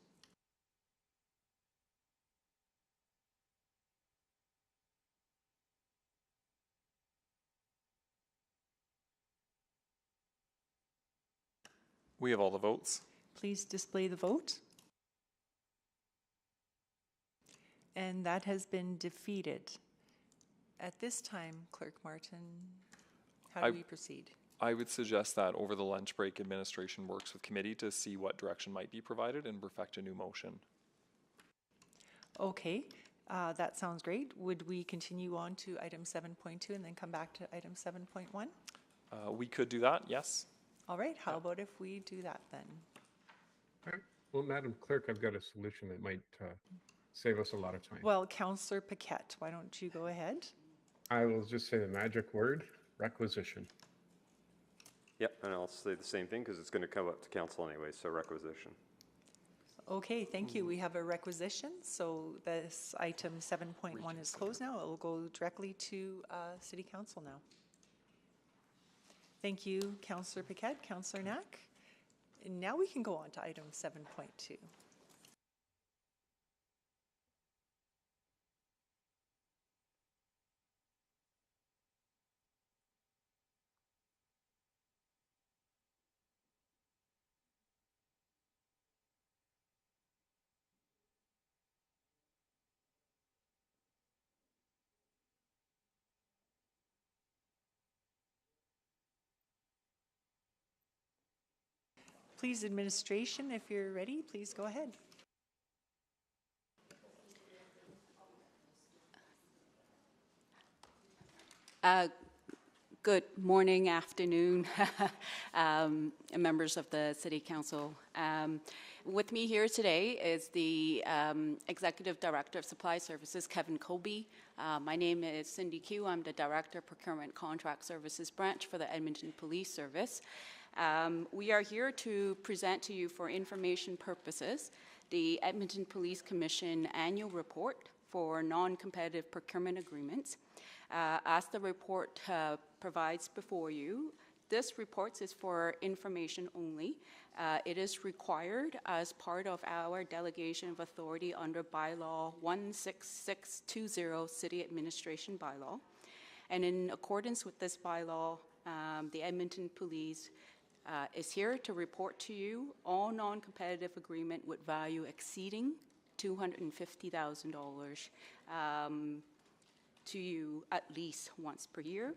We have all the votes. Please display the vote. And that has been defeated. At this time, Clerk Martin, how do we proceed? I would suggest that over the lunch break, administration works with committee to see what direction might be provided and perfect a new motion. Okay, that sounds great. Would we continue on to item 7.2 and then come back to item 7.1? We could do that, yes. All right, how about if we do that then? All right. Well, Madam Clerk, I've got a solution that might save us a lot of time. Well, Councillor Paquette, why don't you go ahead? I will just say the magic word, requisition. Yep, and I'll say the same thing because it's going to come up to council anyway, so requisition. Okay, thank you. We have a requisition, so this item 7.1 is closed now. It will go directly to City Council now. Thank you, Councillor Paquette. Councillor Knack. And now we can go on to item 7.2. Please, administration, if you're ready, please go ahead. Good morning, afternoon, members of the City Council. With me here today is the Executive Director of Supply Services, Kevin Colby. My name is Cindy Q. I'm the Director of Procurement Contract Services Branch for the Edmonton Police Service. We are here to present to you for information purposes the Edmonton Police Commission Annual Report for Non-Competitive Procurement Agreements. As the report provides before you, this report is for information only. It is required as part of our delegation of authority under bylaw 16620, City Administration Bylaw. And in accordance with this bylaw, the Edmonton Police is here to report to you all non-competitive agreement with value exceeding $250,000 to you at least once per year.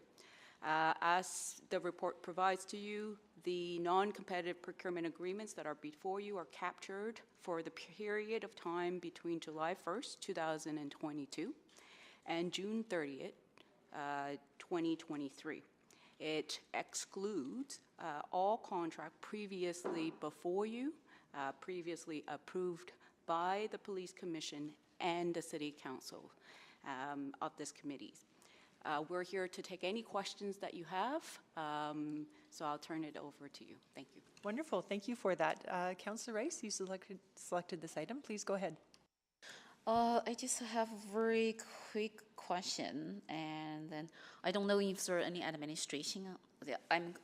As the report provides to you, the non-competitive procurement agreements that are before you are captured for the period of time between July 1st, 2022 and June 30th, 2023. It excludes all contract previously before you, previously approved by the Police Commission and the City Council of this committee. We're here to take any questions that you have, so I'll turn it over to you. Thank you. Wonderful, thank you for that. Councillor Rice, you selected this item. Please go ahead. I just have a very quick question, and then I don't know if there are any administration. I'm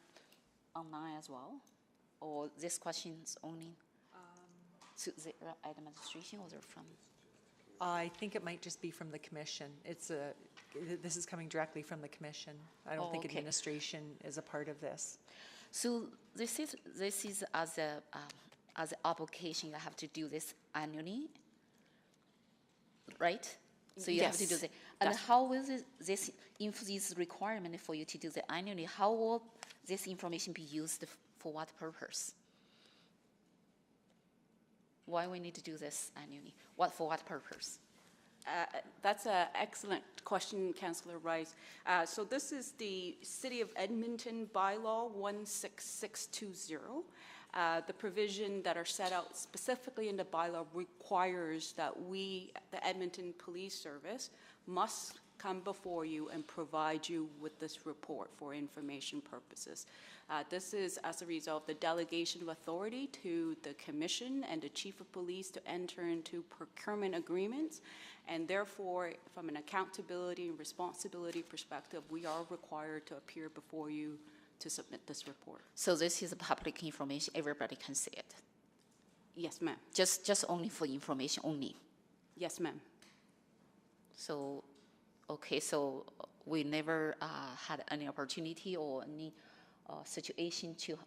online as well, or this question is only to the administration, or they're from? I think it might just be from the commission. This is coming directly from the commission. I don't think administration is a part of this. So this is as an application you have to do this annually, right? So you have to do that. And how will this requirement for you to do the annually? How will this information be used for what purpose? Why we need to do this annually? For what purpose? That's an excellent question, Councillor Rice. So this is the City of Edmonton Bylaw 16620. The provision that are set out specifically in the bylaw requires that we, the Edmonton Police Service, must come before you and provide you with this report for information purposes. This is as a result of the delegation of authority to the Commission and the Chief of Police to enter into procurement agreements, and therefore, from an accountability and responsibility perspective, we are required to appear before you to submit this report. So this is public information, everybody can see it? Yes, ma'am. Just only for information only? Yes, ma'am. So, okay, so we never had any opportunity or any situation to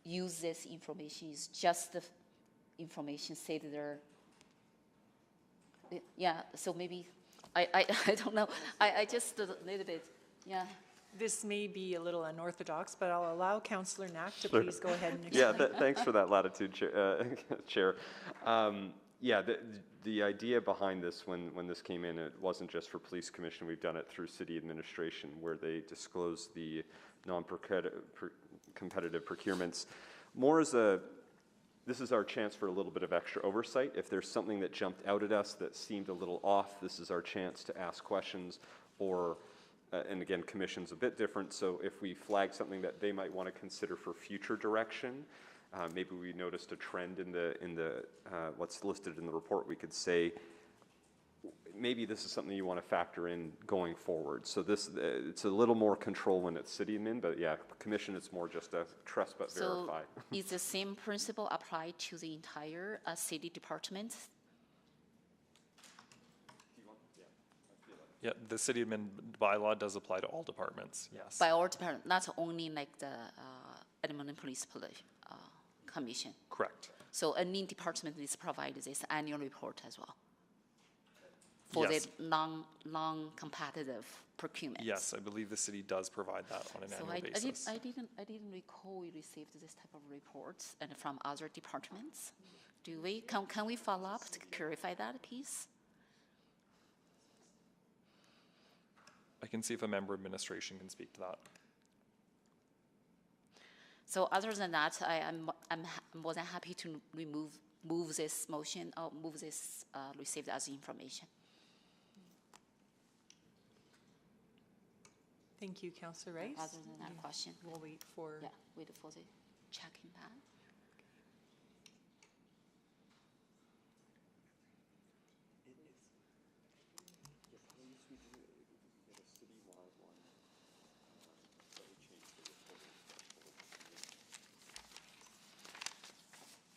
use this information. It's just the information stated there. Yeah, so maybe, I don't know. I just a little bit, yeah. This may be a little unorthodox, but I'll allow Councillor Knack to please go ahead and explain. Yeah, thanks for that latitude, Chair. Yeah, the idea behind this, when this came in, it wasn't just for Police Commission. We've done it through City Administration, where they disclose the non-competitive procurements. More as this is our chance for a little bit of extra oversight. If there's something that jumped out at us that seemed a little off, this is our chance to ask questions, or and again, Commission's a bit different, so if we flag something that they might want to consider for future direction, maybe we noticed a trend in the what's listed in the report, we could say, maybe this is something you want to factor in going forward. So this, it's a little more control when it's City admin, but yeah, Commission, it's more just a trust but verify. So is the same principle applied to the entire city department? Yeah, the City admin bylaw does apply to all departments, yes. By all departments, not only like the Edmonton Police Commission? Correct. So any department is provided this annual report as well? for Yes. the non-competitive procurement. Yes, I believe the city does provide that on an So annual basis. I didn't recall we received this type of reports and from other departments. Do we? Can we follow up to clarify that piece? I can see if a member of administration can speak to that. So other than that, I'm more than happy to move this motion or move this received as information. Thank you, Councillor Rice. Other than that question, We'll wait for. yeah, wait for the checking that.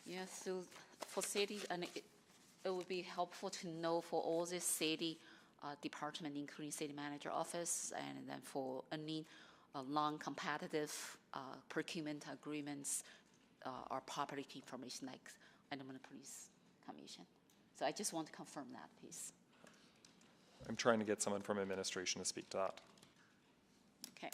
Yeah, so for city, and it would be helpful to know for all the city department, including city manager office, and then for any non-competitive procurement agreements or public information like Edmonton Police Commission. So I just want to confirm that piece. I'm trying to get someone from administration to speak to that. Okay.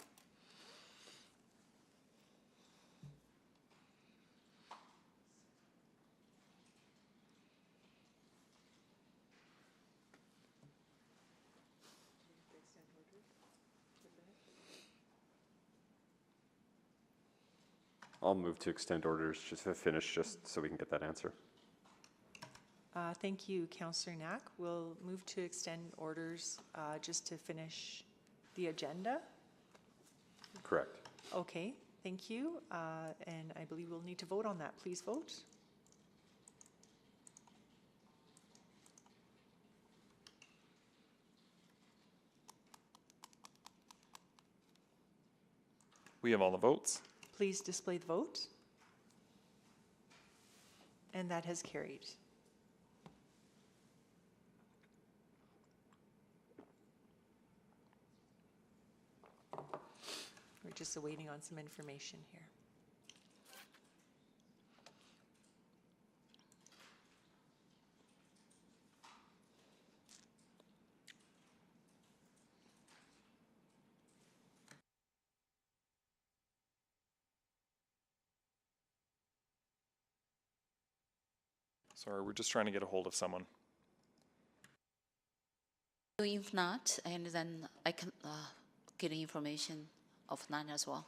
I'll move to extend orders just to finish, just so we can get that answer. Thank you, Councillor Knack. We'll move to extend orders just to finish the agenda. Correct. Okay, thank you. And I believe we'll need to vote on that. Please vote. We have all the votes. Please display the vote. And that has carried. We're just awaiting on some information here. Sorry, we're just trying to get a hold of someone. If not, and then I can get information offline as well.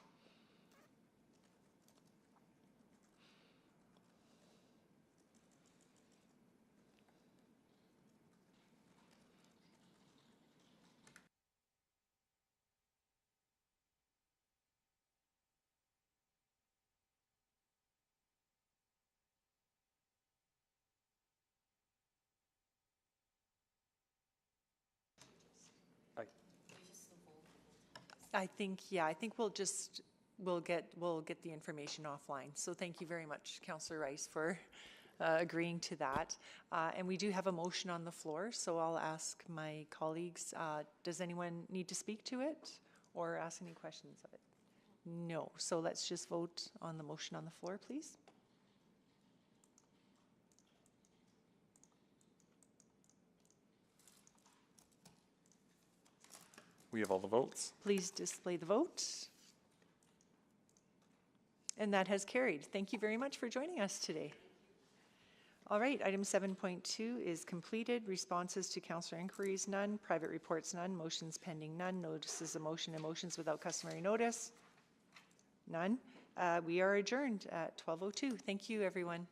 I think we'll get the information offline. So thank you very much, Councillor Rice, for agreeing to that. And we do have a motion on the floor, so I'll ask my colleagues, does anyone need to speak to it or ask any questions of it? No. So let's just vote on the motion on the floor, please. We have all the votes. Please display the vote. And that has carried. Thank you very much for joining us today. All right, item 7.2 is completed. Responses to councillor inquiries, none. Private reports, none. Motions pending, none. Notices of motion and motions without customary notice, none. We are adjourned at 12:02. Thank you, everyone.